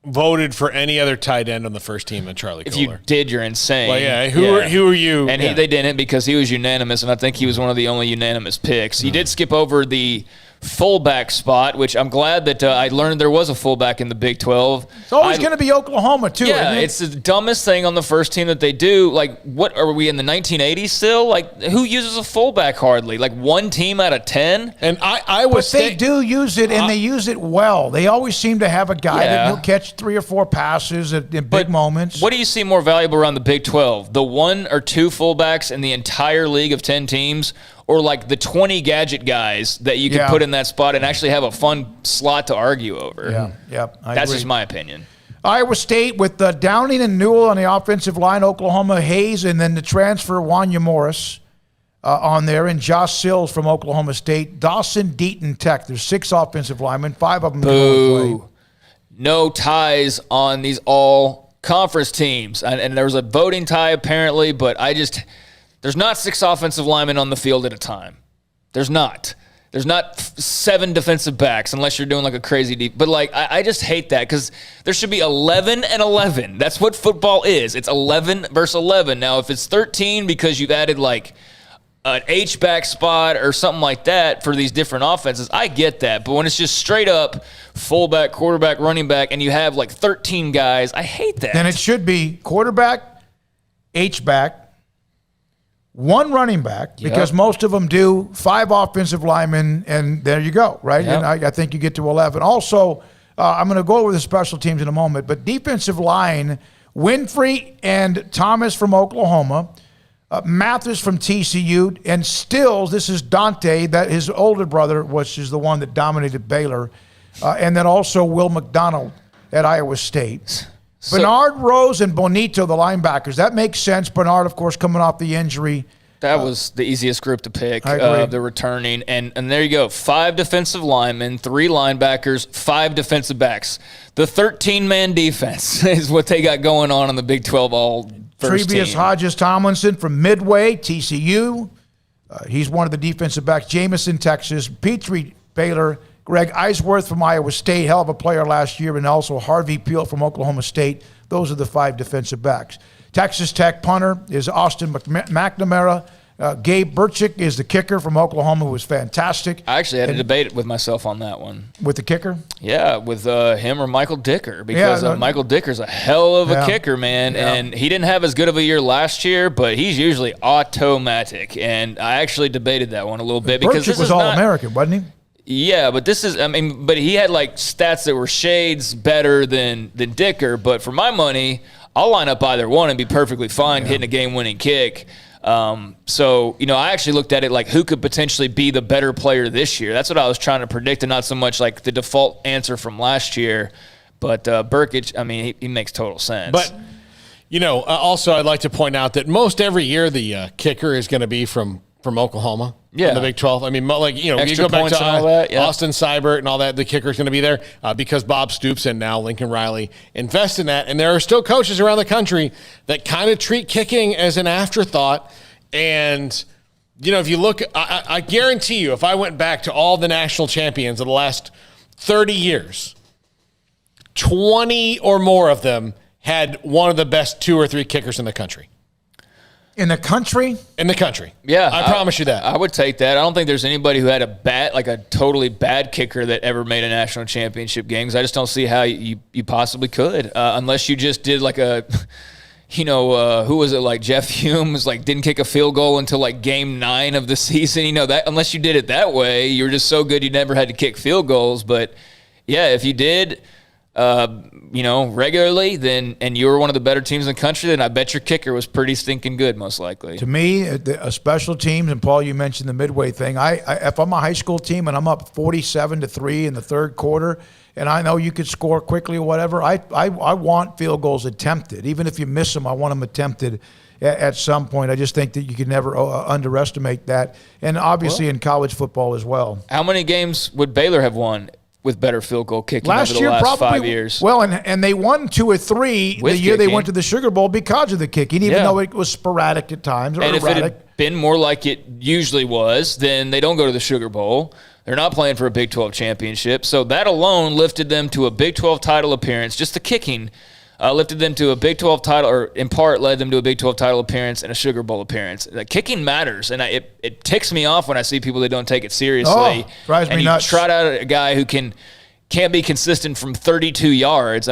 S8: voted for any other tight end on the first team than Charlie Kohler.
S7: If you did, you're insane.
S8: Well, yeah, who are you?
S7: And they didn't because he was unanimous, and I think he was one of the only unanimous picks. You did skip over the fullback spot, which I'm glad that I learned there was a fullback in the Big 12.
S6: It's always going to be Oklahoma, too,
S7: yeah,
S6: isn't it?
S7: It's the dumbest thing on the first team that they do. What are we in the 1980s still? Who uses a fullback hardly? 1 team out of 10?
S8: And I was
S6: But they do use it, and they use it well. They always seem to have a guy that will catch 3 or 4 passes in big moments.
S7: What do you see more valuable around the Big 12? The 1 or 2 fullbacks in the entire league of 10 teams, or the 20 gadget guys that you could put in that spot and actually have a fun slot to argue over? That's just my opinion.
S6: Iowa State with Downing and Newell on the offensive line, Oklahoma Hayes, and then the transfer Wanya Morris on there, and Josh Sills from Oklahoma State. Dawson Deaton Tech. There's 6 offensive linemen, 5 of them play.
S7: No ties on these all-conference teams. And there was a voting tie apparently, but there's not 6 offensive linemen on the field at a time. There's not. There's not 7 defensive backs unless you're doing a crazy deep. But I just hate that because there should be 11 and 11. That's what football is. It's 11 versus 11. Now, if it's 13 because you've added an H-back spot or something like that for these different offenses, I get that. But when it's just straight up fullback, quarterback, running back, and you have 13 guys, I hate that.
S6: Then it should be quarterback, H-back, 1 running back, because most of them do 5 offensive linemen, and there you go, right?
S7: Yep.
S6: And I think you get to 11. Also, I'm going to go over the special teams in a moment, but defensive line, Winfrey and Thomas from Oklahoma, Mathis from TCU, and Stills, this is Dante, that his older brother, which is the one that dominated Baylor, and then also Will McDonald at Iowa State. Bernard, Rose, and Bonito, the linebackers. That makes sense. Bernard, of course, coming off the injury
S7: That was the easiest group to pick,
S6: I agree.
S7: the returning. And there you go. 5 defensive linemen, 3 linebackers, 5 defensive backs. The 13-man defense is what they got going on the Big 12 all-first team.
S6: Tre'Vius Hodges-Tomlinson from Midway, TCU. He's one of the defensive backs. Jamison, Texas. Petrie, Baylor. Greg Eisworth from Iowa State, hell of a player last year. And also Harvey Peel from Oklahoma State. Those are the 5 defensive backs. Texas Tech punter is Austin McNamara. Gabe Burchick is the kicker from Oklahoma, who was fantastic.
S7: I actually had a debate with myself on that one.
S6: With the kicker?
S7: Yeah, with him or Michael Dicker, because Michael Dicker's a hell of a kicker, man.
S6: Yeah.
S7: And he didn't have as good of a year last year, but he's usually automatic. And I actually debated that one a little bit. Because
S6: Burchick was All-American, wasn't he?
S7: Yeah, but but he had like stats that were shades better than Dicker. But for my money, I'll line up either one and be perfectly fine hitting a game-winning kick. So, I actually looked at it like who could potentially be the better player this year. That's what I was trying to predict, and not so much like the default answer from last year. But Burkich, he makes total sense.
S8: But, also I'd like to point out that most every year the kicker is going to be from Oklahoma.
S7: Yeah.
S8: In the Big 12. You
S7: Extra
S8: go back
S7: points
S8: to
S7: and all that, yeah.
S8: Austin Seibert and all that, the kicker's going to be there because Bob Stoops and now Lincoln Riley invest in that. And there are still coaches around the country that kind of treat kicking as an afterthought. And, if you look, I guarantee you, if I went back to all the national champions of the last 30 years, 20 or more of them had one of the best 2 or 3 kickers in the country.
S6: In the country?
S8: In the country.
S7: Yeah.
S8: I promise you that.
S7: I would take that. I don't think there's anybody who had a totally bad kicker that ever made a national championship game, because I just don't see how you possibly could, unless you just did like a, who was it, like Jeff Hume was like didn't kick a field goal until like game 9 of the season. That unless you did it that way, you were just so good you never had to kick field goals. But yeah, if you did, regularly, and you were one of the better teams in the country, then I bet your kicker was pretty stinking good, most likely.
S6: To me, a special teams, and Paul, you mentioned the Midway thing. If I'm a high school team and I'm up 47-3 in the third quarter, and I know you could score quickly or whatever, I want field goals attempted. Even if you miss them, I want them attempted at some point. I just think that you can never underestimate that, and obviously in college football as well.
S7: How many games would Baylor have won with better field goal kicking over the last 5 years?
S6: Well, and they won 2 or 3
S7: with
S6: the year
S7: kicking.
S6: They went to the Sugar Bowl because of the kicking, even though it was sporadic at times. Or
S7: and if it
S6: erratic.
S7: had been more like it usually was, then they don't go to the Sugar Bowl. They're not playing for a Big 12 championship. So that alone lifted them to a Big 12 title appearance. Just the kicking lifted them to a Big 12 title, or in part led them to a Big 12 title appearance and a Sugar Bowl appearance. Kicking matters, and it ticks me off when I see people that don't take it seriously.
S6: Drives me nuts.
S7: You trot out a guy who can't be consistent from 32 yards.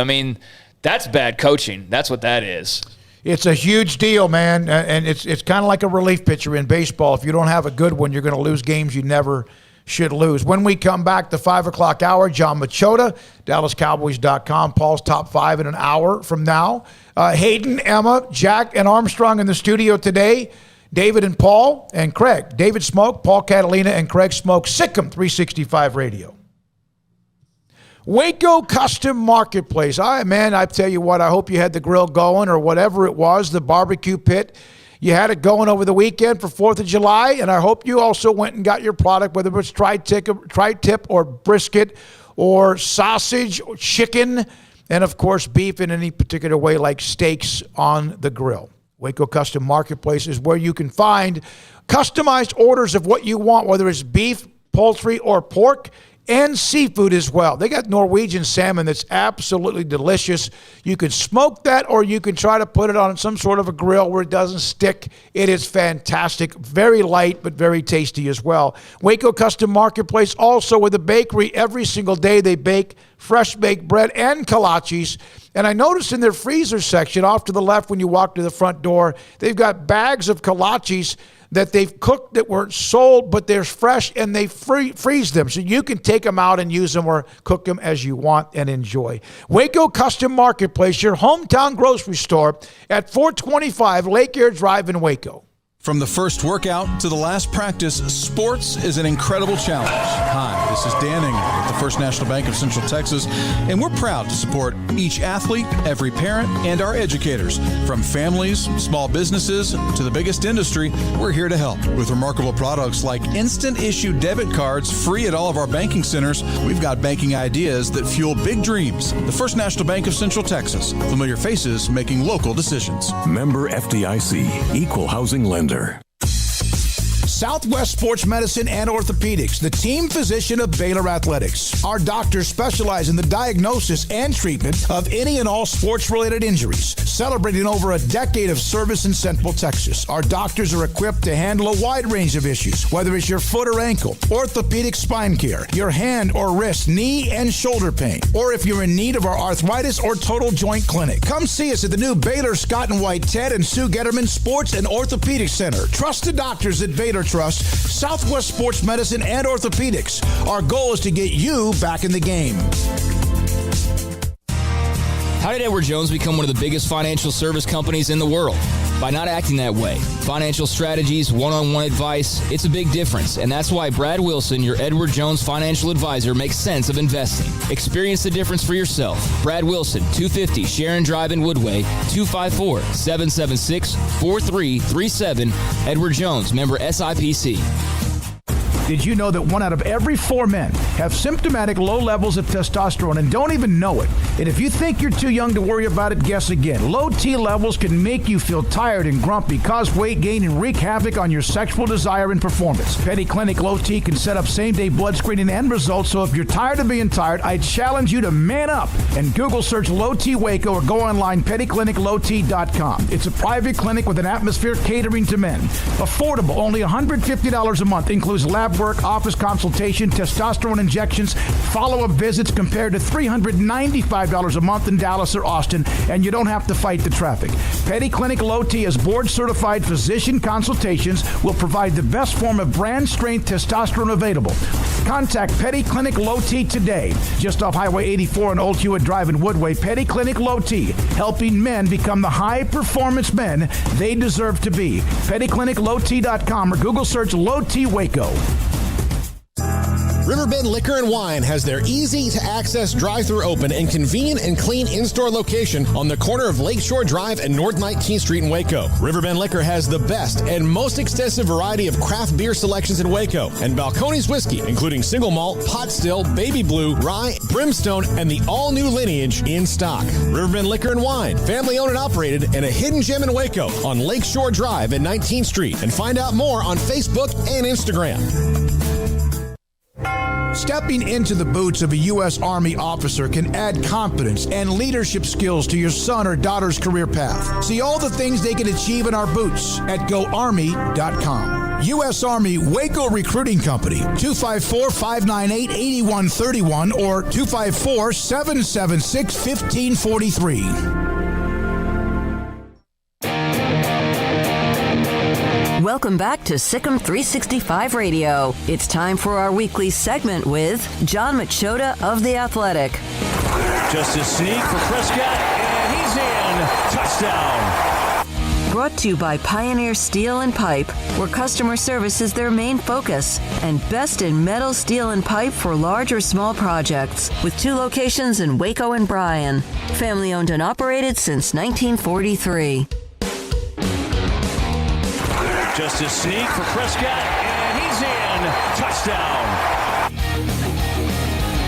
S7: That's bad coaching. That's what that is.
S6: It's a huge deal, man, and it's kind of like a relief pitcher in baseball. If you don't have a good one, you're going to lose games you never should lose. When we come back, the 5 o'clock hour, Jon Machota, DallasCowboys.com. Paul's top 5 in an hour from now. Hayden, Emma, Jack, and Armstrong in the studio today. David and Paul and Craig. David Smoak, Paul Catalina, and Craig Smoak. SicEm365 Radio. Waco Custom Marketplace. I tell you what, I hope you had the grill going or whatever it was, the barbecue pit. You had it going over the weekend for 4th of July, and I hope you also went and got your product, whether it's tri-tip or brisket or sausage or chicken, and, of course, beef in any particular way like steaks on the grill. Waco Custom Marketplace is where you can find customized orders of what you want, whether it's beef, poultry, or pork, and seafood as well. They got Norwegian salmon that's absolutely delicious. You can smoke that, or you can try to put it on some sort of a grill where it doesn't stick. It is fantastic. Very light, but very tasty as well. Waco Custom Marketplace also with a bakery. Every single day they bake fresh baked bread and kolaches. And I noticed in their freezer section off to the left when you walk to the front door, they've got bags of kolaches that they've cooked that weren't sold, but they're fresh, and they freeze them. So you can take them out and use them or cook them as you want and enjoy. Waco Custom Marketplace, your hometown grocery store at 425 Lake Air Drive in Waco.
S19: From the first workout to the last practice, sports is an incredible challenge. Hi, this is Dan Ingram with the First National Bank of Central Texas, and we're proud to support each athlete, every parent, and our educators. From families, small businesses, to the biggest industry, we're here to help. With remarkable products like instant issue debit cards free at all of our banking centers, we've got banking ideas that fuel big dreams. The First National Bank of Central Texas. Familiar faces making local decisions.
S18: Member FDIC, Equal Housing Lender.
S9: Southwest Sports Medicine and Orthopedics, the team physician of Baylor Athletics. Our doctors specialize in the diagnosis and treatment of any and all sports-related injuries. Celebrating over a decade of service in Central Texas, our doctors are equipped to handle a wide range of issues, whether it's your foot or ankle, orthopedic spine care, your hand or wrist, knee and shoulder pain, or if you're in need of our arthritis or total joint clinic. Come see us at the new Baylor Scott and White Ted and Sue Getterman Sports and Orthopedic Center. Trust the doctors at Baylor Trust, Southwest Sports Medicine and Orthopedics. Our goal is to get you back in the game.
S24: How did Edward Jones become one of the biggest financial service companies in the world? By not acting that way. Financial strategies, one-on-one advice, it's a big difference. And that's why Brad Wilson, your Edward Jones financial advisor, makes sense of investing. Experience the difference for yourself. Brad Wilson, 250 Sharon Drive in Woodway, 254-776-4337. Edward Jones, member SIPC.
S9: Did you know that 1 out of every 4 men have symptomatic low levels of testosterone and don't even know it? And if you think you're too young to worry about it, guess again. Low T levels can make you feel tired and grumpy, cause weight gain, and wreak havoc on your sexual desire and performance. Petty Clinic Low T can set up same-day blood screening and results, so if you're tired of being tired, I challenge you to man up and Google search Low T Waco or go online pettycliniclowt.com. It's a private clinic with an atmosphere catering to men. Affordable, only $150 a month, includes lab work, office consultation, testosterone injections, follow-up visits compared to $395 a month in Dallas or Austin, and you don't have to fight the traffic. Petty Clinic Low T is board-certified physician consultations, will provide the best form of brand-strength testosterone available. Contact Petty Clinic Low T today, just off Highway 84 and Old Hewitt Drive in Woodway. Petty Clinic Low T, helping men become the high-performance men they deserve to be. PettyClinicLowT.com or Google search Low T Waco.
S3: Riverbend Liquor and Wine has their easy-to-access drive-thru open and convenient and clean in-store location on the corner of Lakeshore Drive and North 19th Street in Waco. Riverbend Liquor has the best and most extensive variety of craft beer selections in Waco, and Balcones whiskey, including single malt, pot still, baby blue, rye, brimstone, and the all-new lineage in stock. Riverbend Liquor and Wine, family-owned and operated, and a hidden gem in Waco on Lakeshore Drive at 19th Street. And find out more on Facebook and Instagram.
S9: Stepping into the boots of a U.S. Army officer can add confidence and leadership skills to your son or daughter's career path. See all the things they can achieve in our boots at GoArmy.com. U.S. Army Waco Recruiting Company, 254-598-8131 or 254-776-1543.
S2: Welcome back to SicEm365 Radio. It's time for our weekly segment with Jon Machota of The Athletic.
S4: Just a sneak for Prescott, and he's in. Touchdown.
S2: Brought to you by Pioneer Steel and Pipe, where customer service is their main focus, and best in metal, steel, and pipe for large or small projects, with 2 locations in Waco and Bryan. Family owned and operated since 1943.
S4: Just a sneak for Prescott, and he's in. Touchdown.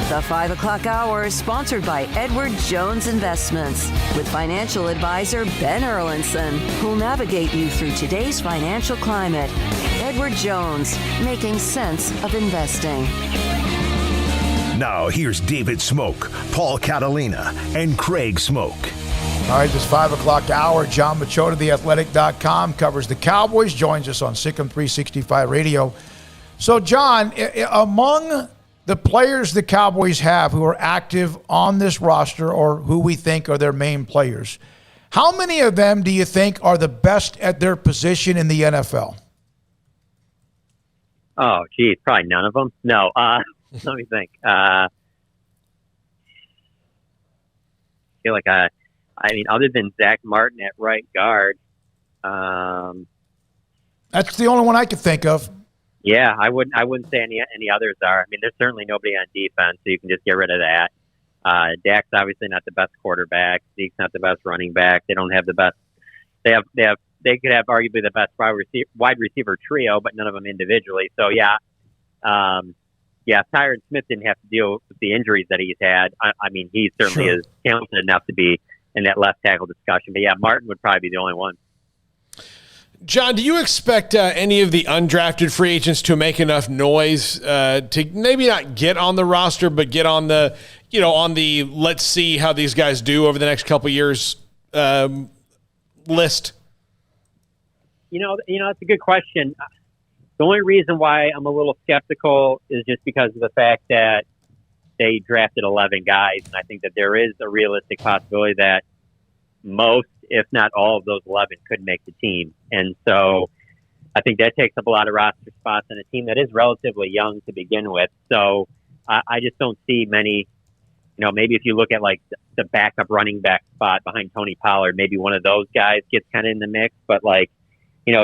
S2: The 5 o'clock hour is sponsored by Edward Jones Investments, with financial advisor Ben Erlinson, who'll navigate you through today's financial climate. Edward Jones, making sense of investing.
S5: Now here's David Smoak, Paul Catalina, and Craig Smoak.
S6: All right, this 5 o'clock hour, Jon Machota, TheAthletic.com, covers the Cowboys, joins us on SicEm365 Radio. So, John, among the players the Cowboys have who are active on this roster or who we think are their main players, how many of them do you think are the best at their position in the NFL?
S13: Oh, geez, probably none of them. No, let me think. I feel like other than Zach Martin at right guard,
S6: That's the only one I could think of.
S13: Yeah, I wouldn't say any others are. I mean, there's certainly nobody on defense, so you can just get rid of that. Dak's obviously not the best quarterback. Zeke's not the best running back. They don't have the best. They could have arguably the best wide receiver trio, but none of them individually. So yeah, Tyron Smith didn't have to deal with the injuries that he's had. I mean, he certainly is talented enough to be in that left tackle discussion. But yeah, Martin would probably be the only one.
S8: John, do you expect any of the undrafted free agents to make enough noise to maybe not get on the roster, but get on the, on the let's see how these guys do over the next couple of years list?
S13: That's a good question. The only reason why I'm a little skeptical is just because of the fact that they drafted 11 guys, and I think that there is a realistic possibility that most, if not all of those 11 could make the team. And so I think that takes up a lot of roster spots on a team that is relatively young to begin with. So I just don't see many, maybe if you look at like the backup running back spot behind Tony Pollard, maybe one of those guys gets kind of in the mix. But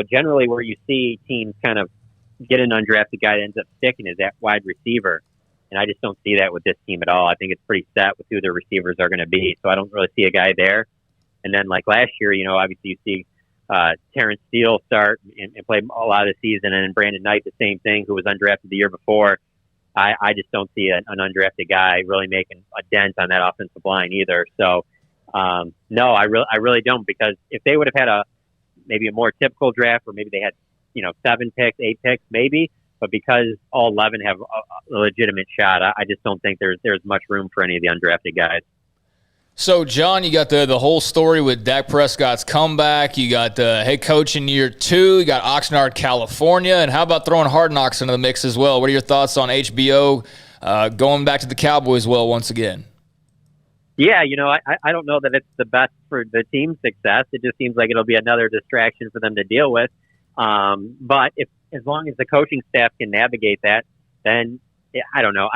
S13: generally where you see teams kind of get an undrafted guy that ends up sticking is that wide receiver. And I just don't see that with this team at all. I think it's pretty set with who their receivers are going to be. So I don't really see a guy there. And then like last year, obviously you see Terrence Steele start and play a lot of the season, and then Brandon Knight, the same thing, who was undrafted the year before. I just don't see an undrafted guy really making a dent on that offensive line either. So, no, I really don't, because if they would have had maybe a more typical draft where maybe they had, 7 picks, 8 picks, maybe, but because all 11 have a legitimate shot, I just don't think there's much room for any of the undrafted guys.
S7: So, John, you got the whole story with Dak Prescott's comeback. You got the head coach in year 2. You got Oxnard, California. And how about throwing Hard Knocks into the mix as well? What are your thoughts on HBO going back to the Cowboys once again?
S13: Yeah, I don't know that it's the best for the team's success. It just seems like it'll be another distraction for them to deal with. But as long as the coaching staff can navigate that, then I don't know.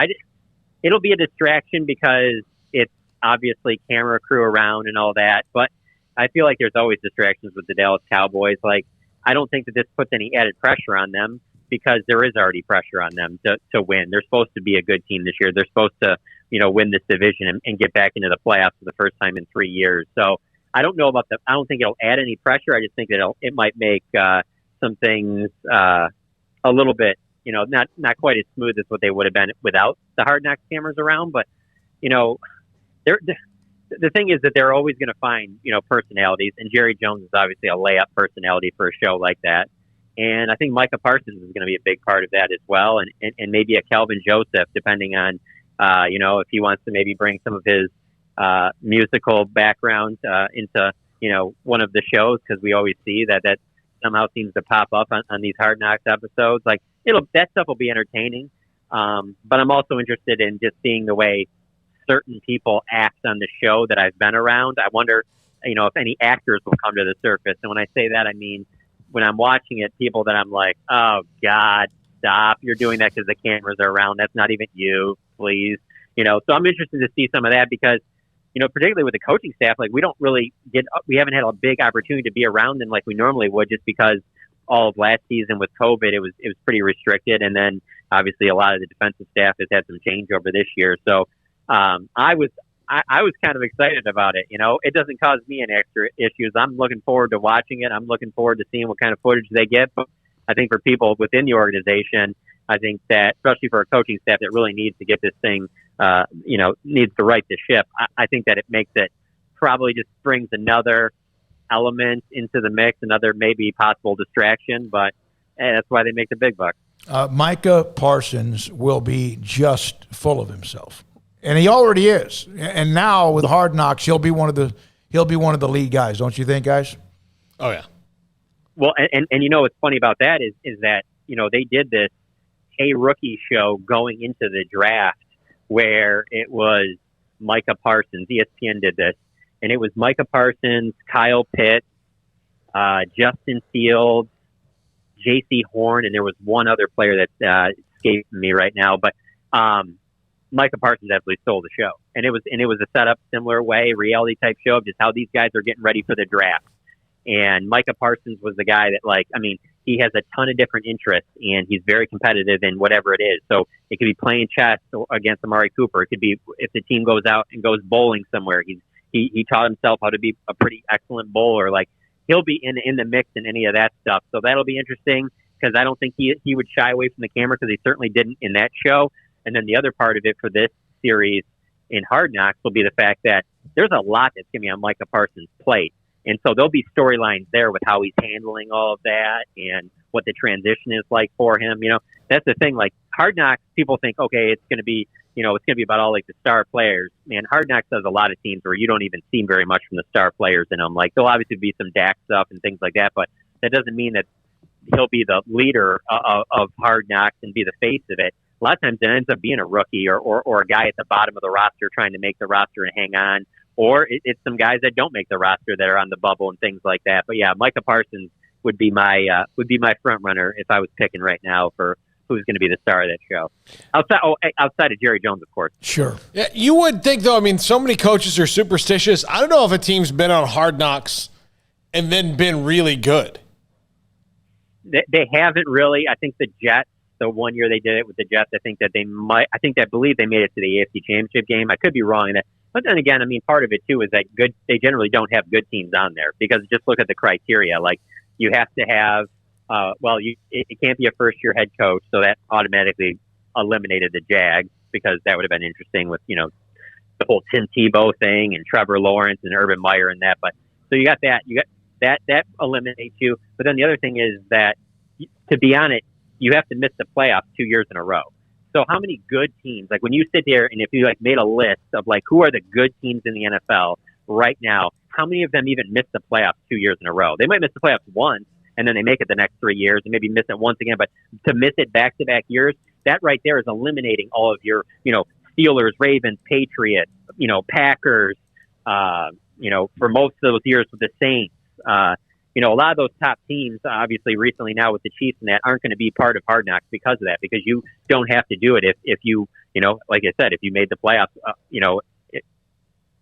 S13: It'll be a distraction because it's obviously camera crew around and all that, but I feel like there's always distractions with the Dallas Cowboys. Like, I don't think that this puts any added pressure on them because there is already pressure on them to win. They're supposed to be a good team this year. They're supposed to, win this division and get back into the playoffs for the first time in 3 years. So I don't know about I don't think it'll add any pressure. I just think that it might make some things a little bit, not quite as smooth as what they would have been without the Hard Knocks cameras around. But, the thing is that they're always going to find, personalities, and Jerry Jones is obviously a layup personality for a show like that. And I think Micah Parsons is going to be a big part of that as well. And maybe a Kelvin Joseph, depending on, if he wants to maybe bring some of his musical background into, one of the shows, because we always see that somehow seems to pop up on these Hard Knocks episodes. Like, that stuff will be entertaining. But I'm also interested in just seeing the way certain people act on the show that I've been around. I wonder, if any actors will come to the surface. And when I say that, I mean, when I'm watching it, people that I'm like, oh God, stop. You're doing that because the cameras are around. That's not even you, please. So I'm interested to see some of that because, particularly with the coaching staff, like we haven't had a big opportunity to be around them like we normally would, just because all of last season with COVID, it was pretty restricted. And then obviously a lot of the defensive staff has had some changeover this year. So, I was kind of excited about it. It doesn't cause me any extra issues. I'm looking forward to watching it. I'm looking forward to seeing what kind of footage they get. But I think for people within the organization, I think that, especially for a coaching staff that really needs to get this thing, needs to right the ship, I think that it makes it probably just brings another element into the mix, another maybe possible distraction. But that's why they make the big bucks.
S6: Micah Parsons will be just full of himself. And he already is. And now with Hard Knocks, he'll be one of the lead guys, don't you think, guys?
S8: Oh yeah.
S13: Well, and what's funny about that is that they did this Hey Rookie show going into the draft where it was Micah Parsons. ESPN did this, and it was Micah Parsons, Kyle Pitts, Justin Fields, J.C. Horn, and there was one other player that escapes me right now, but. Micah Parsons absolutely stole the show, and it was a setup similar way, reality type show of just how these guys are getting ready for the draft. And Micah Parsons was the guy that, he has a ton of different interests, and he's very competitive in whatever it is. So it could be playing chess against Amari Cooper. It could be if the team goes out and goes bowling somewhere. He taught himself how to be a pretty excellent bowler. Like, he'll be in the mix in any of that stuff. So that'll be interesting, because I don't think he would shy away from the camera, because he certainly didn't in that show. And then the other part of it for this series in Hard Knocks will be the fact that there's a lot that's going to be on Micah Parsons' plate. And so there'll be storylines there with how he's handling all of that and what the transition is like for him. You know, that's the thing. Like, Hard Knocks, people think, okay, it's going to be, you know, it's going to be about all like the star players. Man, Hard Knocks does a lot of teams where you don't even see very much from the star players in them. Like, there'll obviously be some Dak stuff and things like that, but that doesn't mean that he'll be the leader of Hard Knocks and be the face of it. A lot of times it ends up being a rookie or a guy at the bottom of the roster trying to make the roster and hang on. Or it's some guys that don't make the roster that are on the bubble and things like that. But yeah, Micah Parsons would be my front runner if I was picking right now for who's going to be the star of that show. Outside of Jerry Jones, of course.
S6: Sure.
S8: Yeah, you would think, though, I mean, so many coaches are superstitious. I don't know if a team's been on Hard Knocks and then been really good.
S13: They haven't really. I think the Jets, the one year they did it with the Jets, I believe they made it to the AFC Championship game. I could be wrong in that. But then again, I mean, part of it too is that they generally don't have good teams on there, because just look at the criteria. Like, you have to have, it can't be a first-year head coach, so that automatically eliminated the Jags, because that would have been interesting with, you know, the whole Tim Tebow thing and Trevor Lawrence and Urban Meyer and that. But so you got that eliminates you. But then the other thing is that, to be on it, you have to miss the playoffs 2 years in a row. So how many good teams, like when you sit there and if you like made a list of like who are the good teams in the NFL right now, how many of them even miss the playoffs 2 years in a row? They might miss the playoffs once and then they make it the next 3 years and maybe miss it once again. But to miss it back-to-back years, that right there is eliminating all of your, you know, Steelers, Ravens, Patriots, you know, Packers, you know, for most of those years with the Saints. You know, a lot of those top teams, obviously recently now with the Chiefs and that, aren't going to be part of Hard Knocks because of that, because you don't have to do it if you, you know, like I said, if you made the playoffs, you know,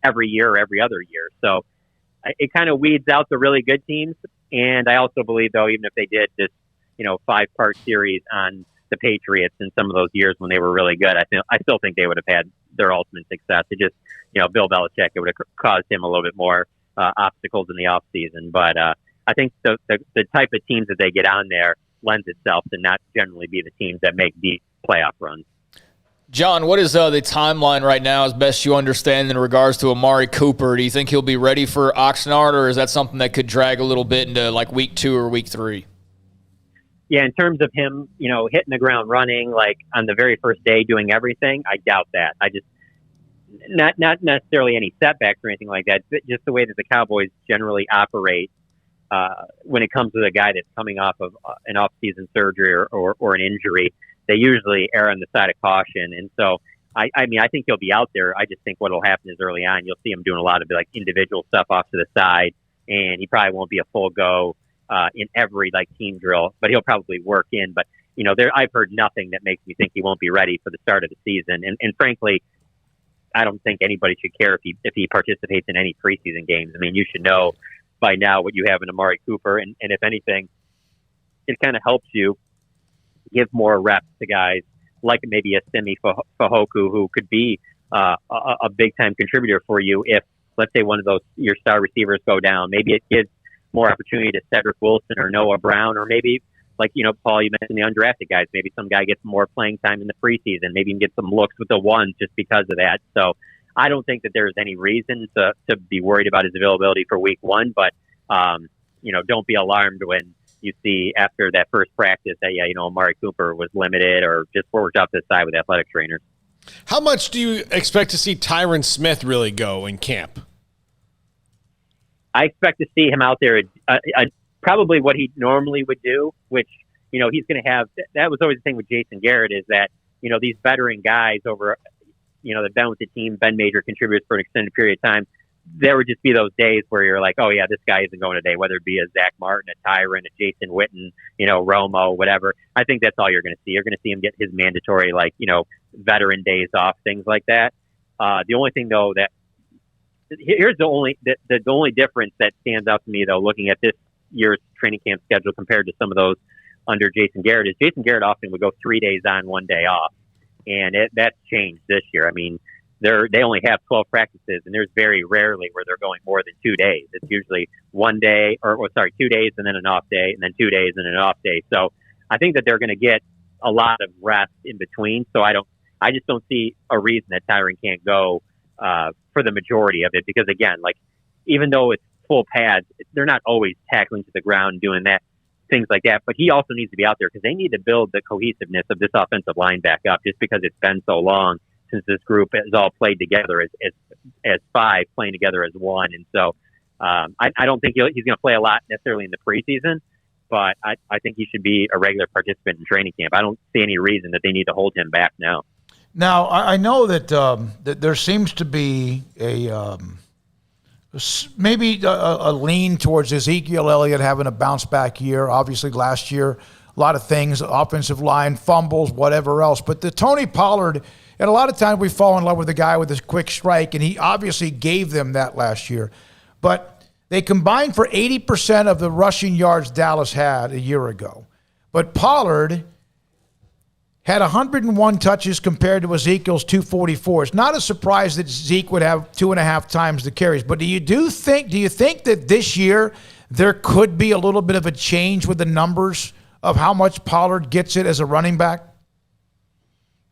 S13: every year or every other year. So it kind of weeds out the really good teams. And I also believe, though, even if they did this, you know, 5-part series on the Patriots in some of those years when they were really good, I still think they would have had their ultimate success. It just, you know, Bill Belichick, it would have caused him a little bit more obstacles in the offseason. But I think the type of teams that they get on there lends itself to not generally be the teams that make deep playoff runs.
S7: John, what is the timeline right now, as best you understand, in regards to Amari Cooper? Do you think he'll be ready for Oxnard, or is that something that could drag a little bit into like week 2 or week 3?
S13: Yeah, in terms of him, you know, hitting the ground running, like on the very first day doing everything, I doubt that. I just not necessarily any setbacks or anything like that, but just the way that the Cowboys generally operate. When it comes to a guy that's coming off of an off-season surgery or an injury, they usually err on the side of caution. And so, I mean, I think he'll be out there. I just think what will happen is early on, you'll see him doing a lot of like individual stuff off to the side, and he probably won't be a full go in every like team drill, but he'll probably work in. But, you know, I've heard nothing that makes me think he won't be ready for the start of the season. And frankly, I don't think anybody should care if he participates in any preseason games. I mean, you should know by now what you have in Amari Cooper, and if anything, it kind of helps you give more reps to guys like maybe a Simi Fehoko, who could be a big-time contributor for you if, let's say, one of those your star receivers go down. Maybe it gives more opportunity to Cedric Wilson or Noah Brown, or maybe, like, you know, Paul, you mentioned the undrafted guys. Maybe some guy gets more playing time in the preseason. Maybe you can get some looks with the ones just because of that. So I don't think that there's any reason to be worried about his availability for week 1, but, you know, don't be alarmed when you see after that first practice that, yeah, you know, Amari Cooper was limited or just worked off to the side with athletic trainers.
S8: How much do you expect to see Tyron Smith really go in camp?
S13: I expect to see him out there probably what he normally would do, which, you know, he's going to have – that was always the thing with Jason Garrett, is that, you know, these veteran guys over – you know, they've been with the team, been major contributors for an extended period of time. There would just be those days where you're like, oh yeah, this guy isn't going today, whether it be a Zach Martin, a Tyron, a Jason Witten, you know, Romo, whatever. I think that's all you're going to see. You're going to see him get his mandatory, like, you know, veteran days off, things like that. The only thing though the only difference that stands out to me though, looking at this year's training camp schedule compared to some of those under Jason Garrett is Jason Garrett often would go 3 days on, 1 day off. And that's changed this year. I mean, they only have 12 practices, and there's very rarely where they're going more than 2 days. It's usually 1 day, 2 days and then an off day, and then 2 days and an off day. So I think that they're going to get a lot of rest in between. So I just don't see a reason that Tyron can't go for the majority of it, because again, like, even though it's full pads, they're not always tackling to the ground, doing that, things like that. But he also needs to be out there because they need to build the cohesiveness of this offensive line back up, just because it's been so long since this group has all played together as five, playing together as one. And so I don't think he's going to play a lot necessarily in the preseason, but I think he should be a regular participant in training camp. I don't see any reason that they need to hold him back now.
S6: Now, I know that that there seems to be maybe a lean towards Ezekiel Elliott having a bounce-back year. Obviously, last year, a lot of things, offensive line, fumbles, whatever else. But the Tony Pollard, and a lot of times we fall in love with a guy with his quick strike, and he obviously gave them that last year. But they combined for 80% of the rushing yards Dallas had a year ago. But Pollard had 101 touches compared to Ezekiel's 244. It's not a surprise that Zeke would have 2.5 times the carries. But do you think that this year there could be a little bit of a change with the numbers of how much Pollard gets it as a running back?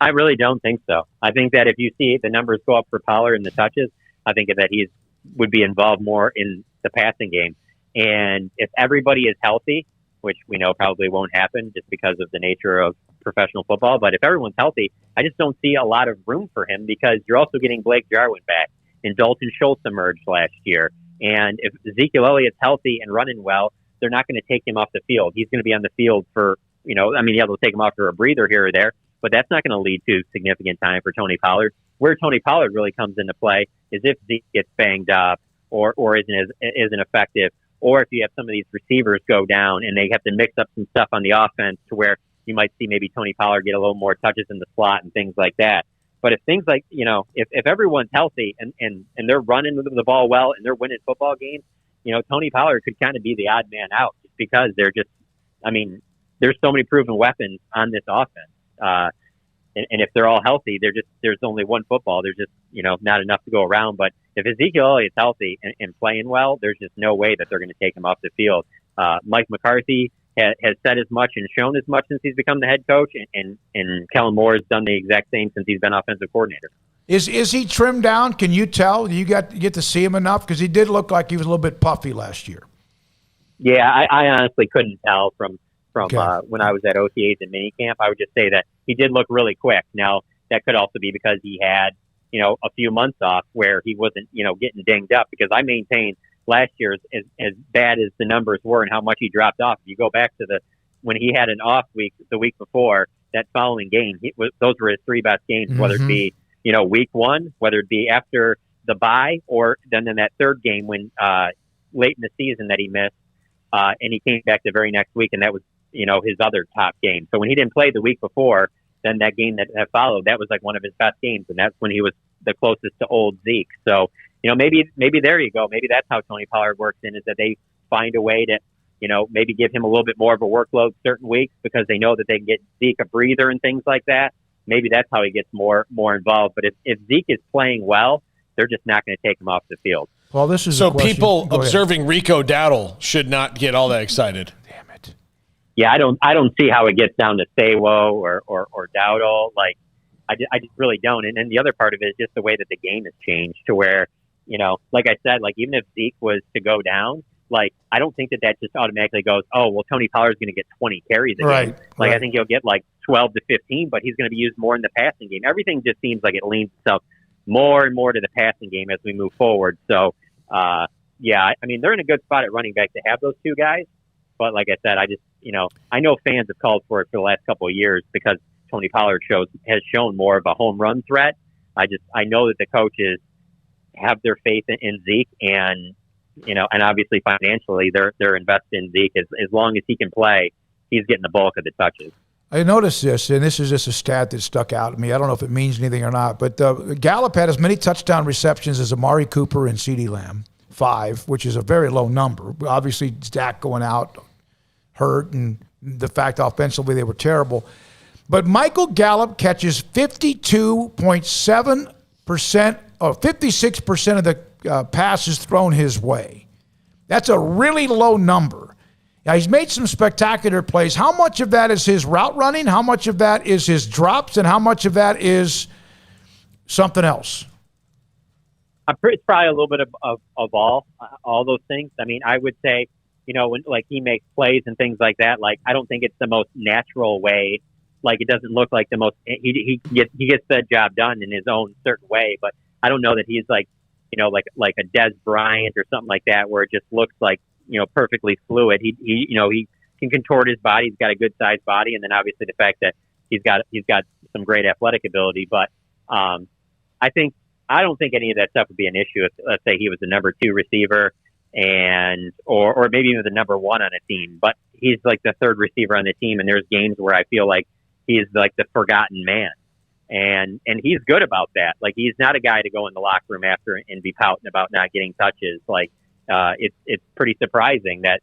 S13: I really don't think so. I think that if you see the numbers go up for Pollard and the touches, I think that he would be involved more in the passing game. And if everybody is healthy, which we know probably won't happen just because of the nature of professional football, but if everyone's healthy, I just don't see a lot of room for him, because you're also getting Blake Jarwin back, and Dalton Schultz emerged last year. And if Ezekiel Elliott's healthy and running well, they're not going to take him off the field. He's going to be on the field for, they'll take him off for a breather here or there, but that's not going to lead to significant time for Tony Pollard. Where Tony Pollard really comes into play is if Zeke gets banged up or isn't effective, or if you have some of these receivers go down and they have to mix up some stuff on the offense to where you might see maybe Tony Pollard get a little more touches in the slot and things like that. But if things like, if everyone's healthy and they're running the ball well and they're winning football games, Tony Pollard could kind of be the odd man out, just because there's so many proven weapons on this offense. And if they're all healthy, there's only one football. There's just, not enough to go around. But if Ezekiel Elliott's healthy and playing well, there's just no way that they're going to take him off the field. Mike McCarthy has said as much and shown as much since he's become the head coach, and Kellen Moore has done the exact same since he's been offensive coordinator.
S6: Is he trimmed down? Can you tell? You get to see him enough? Because he did look like he was a little bit puffy last year.
S13: Yeah, I honestly couldn't tell from when I was at OTAs and minicamp. I would just say that he did look really quick. Now, that could also be because he had, a few months off where he wasn't, getting dinged up, because I maintain last year, as bad as the numbers were and how much he dropped off, if you go back to when he had an off week, the week before, that following game, those were his three best games, whether it be, week one, whether it be after the bye, or then in that third game when late in the season that he missed, and he came back the very next week, and that was, his other top game. So when he didn't play the week before, then that game that followed, that was like one of his best games, and that's when he was the closest to old Zeke. So, maybe there you go. Maybe that's how Tony Pollard works in, is that they find a way to, maybe give him a little bit more of a workload certain weeks, because they know that they can get Zeke a breather and things like that. Maybe that's how he gets more involved. But if Zeke is playing well, they're just not going to take him off the field.
S6: Well, this is
S8: so people observing Rico Dowdle should not get all that excited.
S6: Damn it.
S13: Yeah, I don't see how it gets down to Sawo or Dowdle. Like, I just really don't. And then the other part of it is just the way that the game has changed to where, like I said, like, even if Zeke was to go down, like, I don't think that just automatically goes, oh, well, Tony Pollard's going to get 20 carries a game. Like, right. I think he'll get like 12 to 15, but he's going to be used more in the passing game. Everything just seems like it leans itself more and more to the passing game as we move forward. So, yeah, they're in a good spot at running back to have those two guys. But like I said, I know fans have called for it for the last couple of years, because Tony Pollard has shown more of a home run threat. I know that the coaches have their faith in Zeke, and and obviously financially they're invested in Zeke. As long as he can play, he's getting the bulk of the touches.
S6: I noticed this, and this is just a stat that stuck out to me. I don't know if it means anything or not, but Gallup had as many touchdown receptions as Amari Cooper and CeeDee Lamb. 5, which is a very low number. Obviously, Dak going out, hurt, and the fact offensively they were terrible. But Michael Gallup catches 52.7% or 56% of the passes thrown his way. That's a really low number. Now, he's made some spectacular plays. How much of that is his route running? How much of that is his drops? And how much of that is something else?
S13: It's probably a little bit of all those things. I mean, I would say, when like he makes plays and things like that, like I don't think it's the most natural way. Like it doesn't look like the most. He gets the job done in his own certain way, but I don't know that he's like a Des Bryant or something like that, where it just looks like perfectly fluid. He can contort his body. He's got a good sized body, and then obviously the fact that he's got some great athletic ability. But I don't think any of that stuff would be an issue if, let's say, he was the number 2 receiver or maybe even the number 1 on a team. But he's like the 3rd receiver on the team, and there's games where I feel like he's like the forgotten man. And he's good about that. Like he's not a guy to go in the locker room after and be pouting about not getting touches. Like it's pretty surprising that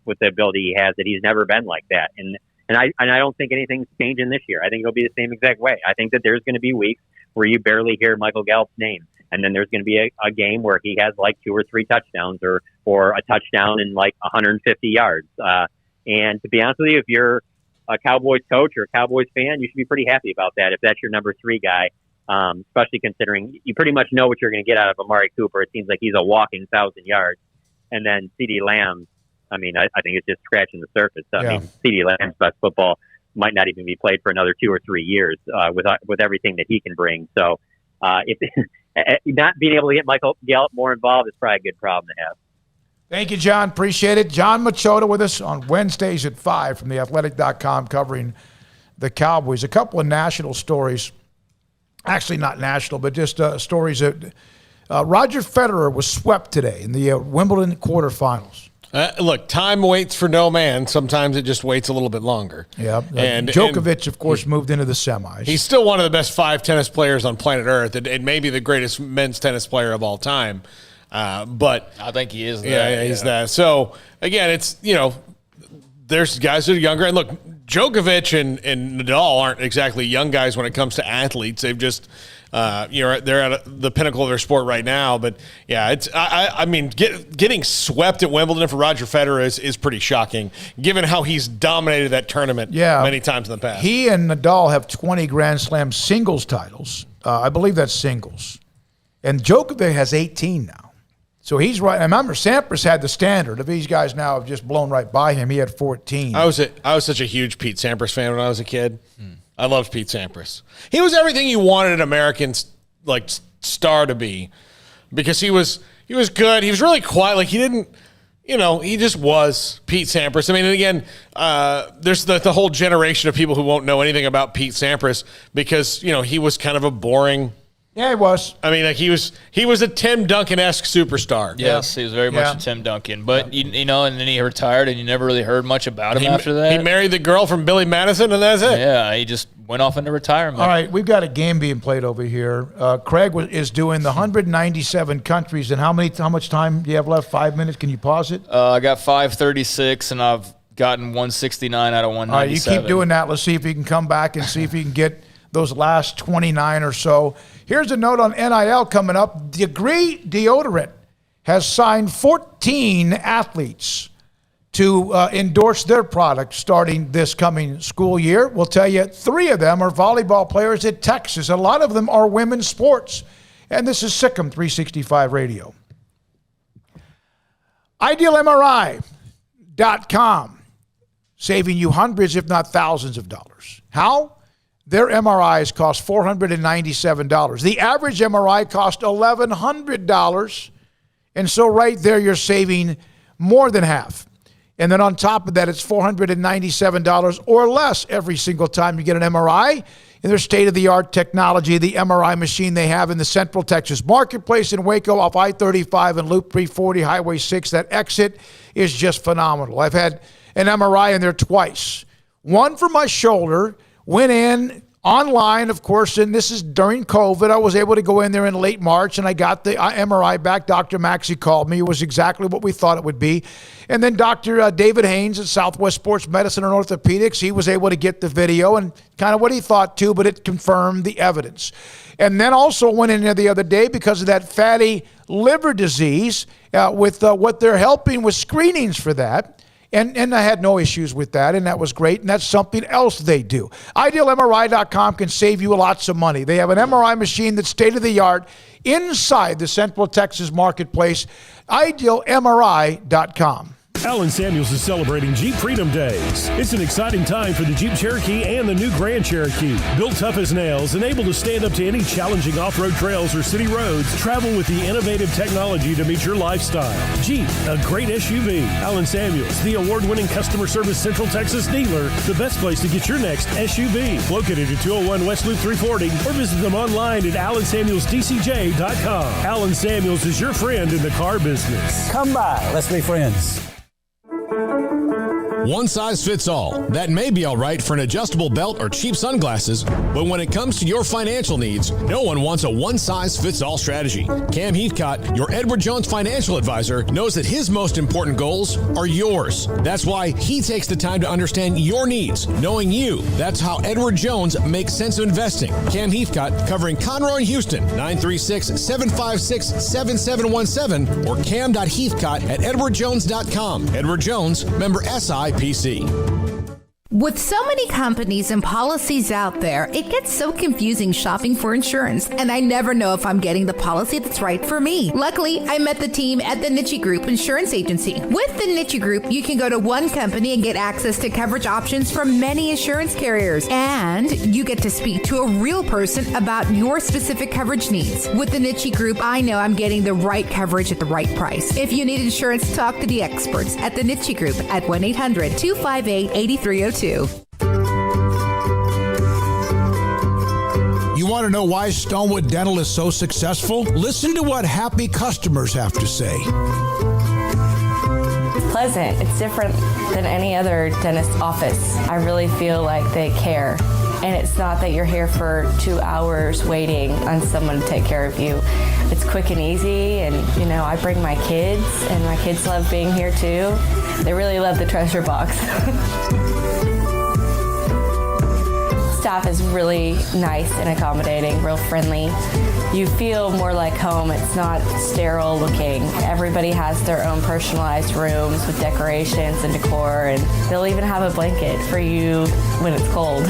S13: with the ability he has that he's never been like that. And I don't think anything's changing this year. I think it'll be the same exact way. I think that there's going to be weeks where you barely hear Michael Gallup's name, and then there's going to be a game where he has like 2 or 3 touchdowns or a touchdown in like 150 yards. And to be honest with you, if you're a Cowboys coach or a Cowboys fan, you should be pretty happy about that if that's your number 3 guy, especially considering you pretty much know what you're going to get out of Amari Cooper. It seems like he's a walking 1,000 yards. And then CeeDee Lamb, I mean, I think it's just scratching the surface. I mean, CeeDee Lamb's best football might not even be played for another 2 or 3 years with everything that he can bring. So if not being able to get Michael Gallup more involved is probably a good problem to have.
S6: Thank you, John. Appreciate it. Jon Machota with us on Wednesdays at 5 from TheAthletic.com covering the Cowboys. A couple of national stories. Actually, not national, but just stories that Roger Federer was swept today in the Wimbledon quarterfinals.
S8: Look, time waits for no man. Sometimes it just waits a little bit longer.
S6: Yeah. And Djokovic, of course, moved into the semis.
S8: He's still one of the best 5 tennis players on planet Earth and maybe the greatest men's tennis player of all time. But
S7: I think he is that.
S8: Yeah, he's that. So, again, it's, there's guys that are younger. And look, Djokovic and Nadal aren't exactly young guys when it comes to athletes. They've just, they're at the pinnacle of their sport right now. But, yeah, it's I mean, getting swept at Wimbledon for Roger Federer is pretty shocking, given how he's dominated that tournament many times in the past.
S6: He and Nadal have 20 Grand Slam singles titles. I believe that's singles. And Djokovic has 18 now. So he's right. I remember Sampras had the standard. If these guys now have just blown right by him, he had 14.
S8: I was such a huge Pete Sampras fan when I was a kid. I loved Pete Sampras. He was everything you wanted an American star to be, because he was good. He was really quiet. Like he didn't, he just was Pete Sampras. I mean, and again, there's the whole generation of people who won't know anything about Pete Sampras because he was kind of a boring.
S6: Yeah, he was.
S8: I mean, like he was a Tim Duncan-esque superstar.
S7: Yes, he was very much a Tim Duncan. But, and then he retired, and you never really heard much about him after that.
S8: He married the girl from Billy Madison, and that's it.
S7: Yeah, he just went off into retirement.
S6: All right, we've got a game being played over here. Craig is doing the 197 countries, and how much time do you have left? 5 minutes? Can you pause it?
S7: I got 5:36, and I've gotten 169 out of 197.
S6: All right, you keep doing that. Let's see if you can come back and see if you can get those last 29 or so. Here's a note on NIL coming up. Degree Deodorant has signed 14 athletes to endorse their product starting this coming school year. We'll tell you 3 of them are volleyball players at Texas. A lot of them are women's sports. And this is SicEm365 Radio. IdealMRI.com, saving you hundreds, if not thousands of dollars. How? Their MRIs cost $497. The average MRI cost $1,100. And so right there, you're saving more than half. And then on top of that, it's $497 or less every single time you get an MRI. In their state-of-the-art technology, the MRI machine they have in the Central Texas Marketplace in Waco off I-35 and Loop 340, Highway 6, that exit is just phenomenal. I've had an MRI in there twice. One for my shoulder. Went in online, of course, and this is during COVID. I was able to go in there in late March, and I got the MRI back. Dr. Maxey called me. It was exactly what we thought it would be. And then Dr. David Haynes at Southwest Sports Medicine and Orthopedics, he was able to get the video and kind of what he thought too, but it confirmed the evidence. And then also went in there the other day because of that fatty liver disease with what they're helping with screenings for that. And I had no issues with that, and that was great, and that's something else they do. IdealMRI.com can save you lots of money. They have an MRI machine that's state-of-the-art inside the Central Texas marketplace. IdealMRI.com.
S14: Allen Samuels is celebrating Jeep Freedom Days. It's an exciting time for the Jeep Cherokee and the new Grand Cherokee. Built tough as nails and able to stand up to any challenging off-road trails or city roads, travel with the innovative technology to meet your lifestyle. Jeep, a great SUV. Allen Samuels, the award-winning customer service Central Texas dealer, the best place to get your next SUV. Located at 201 West Loop 340 or visit them online at AllenSamuelsDCJ.com. Allen Samuels is your friend in the car business.
S15: Come by. Let's be friends.
S3: One size fits all. That may be all right for an adjustable belt or cheap sunglasses, but when it comes to your financial needs, no one wants a one-size-fits-all strategy. Cam Heathcott, your Edward Jones financial advisor, knows that his most important goals are yours. That's why he takes the time to understand your needs, knowing you. That's how Edward Jones makes sense of investing. Cam Heathcott, covering Conroe and Houston, 936-756-7717 or cam.heathcott@edwardjones.com. Edward Jones, member SIPC.
S16: With so many companies and policies out there, it gets so confusing shopping for insurance, and I never know if I'm getting the policy that's right for me. Luckily, I met the team at the Niche Group Insurance Agency. With the Niche Group, you can go to one company and get access to coverage options from many insurance carriers, and you get to speak to a real person about your specific coverage needs. With the Niche Group, I know I'm getting the right coverage at the right price. If you need insurance, talk to the experts at the Niche Group at 1-800-258-8302.
S9: You want to know why Stonewood Dental is so successful? Listen to what happy customers have to say.
S20: It's pleasant. It's different than any other dentist office. I really feel like they care. And it's not that you're here for 2 hours waiting on someone to take care of you. It's quick and easy, and I bring my kids, and my kids love being here too. They really love the treasure box. Staff is really nice and accommodating, real friendly. You feel more like home. It's not sterile looking. Everybody has their own personalized rooms with decorations and decor, and they'll even have a blanket for you when it's cold.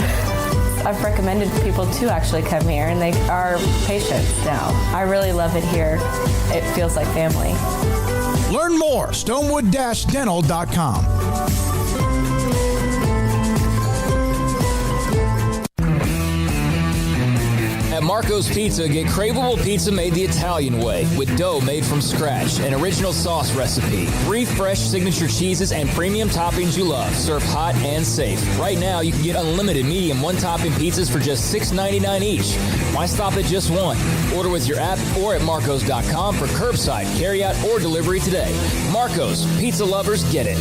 S20: I've recommended people to actually come here, and they are patients now. I really love it here. It feels like family.
S9: Learn more, stonewood-dental.com.
S24: At Marco's Pizza, get craveable pizza made the Italian way with dough made from scratch, an original sauce recipe, 3 fresh signature cheeses, and premium toppings you love, served hot and safe. Right now, you can get unlimited medium one-topping pizzas for just $6.99 each. Why stop at just one? Order with your app or at marcos.com for curbside, carryout, or delivery today. Marco's, pizza lovers get it.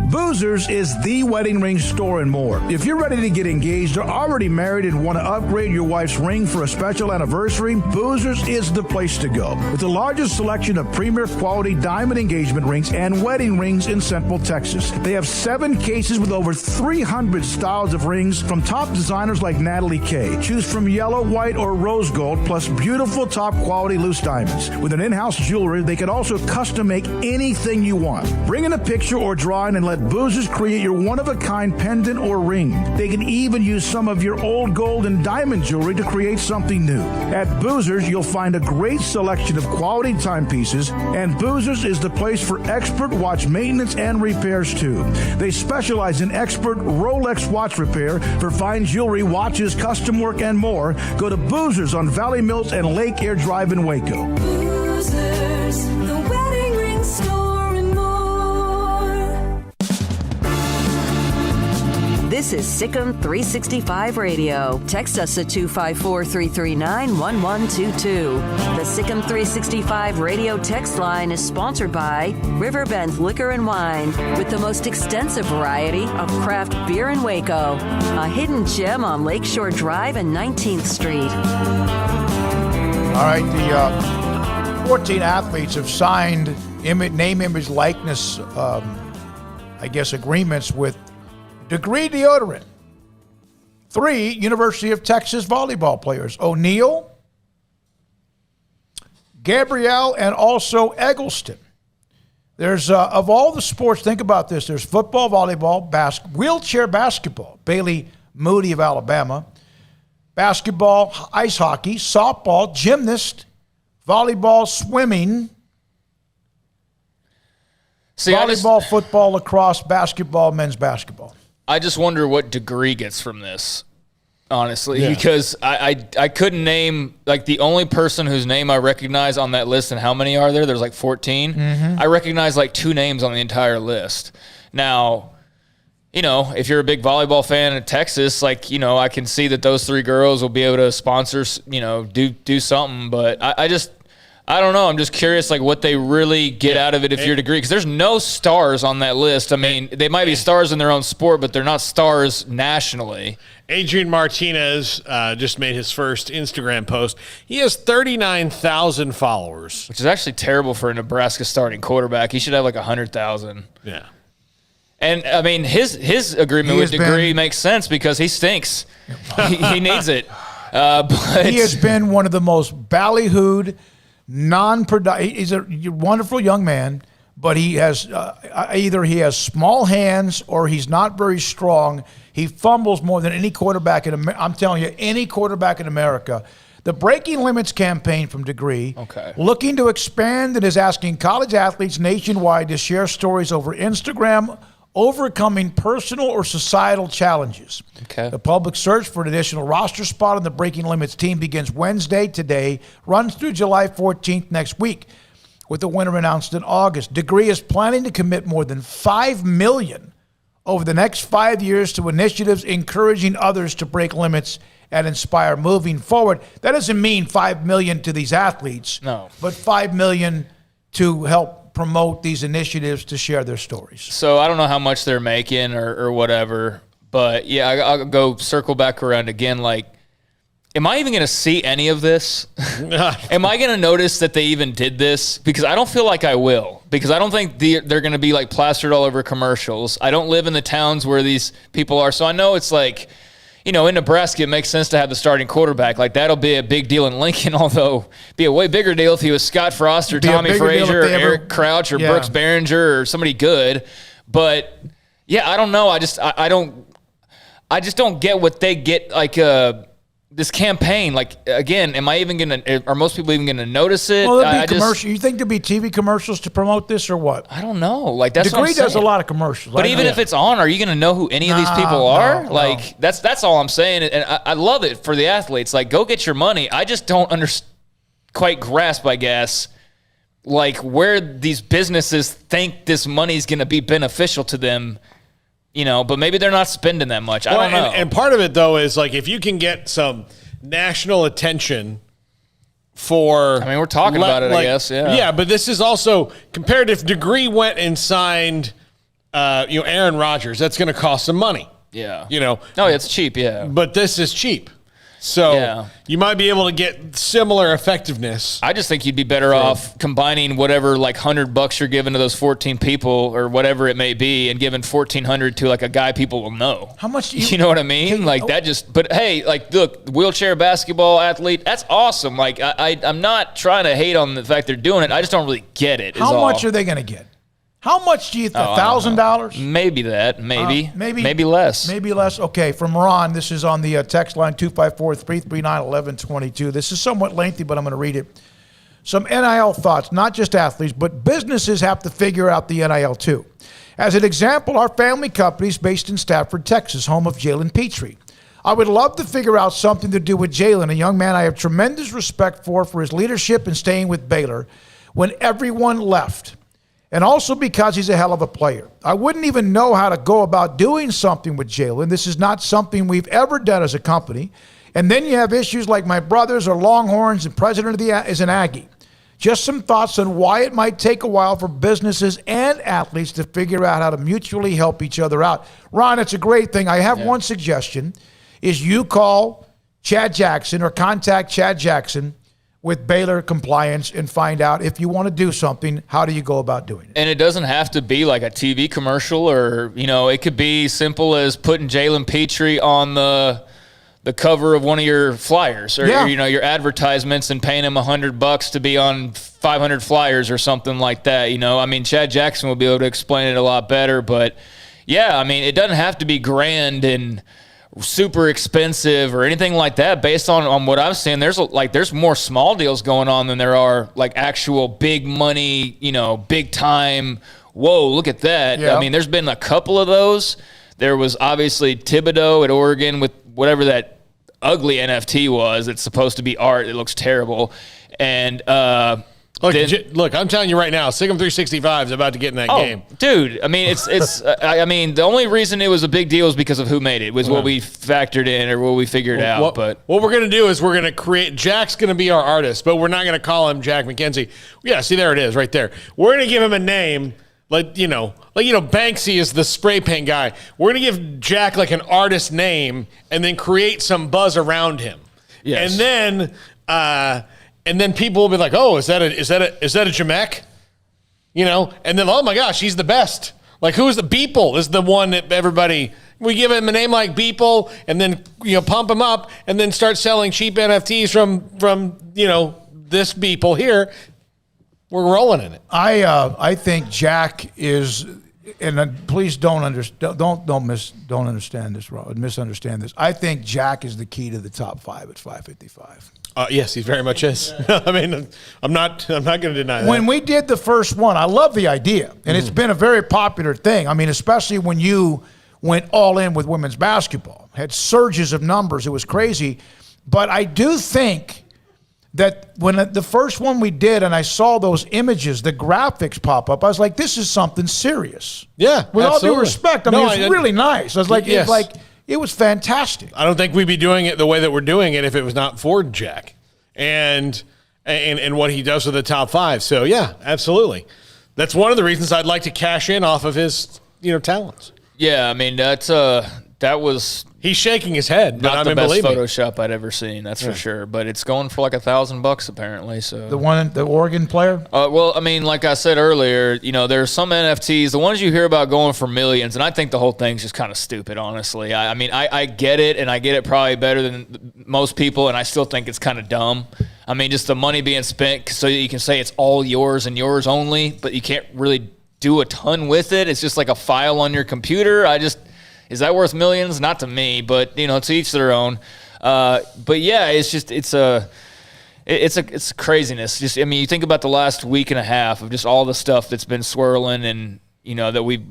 S9: Boozers is the wedding ring store and more. If you're ready to get engaged or already married and want to upgrade your wife's ring for a special anniversary, Boozers is the place to go. With the largest selection of premier quality diamond engagement rings and wedding rings in Central Texas. They have 7 cases with over 300 styles of rings from top designers like Natalie Kay. Choose from yellow, white, or rose gold, plus beautiful top quality loose diamonds. With an in-house jeweler, they can also custom make anything you want. Bring in a picture or drawing and let Boozers create your one-of-a-kind pendant or ring. They can even use some of your old gold and diamond jewelry to create something new. At Boozers, you'll find a great selection of quality timepieces, and Boozers is the place for expert watch maintenance and repairs too. They specialize in expert Rolex watch repair for fine jewelry, watches, custom work, and more. Go to Boozers on Valley Mills and Lake Air Drive in Waco.
S22: Boozers, the wedding ring store and more.
S2: This is SicEm365 Radio. Text us at 254-339-1122. The SicEm365 Radio text line is sponsored by Riverbend Liquor and Wine, with the most extensive variety of craft beer in Waco. A hidden gem on Lakeshore Drive and 19th Street.
S6: All right, the 14 athletes have signed name, image, likeness, agreements with Degree Deodorant. 3 University of Texas volleyball players, O'Neal, Gabrielle, and also Eggleston. There's, of all the sports, think about this. There's football, volleyball, wheelchair basketball, Bailey Moody of Alabama, basketball, ice hockey, softball, gymnast, volleyball, swimming, volleyball, football, lacrosse, basketball, men's basketball.
S7: I just wonder what Degree gets from this, honestly, because I couldn't name, like, the only person whose name I recognize on that list, and how many are there? There's like 14.
S6: Mm-hmm.
S7: I recognize like 2 names on the entire list. Now, you know, if you're a big volleyball fan in Texas, like, you know, I can see that those 3 girls will be able to sponsor, you know, do something, but I don't know. I'm just curious, like, what they really get out of it if you're Degree, because there's no stars on that list. I mean, they might be stars in their own sport, but they're not stars nationally.
S8: Adrian Martinez just made his first Instagram post. He has 39,000 followers.
S7: Which is actually terrible for a Nebraska starting quarterback. He should have like 100,000.
S8: Yeah.
S7: And, I mean, his agreement with Degree makes sense because he stinks. he needs it. But
S6: he has been one of the most ballyhooed, he's a wonderful young man, but he has either he has small hands or he's not very strong. He fumbles more than any quarterback in America. I'm telling you, any quarterback in America. The Breaking Limits campaign from Degree, looking to expand and is asking college athletes nationwide to share stories over Instagram, overcoming personal or societal challenges. The public search for an additional roster spot on the Breaking Limits team begins Wednesday today, runs through July 14th next week, with the winner announced in August. Degree is planning to commit more than $5 million over the next 5 years to initiatives encouraging others to break limits and inspire moving forward. That doesn't mean $5 million to these athletes, but $5 million to help promote these initiatives to share their stories.
S7: So I don't know how much they're making or whatever, but yeah, I'll go circle back around again. Like, am I even going to see any of this? Am I going to notice that they even did this? Because I don't feel like I will, because I don't think they're going to be like plastered all over commercials. I don't live in the towns where these people are. So I know it's like, you know, in Nebraska, it makes sense to have the starting quarterback. Like, that'll be a big deal in Lincoln, although be a way bigger deal if he was Scott Frost or Tommy Frazier or Eric Crouch or Brooks Behringer or somebody good. But, yeah, I don't know. I just don't get what they get, like, this campaign. Like, again, are most people even going to notice it?
S6: Well, there'll be commercials. You think there'll be TV commercials to promote this or what?
S7: I don't know. Like, that's
S6: Degree
S7: what I'm saying.
S6: does a lot of commercials.
S7: But even if it's on, are you going to know who any of these people are? That's all I'm saying. And I love it for the athletes. Like, go get your money. I just don't quite grasp, I guess, like, where these businesses think this money's going to be beneficial to them. You know, but maybe they're not spending that much. I don't know.
S8: And part of it, though, is like, if you can get some national attention for...
S7: I mean, we're talking about it, I guess, yeah.
S8: Yeah, but this is also, compared if Degree went and signed, Aaron Rodgers, that's going to cost some money.
S7: Yeah.
S8: You know?
S7: No, it's cheap, yeah.
S8: But this is cheap. So you might be able to get similar effectiveness.
S7: I just think you'd be better off combining whatever, like, $100 you're giving to those 14 people or whatever it may be, and giving $1,400 to, like, a guy people will know.
S6: How much do
S7: you know what I mean? But hey, like, look, wheelchair basketball athlete, that's awesome. Like, I'm not trying to hate on the fact they're doing it. I just don't really get it.
S6: How much are they going to get? How much do you think? $1,000?
S7: Maybe that. Maybe less.
S6: Maybe less. Okay, from Ron, this is on the text line 254-339-1122. This is somewhat lengthy, but I'm going to read it. Some NIL thoughts, not just athletes, but businesses have to figure out the NIL too. As an example, our family company is based in Stafford, Texas, home of Jalen Petrie. I would love to figure out something to do with Jalen, a young man I have tremendous respect for his leadership and staying with Baylor when everyone left. and also because he's a hell of a player. I wouldn't even know how to go about doing something with Jalen. This is not something we've ever done as a company. And then you have issues like my brothers are Longhorns and president is an Aggie. Just some thoughts on why it might take a while for businesses and athletes to figure out how to mutually help each other out. Ron, it's a great thing. I have one suggestion, is you call Chad Jackson or contact Chad Jackson with Baylor compliance and find out if you want to do something, how do you go about doing it?
S7: And it doesn't have to be like a TV commercial or, it could be simple as putting Jalen Petrie on the cover of one of your flyers or, your advertisements and paying him $100 to be on 500 flyers or something like that. Chad Jackson will be able to explain it a lot better, but it doesn't have to be grand and super expensive or anything like that. Based on what I've seen, there's more small deals going on than there are like actual big money, big time. Whoa, look at that. Yeah. There's been a couple of those. There was obviously Thibodeau at Oregon with whatever that ugly NFT was. It's supposed to be art. It looks terrible. And
S8: Look, I'm telling you right now, SicEm365 is about to get in that game.
S7: Dude, it's the only reason it was a big deal is because of who made it, was what we factored in or what we figured out.
S8: But what we're going to do is we're going to create, Jack's going to be our artist, but we're not going to call him Jack McKenzie. Yeah, see, there it is right there. We're going to give him a name like Banksy is the spray paint guy. We're going to give Jack like an artist name and then create some buzz around him. Yes. And then people will be like, "Oh, is that a Jamek?" And then, oh my gosh, he's the best. Like, who is the Beeple? Is the one that we give him a name like Beeple, and then pump him up, and then start selling cheap NFTs from this Beeple here. We're rolling in it.
S6: I think Jack is, and please don't misunderstand this. I think Jack is the key to the top 5 at 555.
S8: Yes, he very much is. I'm not going to deny that.
S6: When we did the first one, I love the idea, and it's been a very popular thing. Especially when you went all in with women's basketball, had surges of numbers. It was crazy. But I do think that when the first one we did, and I saw those images, the graphics pop up, I was like, "This is something serious."
S8: Yeah,
S6: with
S8: absolutely.
S6: all due respect, it's really nice. I was like,
S8: yes.
S6: It was fantastic.
S8: I don't think we'd be doing it the way that we're doing it if it was not for Jack and what he does with the top 5. So, yeah, absolutely. That's one of the reasons I'd like to cash in off of his, talents.
S7: Yeah, that was...
S8: He's shaking his head.
S7: Not the best Photoshop I'd ever seen, that's for sure. But it's going for like $1,000 apparently. So
S6: the Oregon player?
S7: Like I said earlier, there's some NFTs, the ones you hear about going for millions, and I think the whole thing's just kind of stupid, honestly. I get it, and I get it probably better than most people, and I still think it's kind of dumb. Just the money being spent so you can say it's all yours and yours only, but you can't really do a ton with it. It's just like a file on your computer. Is that worth millions? Not to me, but to each their own. But yeah, it's craziness. Just you think about the last week and a half of just all the stuff that's been swirling and that we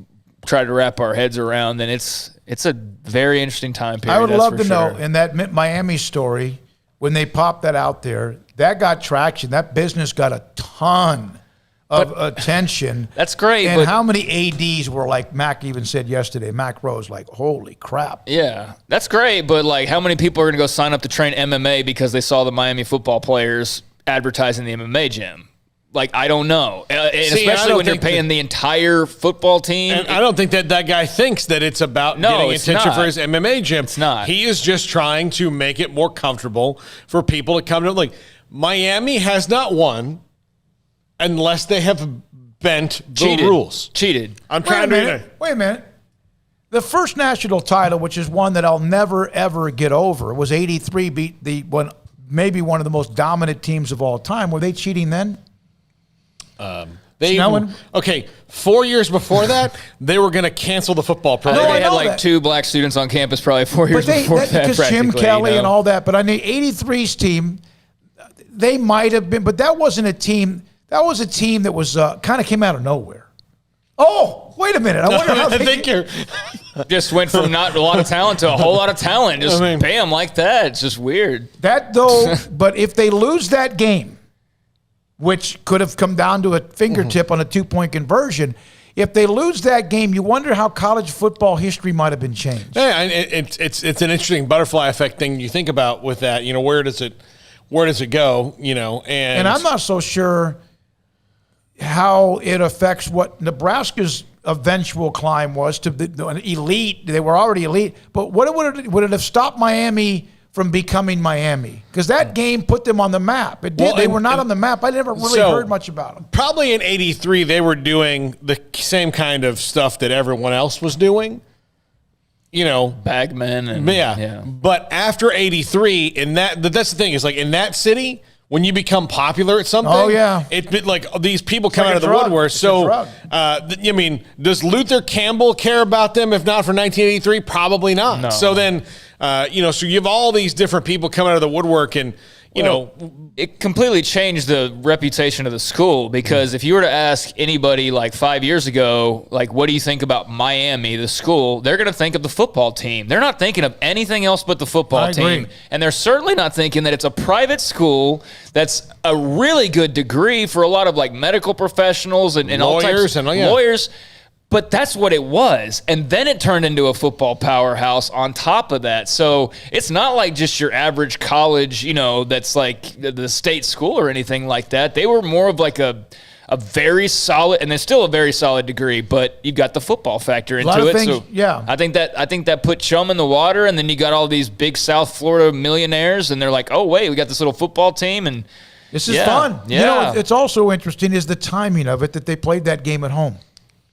S7: tried to wrap our heads around. And it's a very interesting time period.
S6: I would love to know in that Miami story when they popped that out there, that got traction. That business got a ton of attention.
S7: That's great.
S6: And how many ADs were like, Mac even said yesterday, Mac Rose, like, holy crap.
S7: Yeah, that's great. But like, how many people are going to go sign up to train MMA because they saw the Miami football players advertising the MMA gym? Like, I don't know. Especially when you're paying the entire football team.
S8: And I don't think that guy thinks that it's about getting attention for his MMA gym.
S7: It's not.
S8: He is just trying to make it more comfortable for people to come to. Like, Miami has not won unless they have bent the rules.
S7: Cheated.
S6: Wait a minute. The first national title, which is one that I'll never, ever get over, was 83, beat maybe one of the most dominant teams of all time. Were they cheating then?
S8: 4 years before that, they were going to cancel the football program.
S7: They had like 2 black students on campus probably 4 years before that.
S6: Because Jim Kelly and all that. But on the 83's team, they might have been, but that wasn't a team. That was a team that was kind of came out of nowhere. Oh, wait a minute. I wonder how
S8: I think you're
S7: just went from not a lot of talent to a whole lot of talent. Just bam, like that. It's just weird.
S6: That though, but if they lose that game, which could have come down to a fingertip on a 2-point conversion. If they lose that game, you wonder how college football history might have been changed.
S8: Yeah, and it's an interesting butterfly effect thing you think about with that. Where does it go? And
S6: I'm not so sure how it affects what Nebraska's eventual climb was to an elite. They were already elite, but would it have stopped Miami from becoming Miami? Because that game put them on the map. It did. Well, they were not on the map. I never really heard much about them.
S8: Probably in '83, they were doing the same kind of stuff that everyone else was doing.
S7: Bagmen. And,
S8: yeah. But after '83, that's the thing, is like in that city, when you become popular at something, it like these people come out of the woodwork. So, does Luther Campbell care about them if not for 1983? Probably not. No. So then, so you have all these different people coming out of the woodwork, and
S7: it completely changed the reputation of the school, because if you were to ask anybody like 5 years ago, like, what do you think about Miami, the school, they're going to think of the football team. They're not thinking of anything else but the football team. And they're certainly not thinking that it's a private school that's a really good degree for a lot of like medical professionals and all types of lawyers. But that's what it was. And then it turned into a football powerhouse on top of that. So it's not like just your average college, that's like the state school or anything like that. They were more of like a very solid, and they're still a very solid degree, but you got the football factor into it.
S6: Things,
S7: so I think that put chum in the water, and then you got all these big South Florida millionaires, and they're like, oh, wait, we got this little football team, and
S6: this is fun.
S7: Yeah.
S6: It's also interesting is the timing of it, that they played that game at home.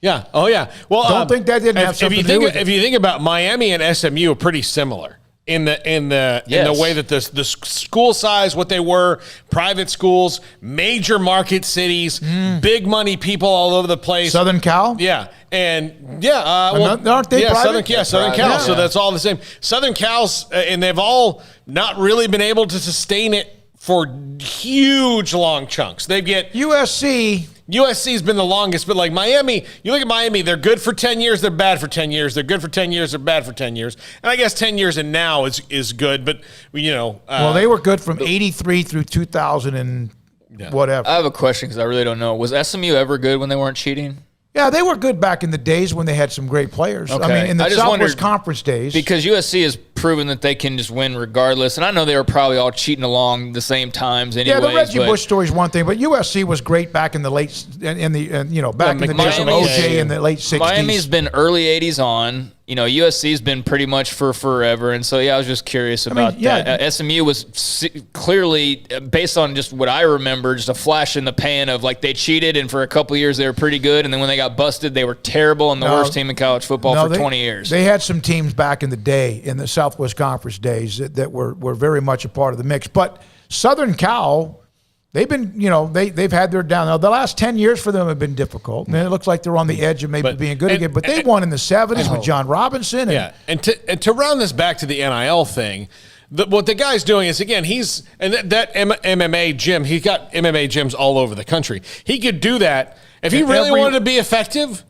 S8: Yeah. Oh, yeah. Well,
S6: don't think that didn't have something to do with it.
S8: If you think about Miami and SMU, are pretty similar in the way that the school size, what they were, private schools, major market cities, big money people all over the place.
S6: Southern Cal.
S8: Yeah. And
S6: aren't they private?
S8: Southern Cal. Yeah. So that's all the same. Southern Cal's, and they've all not really been able to sustain it for huge long chunks. They get USC's been the longest, but like Miami, you look at Miami, they're good for 10 years, they're bad for 10 years. They're good for 10 years, they're bad for 10 years. And I guess 10 years and now is good, but
S6: well, they were good from 83 through 2000 and whatever.
S7: I have a question because I really don't know. Was SMU ever good when they weren't cheating?
S6: Yeah, they were good back in the days when they had some great players.
S7: Okay.
S6: I mean, in the Southwest Conference days.
S7: Because USC has proven that they can just win regardless. And I know they were probably all cheating along the same times anyways.
S6: Yeah, the Reggie Bush story is one thing, but USC was great back in the late, back in the days of OJ in the late 60s.
S7: Miami's been early 80s on. USC's been pretty much for forever. And so, I was just curious about that. SMU was clearly, based on just what I remember, just a flash in the pan of like they cheated, and for a couple of years they were pretty good. And then when they got busted, they were terrible and the worst team in college football for 20 years.
S6: They had some teams back in the day, in the Southwest Conference days, that were very much a part of the mix. But Southern Cal, they've been, they've had their down. Now, the last 10 years for them have been difficult. And it looks like they're on the edge of maybe being good again. But they won in the 70s with John Robinson.
S8: And to round this back to the NIL thing, what the guy's doing is, again, that MMA gym, he's got MMA gyms all over the country. He could do that. If he really wanted to be effective,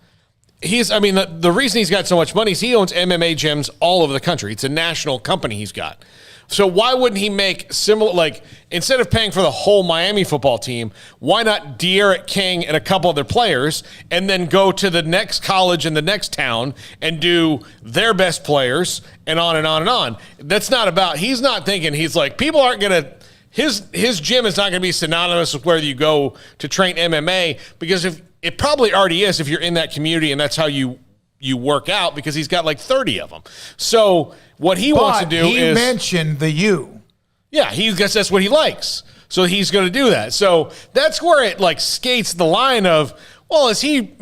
S8: the reason he's got so much money is he owns MMA gyms all over the country. It's a national company he's got. So why wouldn't he make similar, like, instead of paying for the whole Miami football team, why not De'Aaron King and a couple other players and then go to the next college in the next town and do their best players and on and on and on? That's not about, he's not thinking, he's like, people aren't going to, his gym is not going to be synonymous with where you go to train MMA, because if it probably already is if you're in that community and that's how you work out, because he's got like 30 of them. So what he wants to do
S6: is... He mentioned the U.
S8: Yeah, he guess that's what he likes. So he's going to do that. So that's where it like skates the line of, well, is he,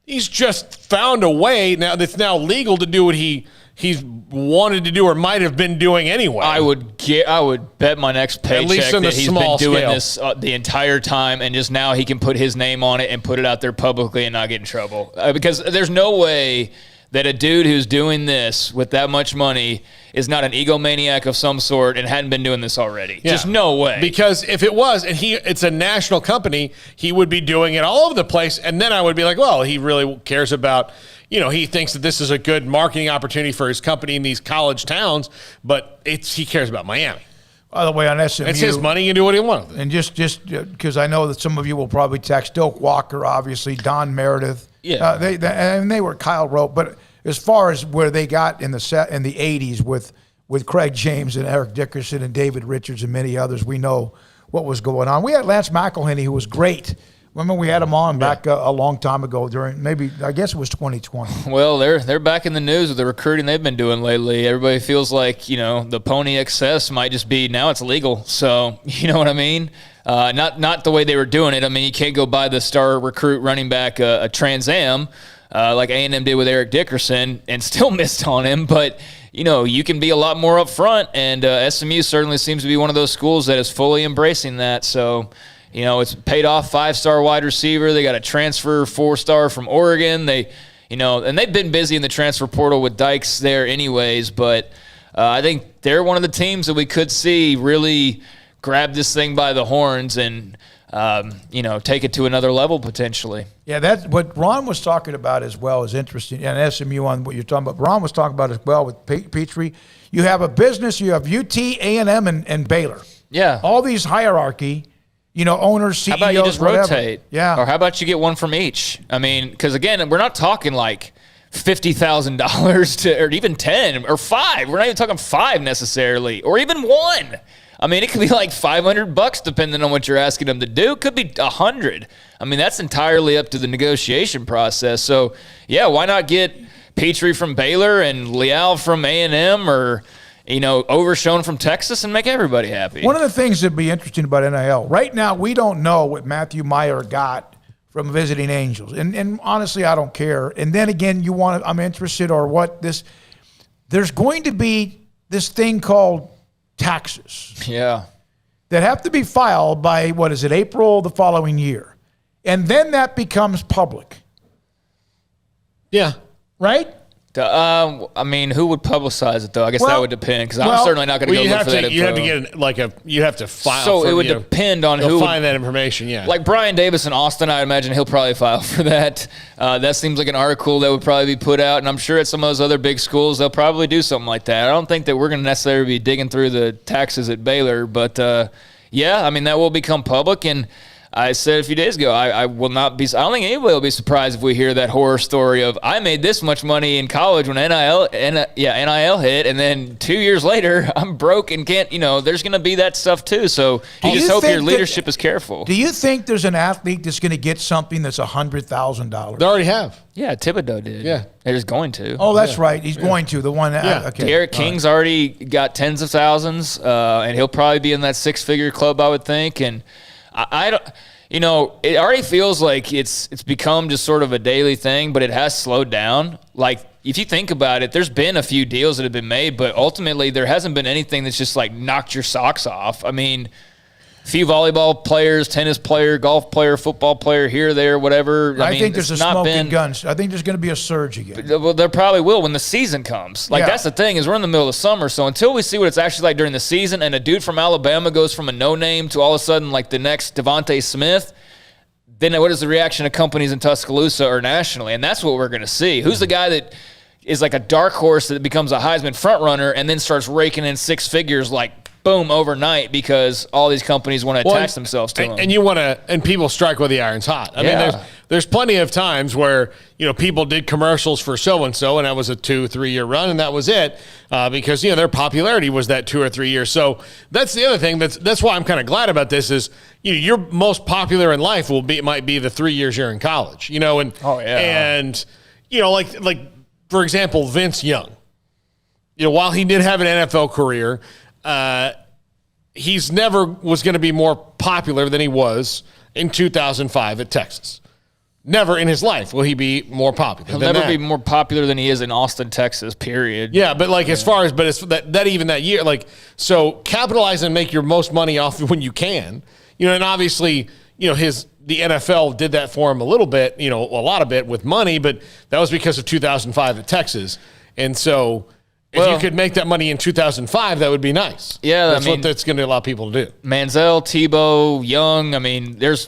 S8: he's just found a way now that's now legal to do what he's wanted to do or might have been doing anyway.
S7: I would bet my next paycheck that he's been doing this the entire time, and just now he can put his name on it and put it out there publicly and not get in trouble. Because there's no way that a dude who's doing this with that much money is not an egomaniac of some sort and hadn't been doing this already. Yeah. Just no way.
S8: Because if it was, and it's a national company, he would be doing it all over the place, and then I would be like, well, he really cares about... he thinks that this is a good marketing opportunity for his company in these college towns, but he cares about Miami.
S6: By the way, on SMU,
S8: it's his money. You can do what he wants with it.
S6: And just because I know that some of you will probably text Doak Walker, obviously Don Meredith.
S7: Yeah,
S6: they were Kyle Rope. But as far as where they got in the '80s with Craig James and Eric Dickerson and David Richards and many others, we know what was going on. We had Lance McElhenney, who was great. Remember we had him on back a long time ago during I guess it was 2020.
S7: Well, they're back in the news with the recruiting they've been doing lately. Everybody feels like, the Pony XS might just be, now it's legal. So, you know what I mean? Not the way they were doing it. I mean, you can't go buy the star recruit running back a Trans Am like A&M did with Eric Dickerson and still missed on him. But, you can be a lot more upfront, and SMU certainly seems to be one of those schools that is fully embracing that. So, it's paid off 5-star wide receiver. They got a transfer 4-star from Oregon. And they've been busy in the transfer portal with Dykes there anyways. But I think they're one of the teams that we could see really grab this thing by the horns and, take it to another level potentially.
S6: Yeah, that's what Ron was talking about as well is interesting. And SMU on what you're talking about. Ron was talking about as well with Petrie. You have a business. You have UT, A&M, and Baylor.
S7: Yeah.
S6: All these hierarchy. Owners, CEOs,
S7: how about you just
S6: whatever.
S7: rotate?
S6: Yeah.
S7: Or how about you get one from each? I mean, because, again, we're not talking like $50,000 or even 10 or 5. We're not even talking 5 necessarily or even 1. I mean, it could be like $500 depending on what you're asking them to do. It could be $100. I mean, that's entirely up to the negotiation process. So, yeah, why not get Petrie from Baylor and Leal from A&M or – Overshown from Texas and make everybody happy.
S6: One of the things that'd be interesting about NIL, right now we don't know what Matthew Meyer got from visiting Angels. And honestly, I don't care. And then again, I'm interested or what there's going to be this thing called taxes.
S7: Yeah.
S6: That have to be filed by, April the following year. And then that becomes public.
S8: Yeah.
S6: Right?
S7: I mean, who would publicize it though? I guess that would depend because I'm certainly not going to go look for that info.
S8: You have to get you have to file.
S7: So it would depend on who
S8: find that information. Yeah,
S7: like Brian Davis in Austin, I imagine he'll probably file for that. That seems like an article that would probably be put out, and I'm sure at some of those other big schools they'll probably do something like that. I don't think that we're going to necessarily be digging through the taxes at Baylor, but yeah, I mean that will become public and. I said a few days ago, I will not be. I don't think anybody will be surprised if we hear that horror story of I made this much money in college when NIL hit, and then 2 years later I'm broke and can't. There's going to be that stuff too. So you just hope your leadership is careful.
S6: Do you think there's an athlete that's going to get something that's $100,000?
S8: They already have.
S7: Yeah, Thibodeau did.
S8: Yeah,
S7: they're just going to.
S6: Oh, that's right. He's going to the one. Okay.
S7: Derek King's already got tens of thousands, and he'll probably be in that 6-figure club, I would think, and. I don't, it already feels like it's become just sort of a daily thing, but it has slowed down. Like, if you think about it, there's been a few deals that have been made, but ultimately there hasn't been anything that's just like knocked your socks off. I mean, a few volleyball players, tennis player, golf player, football player here, there, whatever.
S6: I think there's a smoking guns. I think there's going to be a surge again.
S7: Well, there probably will when the season comes. That's the thing is we're in the middle of summer, so until we see what it's actually like during the season and a dude from Alabama goes from a no-name to all of a sudden like the next Devontae Smith, then what is the reaction of companies in Tuscaloosa or nationally? And that's what we're going to see. Who's the guy that is like a dark horse that becomes a Heisman frontrunner and then starts raking in 6 figures like boom, overnight because all these companies want to attach themselves to them.
S8: And you want to, and people strike while the iron's hot. I mean, there's plenty of times where, people did commercials for so-and-so, and that was a 2-3 year run, and that was it because, their popularity was that 2 or 3 years. So that's the other thing. That's why I'm kind of glad about this is, your most popular in life might be the 3 years you're in college, and, like, for example, Vince Young, while he did have an NFL career, he's never was going to be more popular than he was in 2005 at Texas. Never in his life will he be more popular.
S7: He'll never be more popular than he is in Austin, Texas, period.
S8: Yeah, but as far as, but it's that even that year, so capitalize and make your most money off when you can, and obviously, the NFL did that for him a little bit, a lot of it with money, but that was because of 2005 at Texas. And so, if you could make that money in 2005, that would be nice.
S7: Yeah,
S8: that's what that's going to allow people to do.
S7: Manziel, Tebow, Young. I mean, there's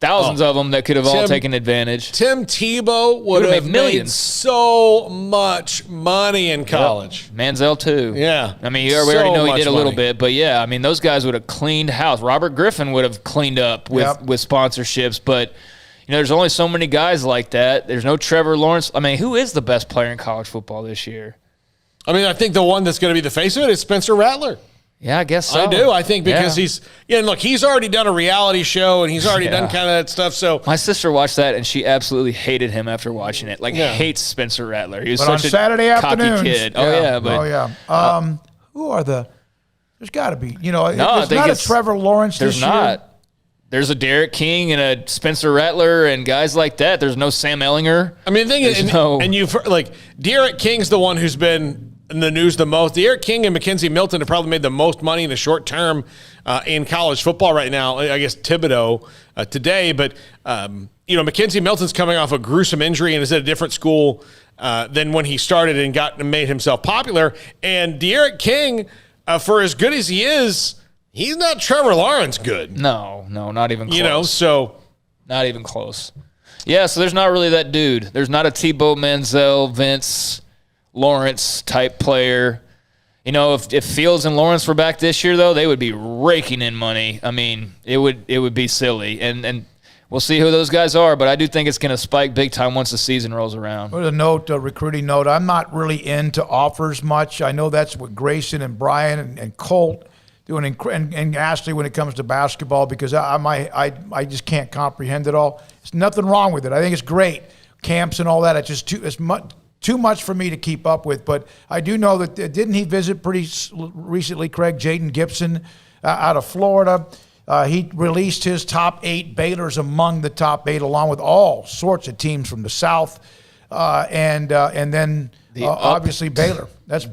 S7: thousands of them that could have all taken advantage.
S8: Tim Tebow would have made so much money in college.
S7: Yep. Manziel, too.
S8: Yeah.
S7: I mean, we already know he did a little bit, but yeah, I mean, those guys would have cleaned house. Robert Griffin would have cleaned up with sponsorships, but there's only so many guys like that. There's no Trevor Lawrence. I mean, who is the best player in college football this year?
S8: I mean, I think the one that's going to be the face of it is Spencer Rattler.
S7: Yeah, I guess so.
S8: I do. I think because he's already done a reality show and he's already done kind of that stuff. So
S7: my sister watched that and she absolutely hated him after watching it. Hates Spencer Rattler. He was such a
S6: Saturday
S7: cocky kid.
S6: Who are there's got to be, there's not a Trevor Lawrence this year.
S7: There's not. There's a Derek King and a Spencer Rattler and guys like that. There's no Sam Ellinger.
S8: I mean, the thing is, and you've heard, Derek King's the one who's been in the news the most. Derek King and Mackenzie Milton have probably made the most money in the short term in college football right now. I guess Thibodeau today, but Mackenzie Milton's coming off a gruesome injury and is at a different school than when he started and made himself popular. And Derek King, for as good as he is, he's not Trevor Lawrence good.
S7: No, not even close. Not even close. Yeah, so there's not really that dude. There's not a Tebow, Manziel, Vince, Lawrence type player. If Fields and Lawrence were back this year, though, they would be raking in money. I mean, it would be silly. And we'll see who those guys are, but I do think it's going to spike big time once the season rolls around.
S6: With a recruiting note, I'm not really into offers much. I know that's what Grayson and Brian and Colt doing, and Ashley when it comes to basketball, because I just can't comprehend it all. There's nothing wrong with it. I think it's great. Camps and all that, it's just too much for me to keep up with. But I do know that, didn't he visit pretty recently, Craig, Jaden Gibson out of Florida? He released his top 8. Baylor's among the top 8, along with all sorts of teams from the South. And then obviously Baylor. That's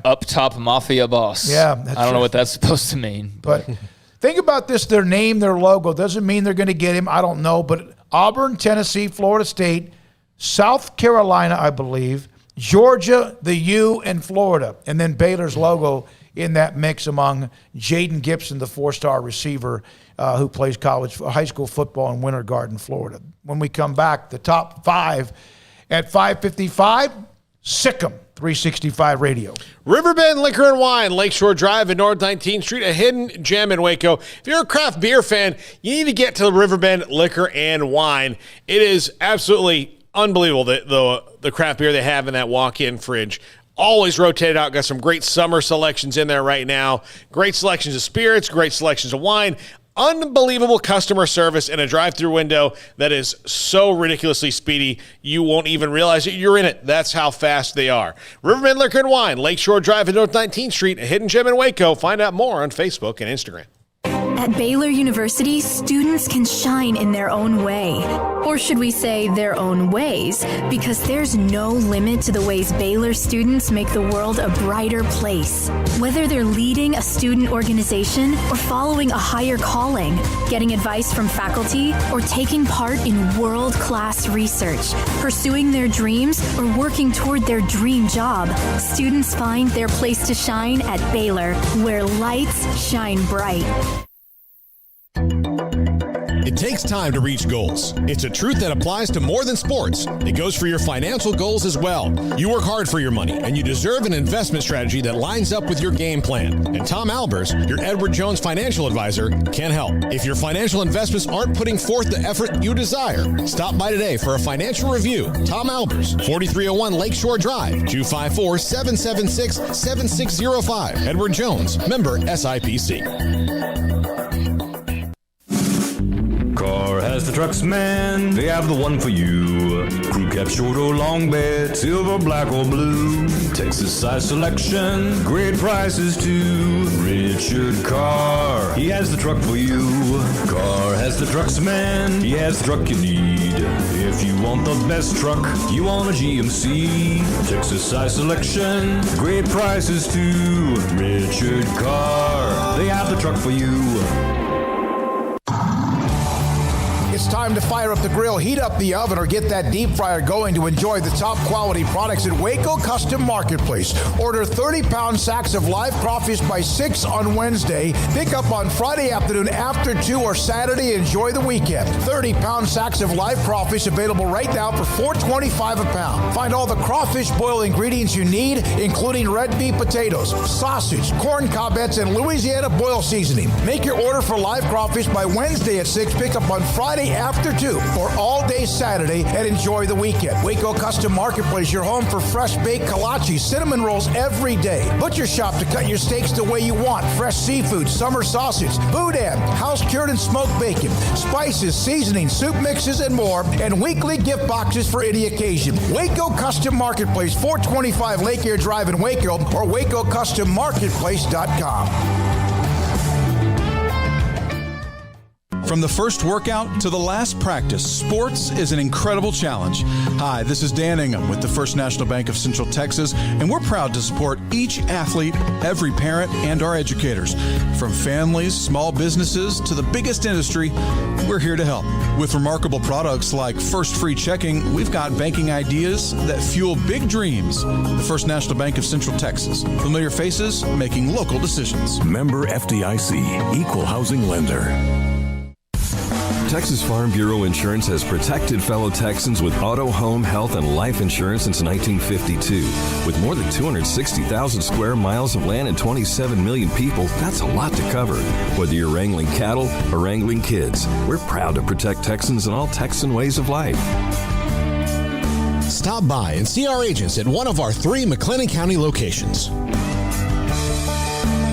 S7: up top mafia boss.
S6: Yeah.
S7: I don't know what that's supposed to mean.
S6: But think about this, their name, their logo. Doesn't mean they're going to get him. I don't know. But Auburn, Tennessee, Florida State, South Carolina, I believe, Georgia, the U, and Florida. And then Baylor's logo in that mix among Jaden Gibson, the 4-star receiver who plays high school football in Winter Garden, Florida. When we come back, the top 5 at 5:55, SicEm365 Radio.
S8: Riverbend Liquor and Wine, Lakeshore Drive and North 19th Street, a hidden gem in Waco. If you're a craft beer fan, you need to get to Riverbend Liquor and Wine. It is absolutely unbelievable, the craft beer they have in that walk-in fridge. Always rotated out. Got some great summer selections in there right now. Great selections of spirits, great selections of wine. Unbelievable customer service in a drive-through window that is so ridiculously speedy, you won't even realize that you're in it. That's how fast they are. Riverbend Liquor and Wine, Lakeshore Drive and North 19th Street, a hidden gem in Waco. Find out more on Facebook and Instagram.
S11: At Baylor University, students can shine in their own way. Or should we say their own ways? Because there's no limit to the ways Baylor students make the world a brighter place. Whether they're leading a student organization or following a higher calling, getting advice from faculty, or taking part in world-class research, pursuing their dreams, or working toward their dream job, students find their place to shine at Baylor, where lights shine bright.
S3: It takes time to reach goals. It's a truth that applies to more than sports. It goes for your financial goals as well. You work hard for your money, and you deserve an investment strategy that lines up with your game plan. And Tom Albers, your Edward Jones financial advisor, can help. If your financial investments aren't putting forth the effort you desire, stop by today for a financial review. Tom Albers, 4301 Lakeshore Drive, 254-776-7605. Edward Jones, member SIPC.
S1: Car has the trucks, man. They have the one for you. Crew cab, short or long bed, silver, black or blue. Texas size selection, great prices too. Richard Carr, he has the truck for you. Carr has the trucks, man. He has the truck you need. If you want the best truck, you want a GMC. Texas size selection, great prices too. Richard Carr, they have the truck for you.
S6: It's time to fire up the grill, heat up the oven, or get that deep fryer going to enjoy the top quality products at Waco Custom Marketplace. Order 30-pound sacks of live crawfish by 6 on Wednesday. Pick up on Friday afternoon after 2 or Saturday. Enjoy the weekend. 30-pound sacks of live crawfish available right now for $4.25 a pound. Find all the crawfish boil ingredients you need, including red beef potatoes, sausage, corn cobbettes, and Louisiana boil seasoning. Make your order for live crawfish by Wednesday at 6. Pick up on Friday after 2 or all day Saturday, and enjoy the weekend. Waco Custom Marketplace, your home for fresh baked kolache, cinnamon rolls every day. Butcher shop to cut your steaks the way you want. Fresh seafood, summer sausage, boudin, house-cured and smoked bacon, spices, seasonings, soup mixes, and more, and weekly gift boxes for any occasion. Waco Custom Marketplace, 425 Lake Air Drive in Waco, or WacoCustomMarketplace.com.
S19: From the first workout to the last practice, sports is an incredible challenge. Hi, this is Dan Ingham with the First National Bank of Central Texas, and we're proud to support each athlete, every parent, and our educators. From families, small businesses, to the biggest industry, we're here to help. With remarkable products like First Free Checking, we've got banking ideas that fuel big dreams. The First National Bank of Central Texas. Familiar faces making local decisions.
S18: Member FDIC, Equal Housing Lender.
S10: Texas Farm Bureau Insurance has protected fellow Texans with auto, home, health, and life insurance since 1952. With more than 260,000 square miles of land and 27 million people, that's a lot to cover. Whether you're wrangling cattle or wrangling kids, we're proud to protect Texans in all Texan ways of life.
S3: Stop by and see our agents at one of our 3 McLennan County locations.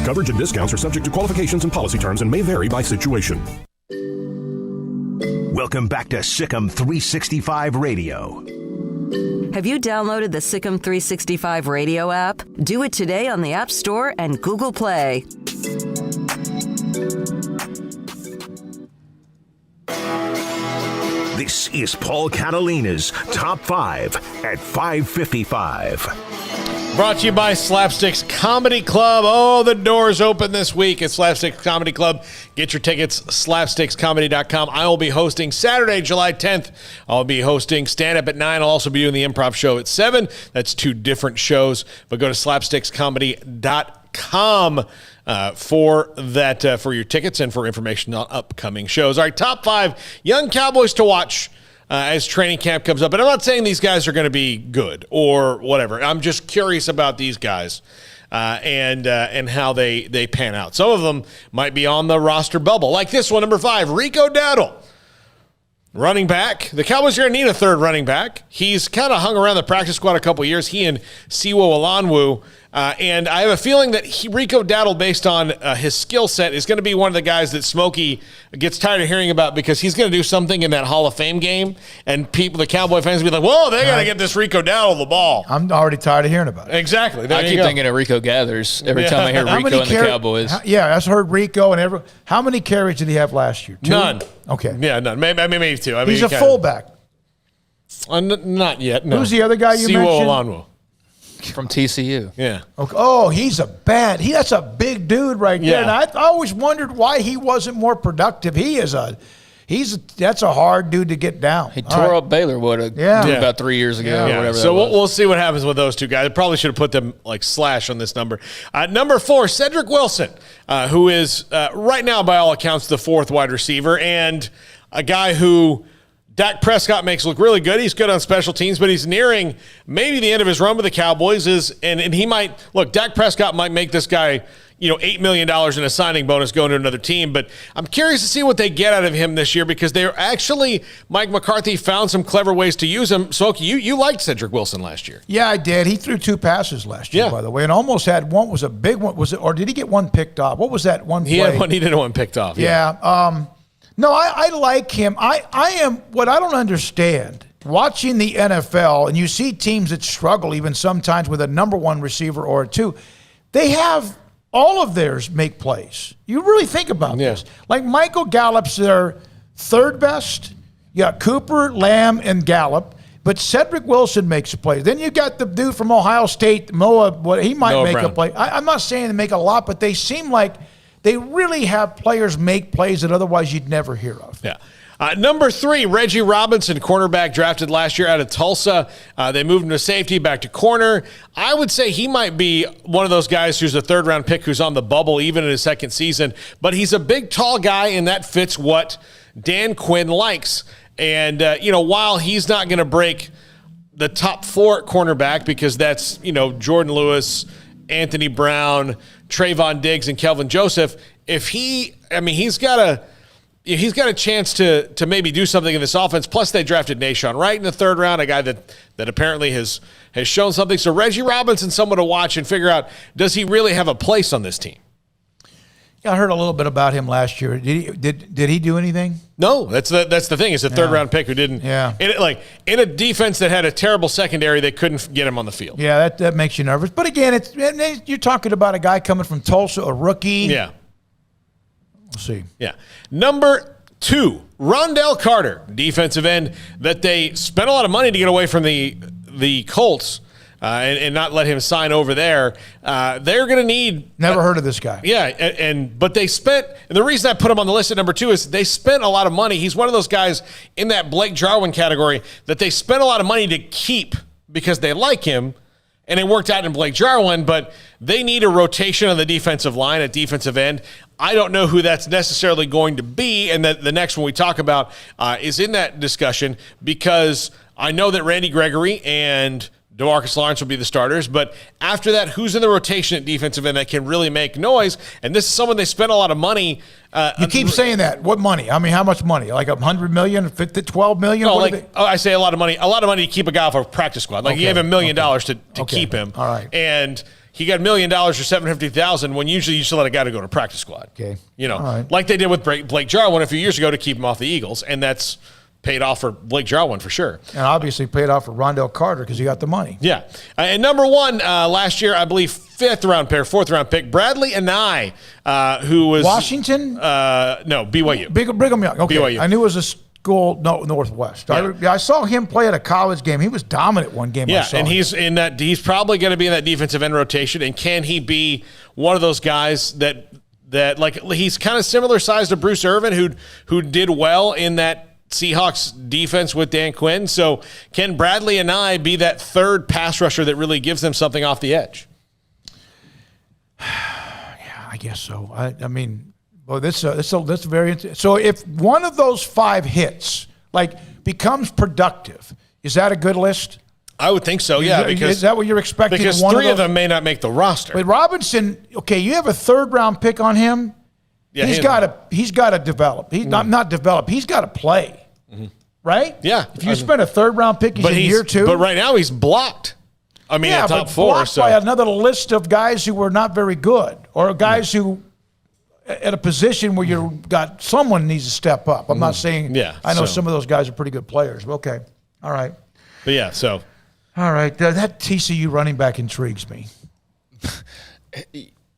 S18: Coverage and discounts are subject to qualifications and policy terms and may vary by situation.
S5: Welcome back to SicEm365 Radio.
S2: Have you downloaded the SicEm365 Radio app? Do it today on the App Store and Google Play.
S5: This is Paul Catalina's Top 5 at 5:55.
S8: Brought to you by Slapsticks Comedy Club. Oh, the doors open this week at Slapsticks Comedy Club. Get your tickets, slapstickscomedy.com. I will be hosting Saturday, July 10th. I'll be hosting stand-up at 9. I'll also be doing the improv show at 7. That's 2 different shows. But go to slapstickscomedy.com for that, for your tickets and for information on upcoming shows. All right, top 5 young Cowboys to watch as training camp comes up. And I'm not saying these guys are going to be good or whatever. I'm just curious about these guys and how they pan out. Some of them might be on the roster bubble. Like this one, number 5, Rico Dowdle. Running back. The Cowboys are going to need a third running back. He's kind of hung around the practice squad a couple years, he and Siwo Olanwu. And I have a feeling that Rico Dowdle, based on his skill set, is going to be one of the guys that Smokey gets tired of hearing about because he's going to do something in that Hall of Fame game. And the Cowboy fans will be like, whoa, they got to get this Rico Dowdle the ball.
S6: I'm already tired of hearing about it.
S8: Exactly.
S7: I keep thinking of Rico Gathers every time I hear Rico and the Cowboys.
S6: I've heard Rico and how many carries did he have last year? 2?
S8: None.
S6: Okay.
S8: Yeah, none. Maybe 2. I mean,
S6: he's a fullback.
S8: Not yet, no.
S6: Who's the other guy you mentioned?
S8: Siwo Olanwu.
S7: From TCU.
S8: Yeah.
S6: Okay. Oh, that's a big dude right there.
S8: Yeah.
S6: And I always wondered why he wasn't more productive. That's a hard dude to get down.
S7: He tore up Baylor about 3 years ago or whatever.
S8: So we'll see what happens with those 2 guys. I probably should have put them like slash on this number. Number 4, Cedric Wilson, who is right now by all accounts the 4th wide receiver and a guy who Dak Prescott makes look really good. He's good on special teams, but he's nearing maybe the end of his run with the Cowboys. And he might look. Dak Prescott might make this guy, $8 million in a signing bonus going to another team. But I'm curious to see what they get out of him this year because they're actually Mike McCarthy found some clever ways to use him. So you liked Cedric Wilson last year.
S6: Yeah, I did. He threw 2 passes last year, by the way, and almost had one was a big one. Was it, or did he get one picked off? What was that one play?
S8: He did one picked off.
S6: Yeah. No, I like him. I am what I don't understand. Watching the NFL, and you see teams that struggle even sometimes with a number 1 receiver or a 2, they have all of theirs make plays. You really think about this. Like Michael Gallup's their 3rd best. You got Cooper, Lamb, and Gallup. But Cedric Wilson makes a play. Then you got the dude from Ohio State, he might make a play. I'm not saying they make a lot, but they seem like they really have players make plays that otherwise you'd never hear of.
S8: Yeah. Number 3, Reggie Robinson, cornerback drafted last year out of Tulsa. They moved him to safety, back to corner. I would say he might be one of those guys who's a third-round pick who's on the bubble even in his second season. But he's a big, tall guy, and that fits what Dan Quinn likes. And, while he's not going to break the top 4 at cornerback because that's, Jordan Lewis, Anthony Brown, Trayvon Diggs, and Kelvin Joseph, he's got a chance to maybe do something in this offense. Plus, they drafted Nashawn Wright in the 3rd round, a guy that apparently has shown something. So Reggie Robinson, someone to watch and figure out, does he really have a place on this team?
S6: Yeah, I heard a little bit about him last year. Did he do anything?
S8: No, that's the thing. It's a 3rd round pick who didn't.
S6: Yeah.
S8: In a defense that had a terrible secondary, they couldn't get him on the field.
S6: Yeah, that makes you nervous. But again, you're talking about a guy coming from Tulsa, a rookie.
S8: Yeah.
S6: We'll see.
S8: Yeah. Number 2, Rondell Carter, defensive end that they spent a lot of money to get away from the Colts. And not let him sign over there. They're going to need.
S6: Never heard of this guy.
S8: Yeah, but they spent. And the reason I put him on the list at number 2 is they spent a lot of money. He's one of those guys in that Blake Jarwin category that they spent a lot of money to keep because they like him, and it worked out in Blake Jarwin. But they need a rotation on the defensive line at defensive end. I don't know who that's necessarily going to be, and that the next one we talk about is in that discussion because I know that Randy Gregory and DeMarcus Lawrence will be the starters, but after that, who's in the rotation at defensive end that can really make noise? And this is someone they spent a lot of money.
S6: You keep saying that. What money? I mean, how much money? Like $100 million, $12 million?
S8: No, I say a lot of money. A lot of money to keep a guy off a practice squad. You gave him $1 million to keep him.
S6: All right.
S8: And he got $1 million for $750,000 when usually you should let a guy to go to practice squad.
S6: Okay.
S8: All right. Like they did with Blake Jarwin a few years ago to keep him off the Eagles, and that's paid off for Blake Jarwin for sure.
S6: And obviously paid off for Rondell Carter because he got the money.
S8: Yeah. And number 1, last year, I believe, 4th round pick, Bradley Anai, who was
S6: Washington?
S8: No, BYU.
S6: Brigham Young. Okay.
S8: BYU.
S6: I knew it was a school, Northwest.
S8: Yeah.
S6: I saw him play at a college game. He was dominant one game.
S8: Yeah, and he's in that. He's probably going to be in that defensive end rotation. And can he be one of those guys that he's kind of similar size to Bruce Irvin, who did well in that Seahawks defense with Dan Quinn? So can Bradley and I be that 3rd pass rusher that really gives them something off the edge?
S6: Yeah, I guess so. I mean, that's very interesting. So if one of those 5 hits becomes productive, is that a good list?
S8: I would think so. Yeah,
S6: is that what you're expecting?
S8: Because 3 of them may not make the roster.
S6: But Robinson, okay, you have a 3rd round pick on him. Yeah, he's got to develop. He's not develop. He's got to play. Mm-hmm. Right?
S8: Yeah.
S6: If you spend a 3rd round pick, he's in year 2.
S8: But right now he's blocked. I mean, at top 4.
S6: Blocked by another list of guys who were not very good, or guys who at a position where you've got someone needs to step up. I'm not saying.
S8: Yeah.
S6: I know some of those guys are pretty good players. Okay. All right.
S8: But yeah. So.
S6: All right. That TCU running back intrigues me.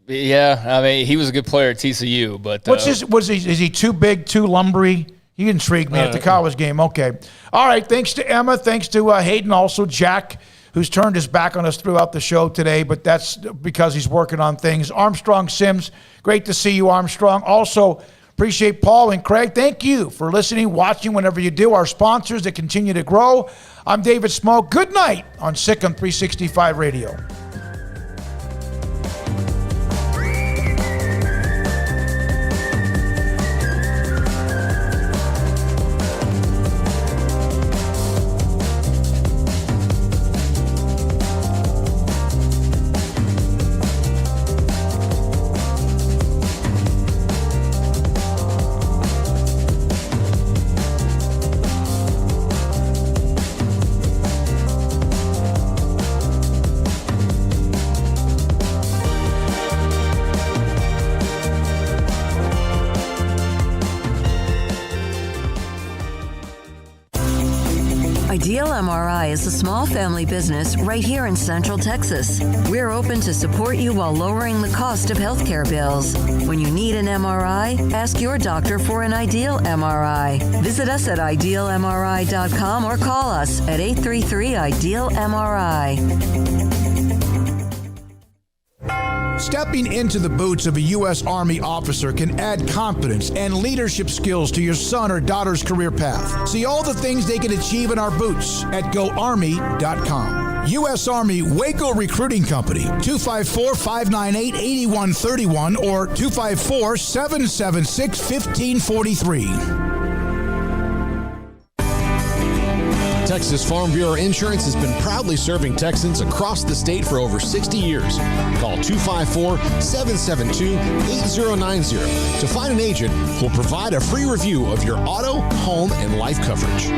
S7: Yeah, I mean, he was a good player at TCU, but
S6: is he too big, too lumbery? He intrigued me at the college game. Okay. All right. Thanks to Emma. Thanks to Hayden. Also, Jack, who's turned his back on us throughout the show today, but that's because he's working on things. Armstrong Sims, great to see you, Armstrong. Also, appreciate Paul and Craig. Thank you for listening, watching whenever you do. Our sponsors that continue to grow. I'm David Smoak. Good night on SicEm365 Radio.
S2: Ideal MRI is a small family business right here in Central Texas. We're open to support you while lowering the cost of healthcare bills. When you need an MRI, ask your doctor for an Ideal MRI. Visit us at idealmri.com or call us at 833-IDEAL-MRI.
S9: Stepping into the boots of a U.S. Army officer can add confidence and leadership skills to your son or daughter's career path. See all the things they can achieve in our boots at GoArmy.com. U.S. Army Waco Recruiting Company, 254-598-8131 or 254-776-1543.
S3: Texas Farm Bureau Insurance has been proudly serving Texans across the state for over 60 years. Call 254-772-8090 to find an agent who will provide a free review of your auto, home, and life coverage.